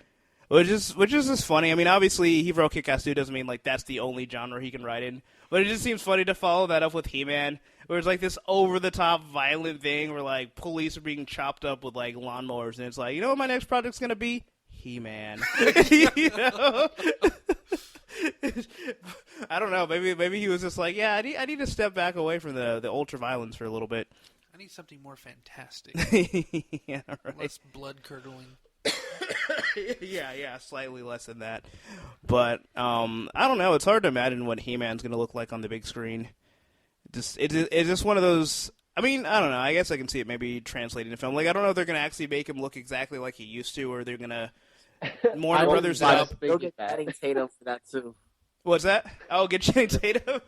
Which is just funny. I mean, obviously, he wrote Kick-Ass 2 doesn't mean, like, that's the only genre he can write in. But it just seems funny to follow that up with He-Man, where it's, like, this over-the-top violent thing where, like, police are being chopped up with, like, lawnmowers. And it's like, you know what my next project's going to be? He-Man. You know? I don't know. Maybe he was just like, yeah, I need to step back away from the ultra-violence for a little bit. I need something more fantastic. Yeah, right. Less blood-curdling. Yeah, slightly less than that. But I don't know. It's hard to imagine what He-Man's going to look like on the big screen. It's just one of those. I mean, I don't know. I guess I can see it maybe translating to film. Like, I don't know if they're going to actually make him look exactly like he used to, or they're going to Warner Brothers it up. Go get Channing Tatum for that too. What's that? Oh, get Channing Tatum.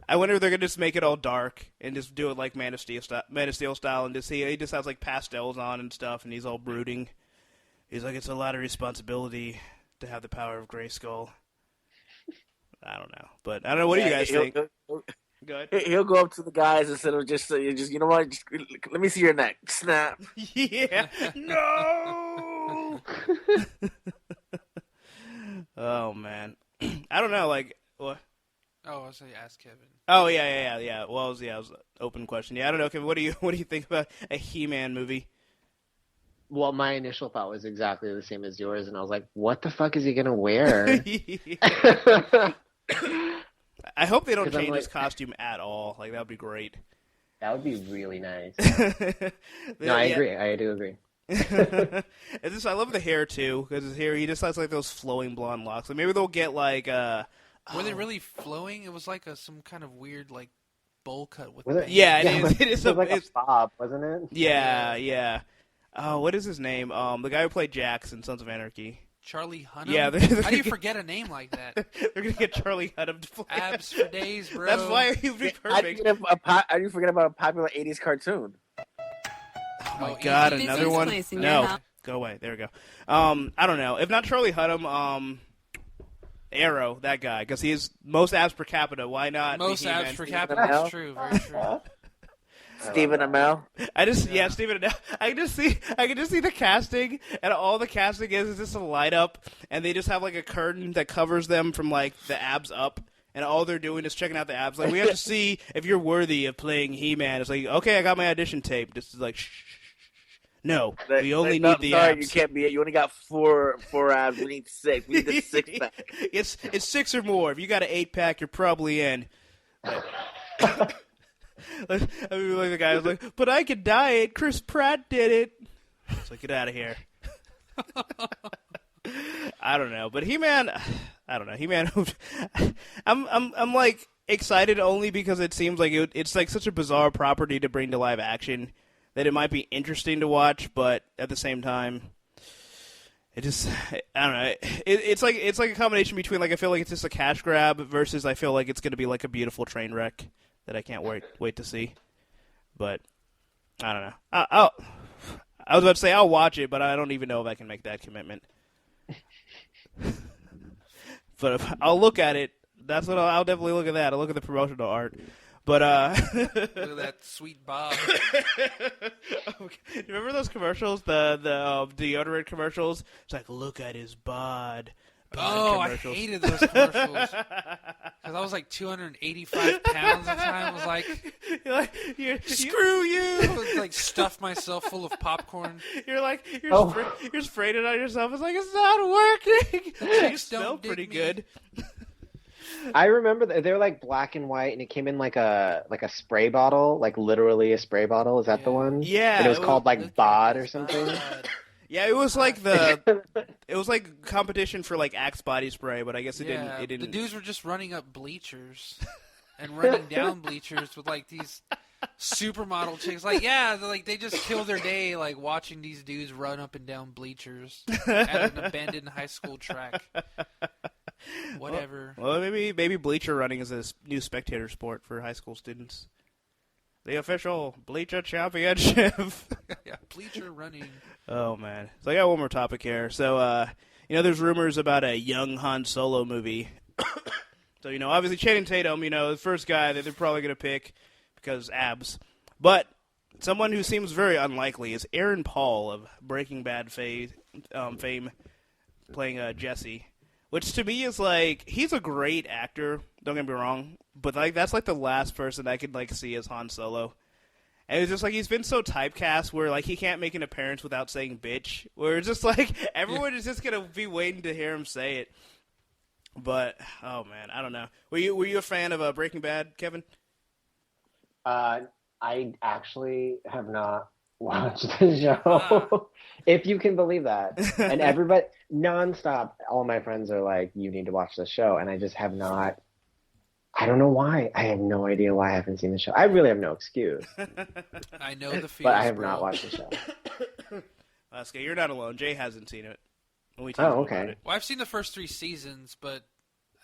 I wonder if they're gonna just make it all dark and just do it like Man of Steel style, and just he just has like pastels on and stuff, and he's all brooding. He's like, it's a lot of responsibility to have the power of Grayskull. I don't know, but I don't know. What do you guys think? Go ahead. He'll go up to the guys instead of just you know what? Just, let me see your neck. Snap. Yeah. No. Oh man, I don't know. Like what? Oh, I was going to ask Kevin. Oh yeah. Well, it was an open question. Yeah, I don't know, Kevin. What do you think about a He-Man movie? Well, my initial thought was exactly the same as yours, and I was like, "What the fuck is he gonna wear?" I hope they don't 'Cause I'm change like- his costume at all. Like that would be great. That would be really nice. No, I agree. I do agree. I love the hair too, because his hair, he just has like those flowing blonde locks. Like maybe they'll get like Were they really flowing? It was like some kind of weird like bowl cut with. Was it? Yeah, Yeah, it is. it was like a bob, wasn't it? Yeah. Oh, what is his name? The guy who played Jax in Sons of Anarchy. Charlie Hunnam? Yeah, how do you forget a name like that? They're gonna get Charlie Hunnam to play. Abs for days, bro. That's why he would be How do perfect. you forget about a popular '80s cartoon? Oh my God, This another is one. place in your No, house. go away. There we go. I don't know. If not Charlie Hunnam, Arrow, that guy, because he is most abs per capita. Why not? Most the abs He-Man? per capita is true. Very true. Stephen Amell. Stephen Amell. I can just see the casting, and all the casting is just a light up, and they just have like a curtain that covers them from like the abs up, and all they're doing is checking out the abs. Like, we have to see if you're worthy of playing He-Man. It's like, okay, I got my audition tape. This is like, shh. No, we only need the abs. You can't be it. You only got four abs. We need 6. We need the 6-pack. It's 6 or more. If you got an 8-pack, you're probably in. Like the guy was like, but I could diet. Chris Pratt did it. It's like, get out of here. I don't know, but He-Man, I don't know. He-Man, I'm like excited only because it seems like it's like such a bizarre property to bring to live action that it might be interesting to watch, but at the same time, it just, I don't know. It's like a combination between like I feel like it's just a cash grab versus I feel like it's going to be like a beautiful train wreck that I can't wait to see. But I don't know. I was about to say I'll watch it, but I don't even know if I can make that commitment. But if I'll look at it. That's what I'll definitely look at that. I'll look at the promotional art. But look at that sweet Bob. Okay. Remember those commercials, the deodorant commercials? It's like, look at his bod. Oh, I hated those commercials. Because I was like 285 pounds at the time. I was like, screw you! I was like, stuffed myself full of popcorn. You're spraying it on yourself. It's like, it's not working. You smell pretty good. I remember they were like black and white, and it came in like a spray bottle, like literally a spray bottle. Is that the one? Yeah. And it was called like Bod or something. Yeah, it was like it was like competition for like Axe body spray, but I guess it didn't. The dudes were just running up bleachers and running down bleachers with like these supermodel chicks. Like, they just kill their day like watching these dudes run up and down bleachers at an abandoned high school track. Whatever. Well, maybe bleacher running is a new spectator sport for high school students. The official bleacher championship. Yeah, bleacher running. Oh, man. So I got one more topic here. So, there's rumors about a young Han Solo movie. So, obviously Channing Tatum, the first guy that they're probably going to pick because abs. But someone who seems very unlikely is Aaron Paul of Breaking Bad fame playing Jesse. Which to me is like, he's a great actor, don't get me wrong, but like that's like the last person I could like see as Han Solo. And it's just like he's been so typecast where like he can't make an appearance without saying bitch, where it's just like everyone is just gonna be waiting to hear him say it. But oh man, I don't know. Were you a fan of Breaking Bad, Kevin? I actually have not watched the show, if you can believe that. And everybody, nonstop, all my friends are like, you need to watch the show. And I just have not. I don't know why. I have no idea why I haven't seen the show. I really have no excuse. I know the feels, but I have not watched the show. Okay, you're not alone. Jay hasn't seen it. Okay. Well, I've seen the first 3 seasons, but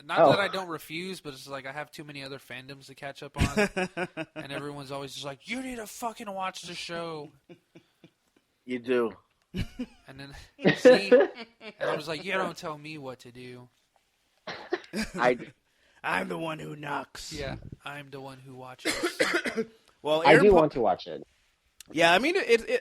not that I don't refuse, but it's like I have too many other fandoms to catch up on. And everyone's always just like, you need to fucking watch the show. You do. And then, and I was like, you don't tell me what to do. I'm the one who knocks. Yeah, I'm the one who watches. Well, I do want to watch it. Yeah, I mean,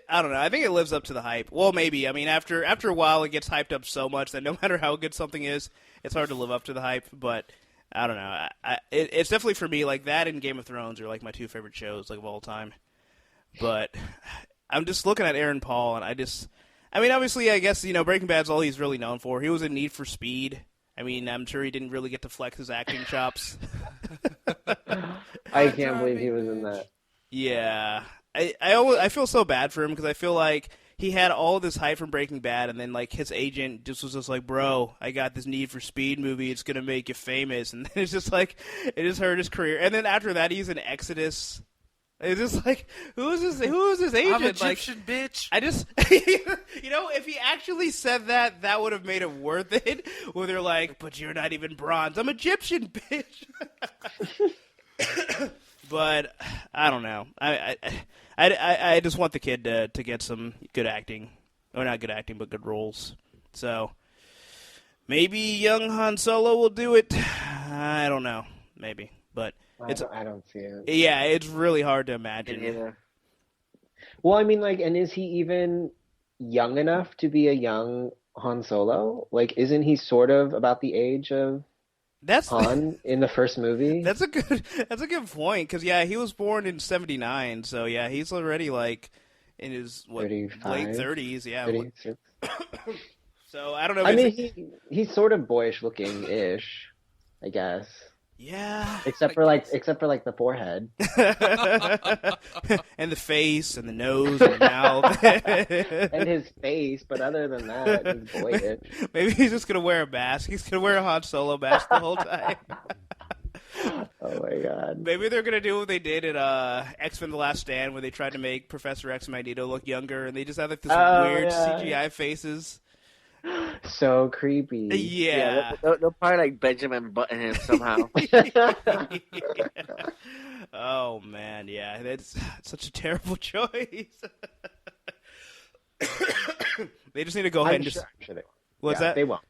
I don't know. I think it lives up to the hype. Well, maybe. I mean, after a while, it gets hyped up so much that no matter how good something is, it's hard to live up to the hype. But I don't know. It's definitely for me like that and Game of Thrones are like my 2 favorite shows like of all time. But I'm just looking at Aaron Paul, and I mean, obviously, I guess Breaking Bad's all he's really known for. He was in Need for Speed. I mean, I'm sure he didn't really get to flex his acting chops. I can't believe he was in that. Yeah. I feel so bad for him because I feel like he had all this hype from Breaking Bad, and then like his agent just was just like, "Bro, I got this Need for Speed movie. It's gonna make you famous," and then it's just like it just hurt his career. And then after that, he's in Exodus. It's just like, who is his agent? I'm Egyptian, bitch. I just, if he actually said that, that would have made it worth it. Where they're like, "But you're not even bronze. I'm Egyptian, bitch." But I don't know. I just want the kid to get some good acting, or not good acting, but good roles. So maybe young Han Solo will do it. I don't know. maybe. But I don't see it. Yeah, it's really hard to imagine. Yeah. Well, I mean, like, and is he even young enough to be a young Han Solo? Like, isn't he sort of about the age of Han in the first movie? That's a good point, because he was born in 79, so yeah, he's already like in his late 30s, yeah. 36. So I don't know. I mean, he's sort of boyish looking ish, I guess. Yeah. Except for the forehead. And the face and the nose and the mouth. And his face, but other than that, he's boyish. Maybe he's just gonna wear a mask. He's gonna wear a Han Solo mask the whole time. Oh my god. Maybe they're gonna do what they did at X-Men: The Last Stand, where they tried to make Professor X and Magneto look younger, and they just have like this weird CGI faces. So creepy. Yeah. They'll probably like Benjamin Button him somehow. Oh man, yeah, that's such a terrible choice. They just need to go ahead and just. I'm sure they won't. What's that? They won't.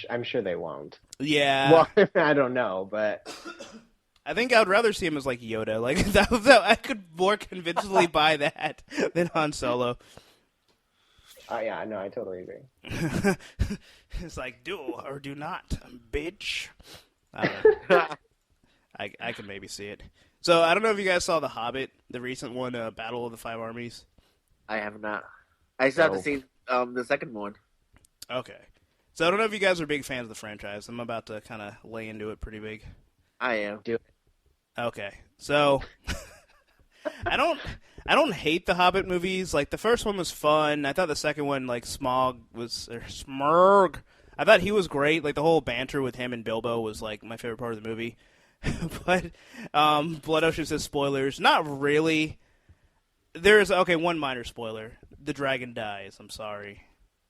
I'm sure they won't. Yeah. Well, I don't know, but I think I'd rather see him as like Yoda. Like that I could more convincingly buy that than Han Solo. Yeah, no, I totally agree. It's like, do or do not, bitch. I can maybe see it. So, I don't know if you guys saw The Hobbit, the recent one, Battle of the Five Armies. I have not. I still have to see the second one. Okay. So, I don't know if you guys are big fans of the franchise. I'm about to kind of lay into it pretty big. I am. Do it. Okay. So, I don't hate the Hobbit movies. Like, the first one was fun. I thought the second one, like, Smurg. I thought he was great. Like, the whole banter with him and Bilbo was, like, my favorite part of the movie. But, Blood Ocean says spoilers. Not really. There's, one minor spoiler. The dragon dies. I'm sorry.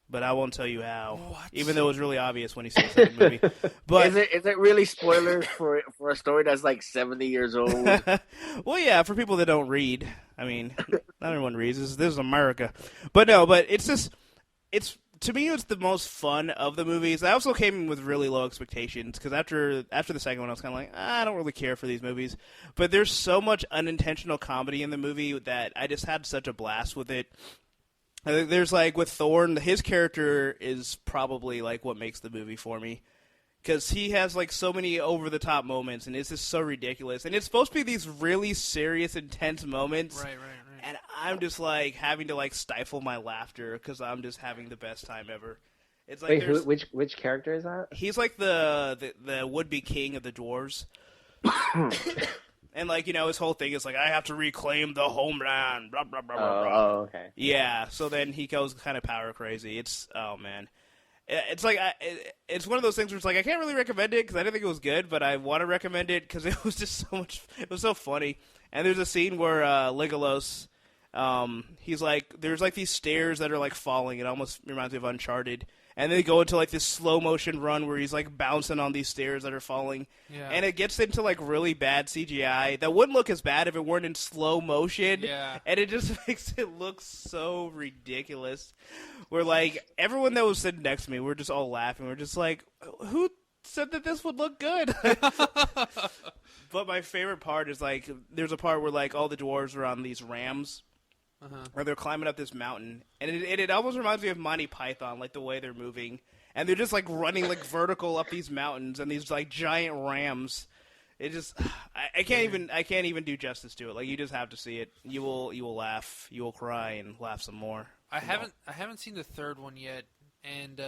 But I won't tell you how. What? Even though it was really obvious when he saw the second movie. But is it really spoilers for a story that's like 70 years old? Well, yeah, for people that don't read. I mean, not everyone reads. This is America. But no, but it's just, to me, it's the most fun of the movies. I also came in with really low expectations, because after the second one, I was kind of like, I don't really care for these movies. But there's so much unintentional comedy in the movie that I just had such a blast with it. I think there's, like, with Thorne, his character is probably, like, what makes the movie for me. Because he has, like, so many over-the-top moments, and it's just so ridiculous. And it's supposed to be these really serious, intense moments. Right. And I'm just, like, having to, like, stifle my laughter because I'm just having the best time ever. It's like which character is that? He's, like, the would-be king of the dwarves. And, like, his whole thing is, like, I have to reclaim the homeland, blah, blah, blah, blah, blah. Oh, okay. Yeah, so then he goes kind of power crazy. It's, oh, man. It's like, it's one of those things where it's like, I can't really recommend it because I didn't think it was good, but I want to recommend it because it was just so much, it was so funny. And there's a scene where Legolas, he's like, there's, like, these stairs that are, like, falling. It almost reminds me of Uncharted. And they go into, like, this slow-motion run where he's, like, bouncing on these stairs that are falling. Yeah. And it gets into, like, really bad CGI. That wouldn't look as bad if it weren't in slow motion. Yeah. And it just makes it look so ridiculous. Where, like, everyone that was sitting next to me, we're just all laughing. We're just like, who said that this would look good? But my favorite part is, like, there's a part where, like, all the dwarves are on these rams. Or they're climbing up this mountain, and it almost reminds me of Monty Python, like the way they're moving, and they're just like running like vertical up these mountains and these like giant rams. It just, I can't even do justice to it. Like, you just have to see it. You will laugh, you will cry, and laugh some more. I haven't seen the third one yet, and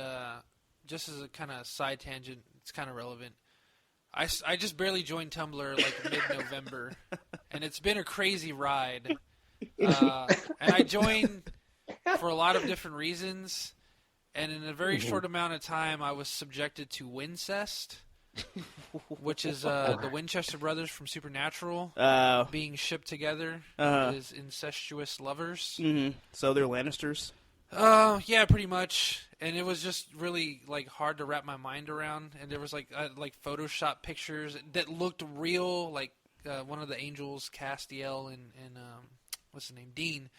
just as a kind of side tangent, it's kind of relevant. I just barely joined Tumblr like mid-November, and it's been a crazy ride. And I joined for a lot of different reasons, and in a very short amount of time, I was subjected to Wincest, which is the Winchester brothers from Supernatural being shipped together as incestuous lovers. Mm-hmm. So they're Lannisters? Yeah, pretty much. And it was just really like hard to wrap my mind around. And there was like Photoshop pictures that looked real, like one of the angels, Castiel, and what's his name, Dean,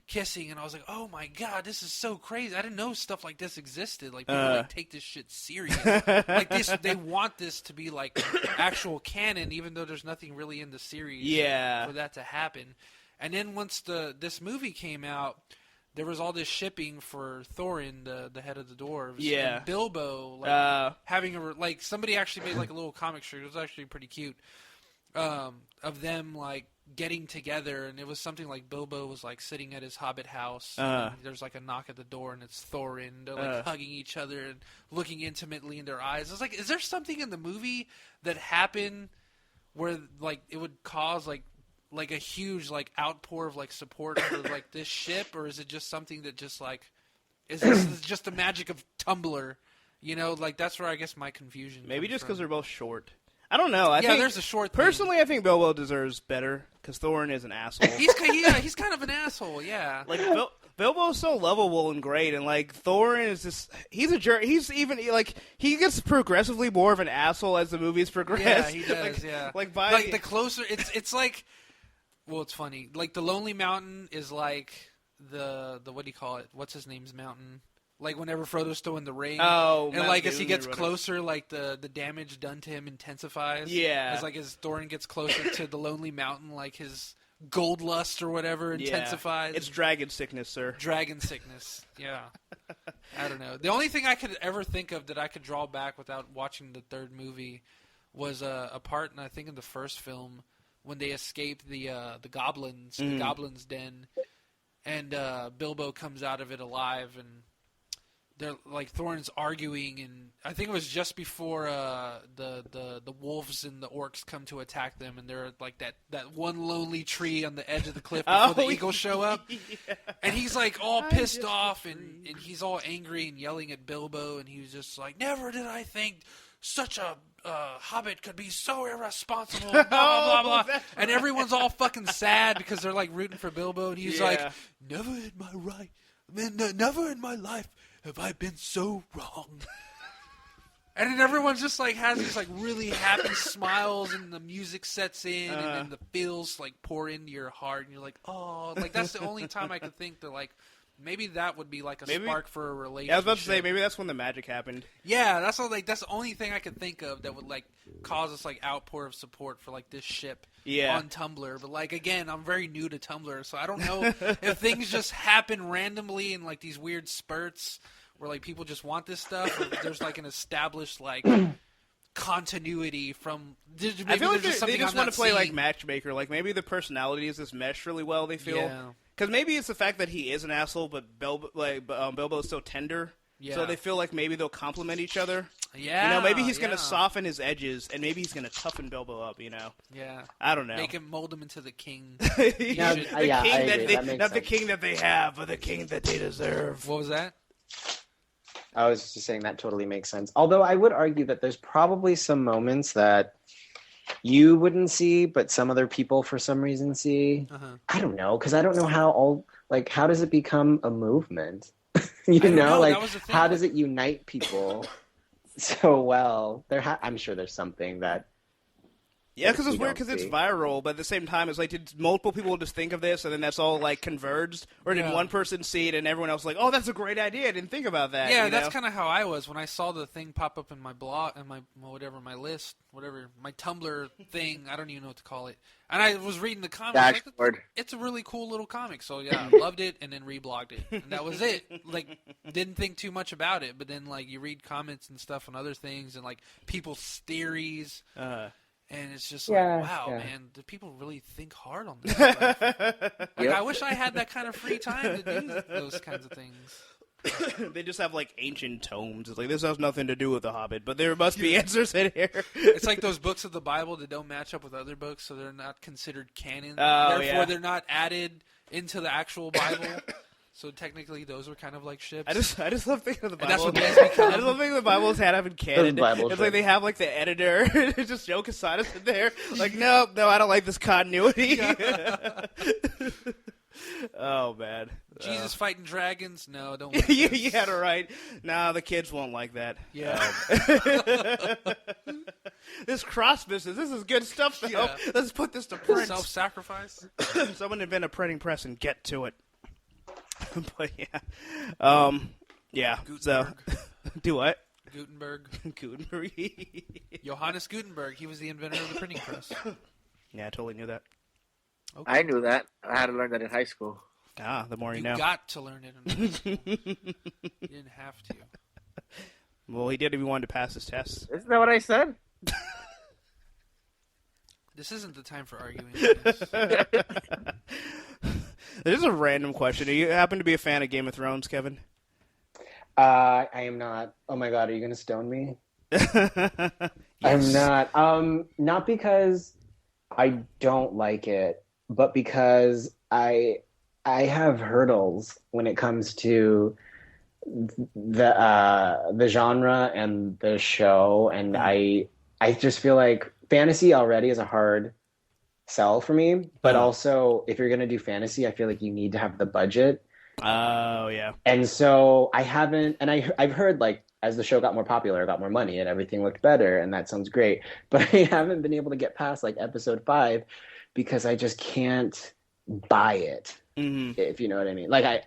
kissing, and I was like, oh my god, this is so crazy. I didn't know stuff like this existed. Like, people like take this shit serious. Like, they want this to be like actual canon, even though there's nothing really in the series for that to happen. And then once this movie came out, there was all this shipping for Thorin, the head of the dwarves. Yeah. And Bilbo, like, having somebody actually made like a little comic strip. It was actually pretty cute. Of them like getting together, and it was something like Bilbo was like sitting at his hobbit house, and there's like a knock at the door, and it's Thorin. They're like hugging each other and looking intimately in their eyes. I was like, is there something in the movie that happened where like it would cause like a huge like outpour of like support for like this ship, or is it just something that just like is this just the magic of Tumblr? You know, like that's where I guess my confusion. Maybe comes just because from. they're both short. I don't know. I think there's a short personally, I think Bilbo deserves better because Thorin is an asshole. He's kind of an asshole, yeah. Like Bilbo's so lovable and great, and like Thorin is just—he's a jerk. He's even like he gets progressively more of an asshole as the movies progress. Yeah, he does. Like the closer, it's like, well, it's funny. Like the Lonely Mountain is like the what do you call it? What's his name's mountain? Like whenever Frodo's still in the ring, and like as he gets closer, like the damage done to him intensifies. Yeah, as Thorin gets closer to the Lonely Mountain, like his gold lust or whatever intensifies. It's dragon sickness, sir. Dragon sickness. Yeah. I don't know. The only thing I could ever think of that I could draw back without watching the third movie was a part, and I think in the first film when they escape the goblins, the goblins' den, and Bilbo comes out of it alive, and they're like Thorin's arguing, and I think it was just before the wolves and the orcs come to attack them, and they're like that one lonely tree on the edge of the cliff before the eagles show up, and he's like all pissed off, and he's all angry and yelling at Bilbo, and he was just like, never did I think such a hobbit could be so irresponsible, blah, blah, blah, blah. And everyone's all fucking sad because they're like rooting for Bilbo, and he's like, never in my life have I been so wrong? And then everyone's just like has these like really happy smiles, and the music sets in, and then the feels like pour into your heart, and you're like, oh, like that's the only time I could think that like maybe that would be like a spark for a relationship. Yeah, I was about to say maybe that's when the magic happened. Yeah, that's the only thing I could think of that would like cause this like outpour of support for like this ship on Tumblr. But like again, I'm very new to Tumblr, so I don't know if things just happen randomly in like these weird spurts where like people just want this stuff, or if there's like an established like continuity from. I feel like they just want to play like matchmaker. Like maybe the personalities just mesh really well. They feel. Yeah. Because maybe it's the fact that he is an asshole, but Bilbo is so tender. Yeah. So they feel like maybe they'll complement each other. Yeah. You know, maybe he's going to soften his edges, and maybe he's going to toughen Bilbo up, you know? Yeah. I don't know. Mold him into the king. Not the king that they have, but the king that they deserve. What was that? I was just saying that totally makes sense. Although I would argue that there's probably some moments that you wouldn't see, but some other people for some reason see. I don't know, because I don't know how how does it become a movement? you know, like how does it unite people so well? I'm sure there's something that. Yeah, because it's weird because it's viral, but at the same time, it's like, did multiple people just think of this, and then that's all, like, converged? Or did one person see it, and everyone else was like, oh, that's a great idea, I didn't think about that. Yeah, that's kind of how I was when I saw the thing pop up in my blog, and my list, my Tumblr thing, I don't even know what to call it. And I was reading the comments, like, it's a really cool little comic, so yeah, I loved it, and then reblogged it. And that was it. Like, didn't think too much about it, but then, like, you read comments and stuff on other things, and, like, people's theories. And it's just like, wow, man, do people really think hard on this stuff? Like, I wish I had that kind of free time to do those kinds of things. They just have, like, ancient tomes. It's like, this has nothing to do with The Hobbit, but there must be answers in here. It's like those books of the Bible that don't match up with other books, so they're not considered canon. Therefore, they're not added into the actual Bible. So technically, those were kind of like ships. I just love thinking of the Bible. That's what I just love thinking of the Bible as having canon. It's like they have like the editor, it's just Joe Quesada's in there. Like, no, I don't like this continuity. Oh man, Jesus fighting dragons? No, don't. You had it right. Nah, the kids won't like that. Yeah. This cross business. This is good stuff, though. Yeah. Let's put this to print. Self-sacrifice. Someone invent a printing press and get to it. But yeah. So, do what? Gutenberg. Johannes Gutenberg. He was the inventor of the printing press. Yeah, I totally knew that. Okay. I knew that. I had to learn that in high school. Ah, the more you know. You got to learn it in high school. You didn't have to. Well, he did if he wanted to pass his tests. Isn't that what I said? This isn't the time for arguing. This is a random question. Do you happen to be a fan of Game of Thrones, Kevin? I am not. Oh my god, are you going to stone me? Yes. I'm not. Not because I don't like it, but because I have hurdles when it comes to the genre and the show, and I just feel like fantasy already is a hard sell for me, but also if you're going to do fantasy, I feel like you need to have the budget. Oh, yeah. And so I haven't, and I've heard like as the show got more popular, it got more money and everything looked better, and that sounds great, but I haven't been able to get past like episode 5 because I just can't buy it, if you know what I mean. Like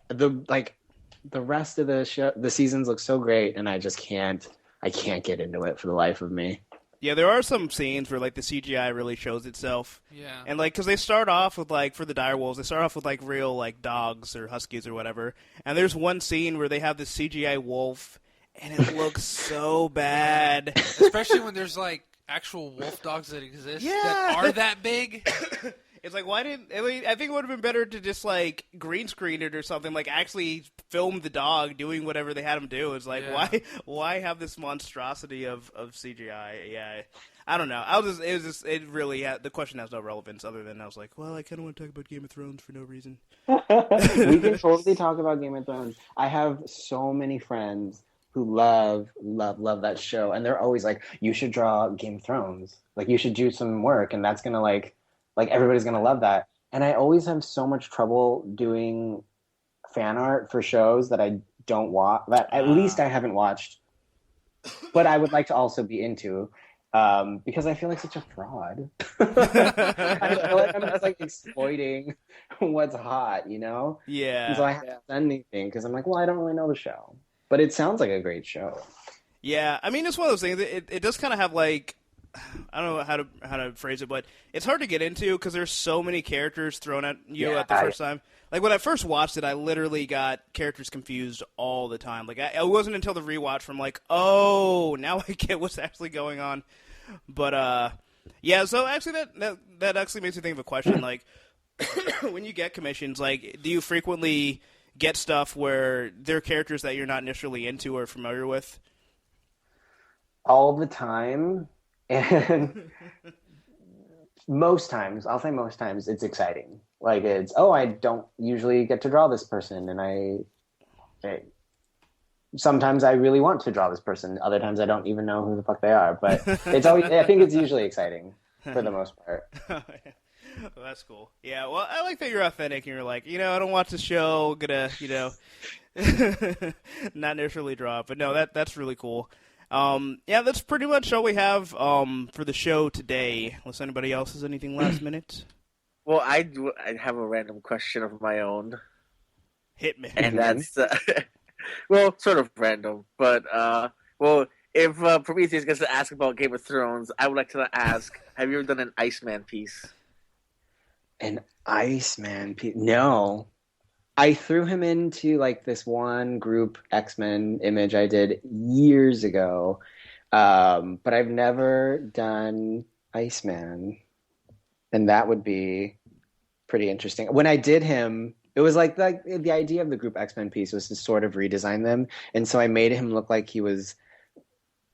the rest of the show, the seasons look so great, and I can't get into it for the life of me. Yeah, there are some scenes where, like, the CGI really shows itself. Yeah. And, like, because they start off with, like, for the direwolves, they start off with, like, real, like, dogs or huskies or whatever. And there's one scene where they have this CGI wolf, and it looks so bad. Especially when there's, like, actual wolf dogs that exist that are that big. It's like, why didn't... I mean, I think it would have been better to just, like, green screen it or something, like, actually film the dog doing whatever they had him do. It's like, why have this monstrosity of CGI? Yeah, I don't know. It really had... The question has no relevance other than I was like, well, I kind of want to talk about Game of Thrones for no reason. We can totally talk about Game of Thrones. I have so many friends who love that show, and they're always like, you should draw Game of Thrones. Like, you should do some work, and that's going to, like everybody's going to love that. And I always have so much trouble doing fan art for shows that I don't watch, that at least I haven't watched, but I would like to also be into, because I feel like such a fraud. I feel like I'm just like exploiting what's hot, you know? Yeah. And so I haven't done anything because I'm like, well, I don't really know the show. But it sounds like a great show. Yeah, I mean, it's one of those things. It does kind of have, like, I don't know how to phrase it, but it's hard to get into because there's so many characters thrown at you at the first time. Like, when I first watched it, I literally got characters confused all the time. Like, it wasn't until the rewatch from like, oh, now I get what's actually going on. But, yeah, so actually that actually makes me think of a question. Like, when you get commissions, like, do you frequently get stuff where they're characters that you're not initially into or familiar with? All the time. And most times, I'll say most times, it's exciting. Like, it's, I don't usually get to draw this person, and sometimes I really want to draw this person. Other times I don't even know who the fuck they are. But it's always, I think it's usually exciting for the most part. Well, that's cool. Yeah, well, I like that you're authentic, and you're like, I don't watch the show, gonna, not necessarily draw it. But no, that's really cool. Yeah, that's pretty much all we have for the show today. Unless anybody else has anything last minute. Well, I have a random question of my own. Hit me. And that's, well, sort of random. But, if Prometheus gets to ask about Game of Thrones, I would like to ask, have you ever done an Iceman piece? An Iceman piece? No. I threw him into like this one group X-Men image I did years ago, but I've never done Iceman, and that would be pretty interesting. When I did him, it was like the idea of the group X-Men piece was to sort of redesign them, and so I made him look like he was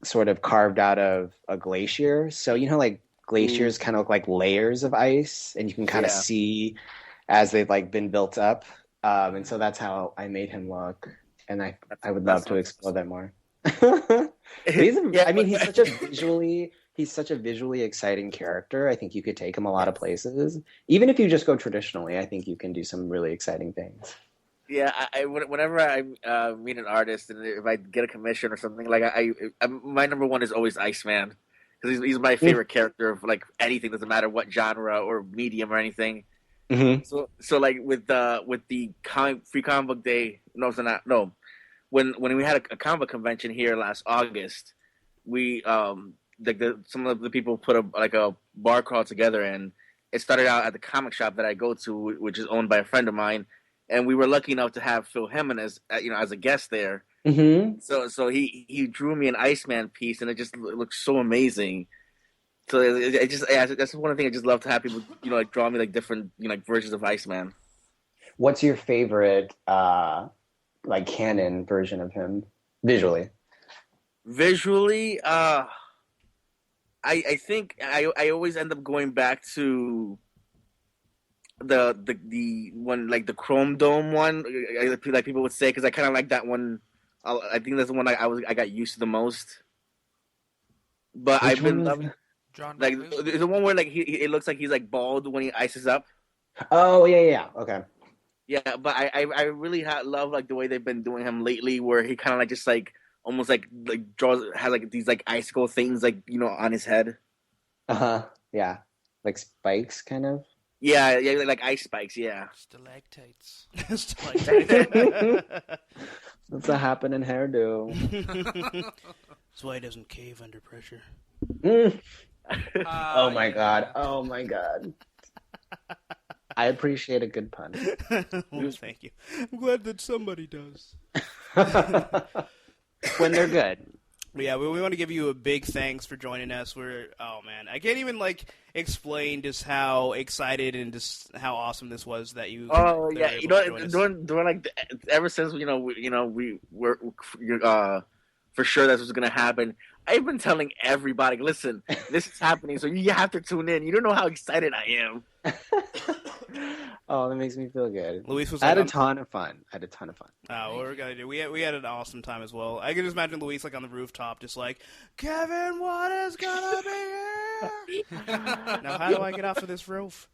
sort of carved out of a glacier. So like glaciers kind of look like layers of ice, and you can kind of see as they've like been built up. And so that's how I made him look, and I would love to explore that more. He's such a visually exciting character. I think you could take him a lot of places. Even if you just go traditionally, I think you can do some really exciting things. Yeah, whenever I meet an artist and if I get a commission or something, like my number one is always Iceman, because he's my favorite character of like anything, doesn't matter what genre or medium or anything. Mm-hmm. So like with the free comic book day, when we had a comic book convention here last August, we some of the people put a bar crawl together, and it started out at the comic shop that I go to, which is owned by a friend of mine, and we were lucky enough to have Phil Jimenez, as a guest there. Mm-hmm. So he drew me an Iceman piece, and it just looks so amazing. So that's one thing I just love to have people like draw me like different versions of Iceman. What's your favorite canon version of him visually? Visually, I think I always end up going back to the one, like the Chrome Dome one, like people would say, because I kind of like that one. I think that's the one I got used to the most. But I've been loving the one where like it looks like he's like bald when he ices up. Oh yeah, okay. Yeah, but I really love like the way they've been doing him lately, where he kind of like just like almost like has like these like icicle things like on his head. Yeah, like spikes kind of. Yeah, like ice spikes. Yeah, stalactites. That's a happening hairdo. That's why he doesn't cave under pressure. Oh my god! I appreciate a good pun. Well, thank you. I'm glad that somebody does. When they're good. Yeah, we want to give you a big thanks for joining us. I can't even explain just how excited and just how awesome this was that you. Oh yeah, during like ever since we were for sure that was going to happen. I've been telling everybody, listen, this is happening, so you have to tune in. You don't know how excited I am. Oh, that makes me feel good. Luis was I had a ton of fun. Oh, what we're gonna do? We had an awesome time as well. I can just imagine Luis on the rooftop, just like, Kevin, what is gonna be here? Now, how do I get off of this roof?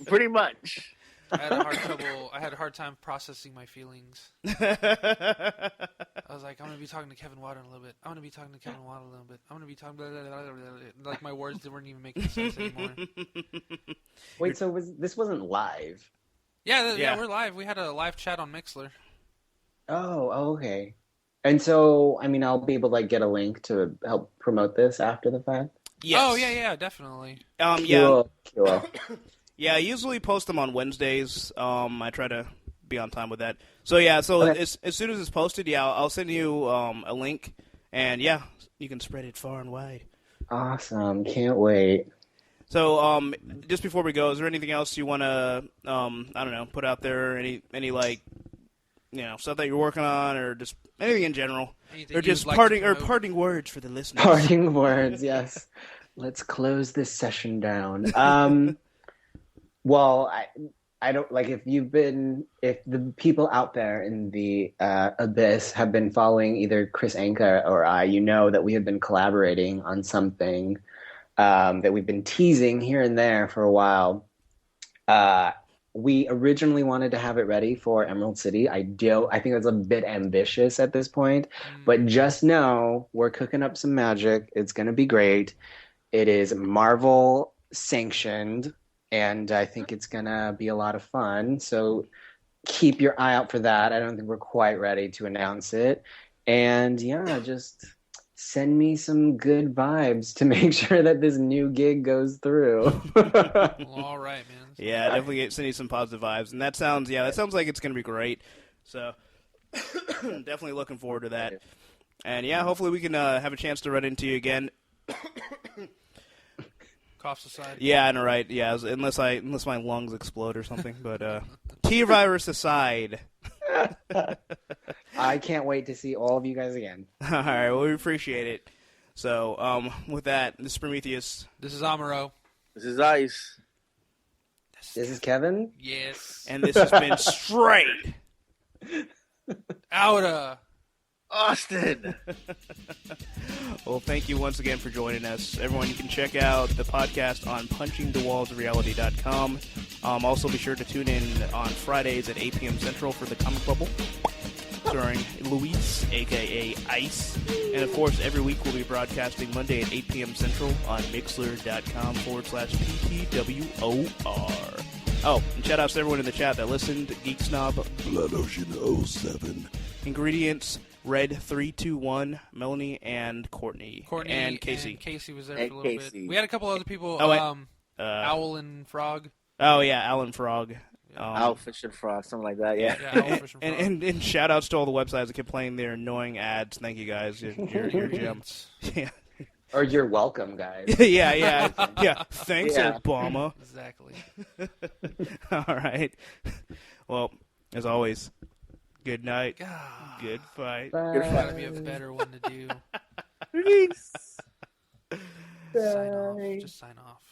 Pretty much. I had a hard time processing my feelings. I was like, I'm going to be talking to Kevin Wada in a little bit. I'm going to be talking to Kevin Wada a little bit. I'm going to be talking... Blah, blah, blah, blah, blah. Like, my words weren't even making sense anymore. Wait, so this wasn't live? Yeah, we're live. We had a live chat on Mixler. Oh, okay. And so, I'll be able to get a link to help promote this after the fact? Yes. Oh, yeah, definitely. Cool. Yeah, I usually post them on Wednesdays. I try to be on time with that. So okay. As soon as it's posted, I'll send you a link, and you can spread it far and wide. Awesome! Can't wait. So just before we go, is there anything else you want to put out there? Any stuff that you're working on, or just anything in general, or just parting words for the listeners? Parting words, yes. Let's close this session down. Well, I don't if the people out there in the abyss have been following either Chris Anka or I, that we have been collaborating on something that we've been teasing here and there for a while. We originally wanted to have it ready for Emerald City. I think it's a bit ambitious at this point, but just know we're cooking up some magic. It's going to be great. It is Marvel sanctioned. And I think it's going to be a lot of fun. So keep your eye out for that. I don't think we're quite ready to announce it. And just send me some good vibes to make sure that this new gig goes through. All right, man. Yeah, definitely send you some positive vibes. And that sounds like it's going to be great. So definitely looking forward to that. And hopefully we can have a chance to run into you again. Coughs aside. Yeah, I know, right? Yeah, unless my lungs explode or something. But T-virus aside. I can't wait to see all of you guys again. All right, well, we appreciate it. So, with that, this is Prometheus. This is Amaro. This is Ice. This is Kevin. Yes. And this has been Straight Outta Austin. Well, thank you once again for joining us. Everyone, you can check out the podcast on punchingthewallsofreality.com. Also, be sure to tune in on Fridays at 8 p.m. Central for the Comic Bubble, starring Luis, a.k.a. Ice. And, of course, every week we'll be broadcasting Monday at 8 p.m. Central on mixler.com/PTWOR. Oh, and shout-outs to everyone in the chat that listened. Geek Snob, Blood Ocean 07. Ingredients, Red 321, Melanie, and Courtney. And Casey. And Casey was there Hey, for a little Casey. bit. We had a couple other people. Owl and Frog. Oh, yeah, Alan Frog. Owl, Fish, and Frog, something like that, yeah. Owl, Fish, and Frog. And shout-outs to all the websites that keep playing their annoying ads. Thank you, guys. You're gems. Yeah. Or you're welcome, guys. yeah. Thanks, Yeah. Obama. Exactly. All right. Well, as always, good night. God. Good fight. There's gotta be a better one to do. Peace. Sign off. Just sign off.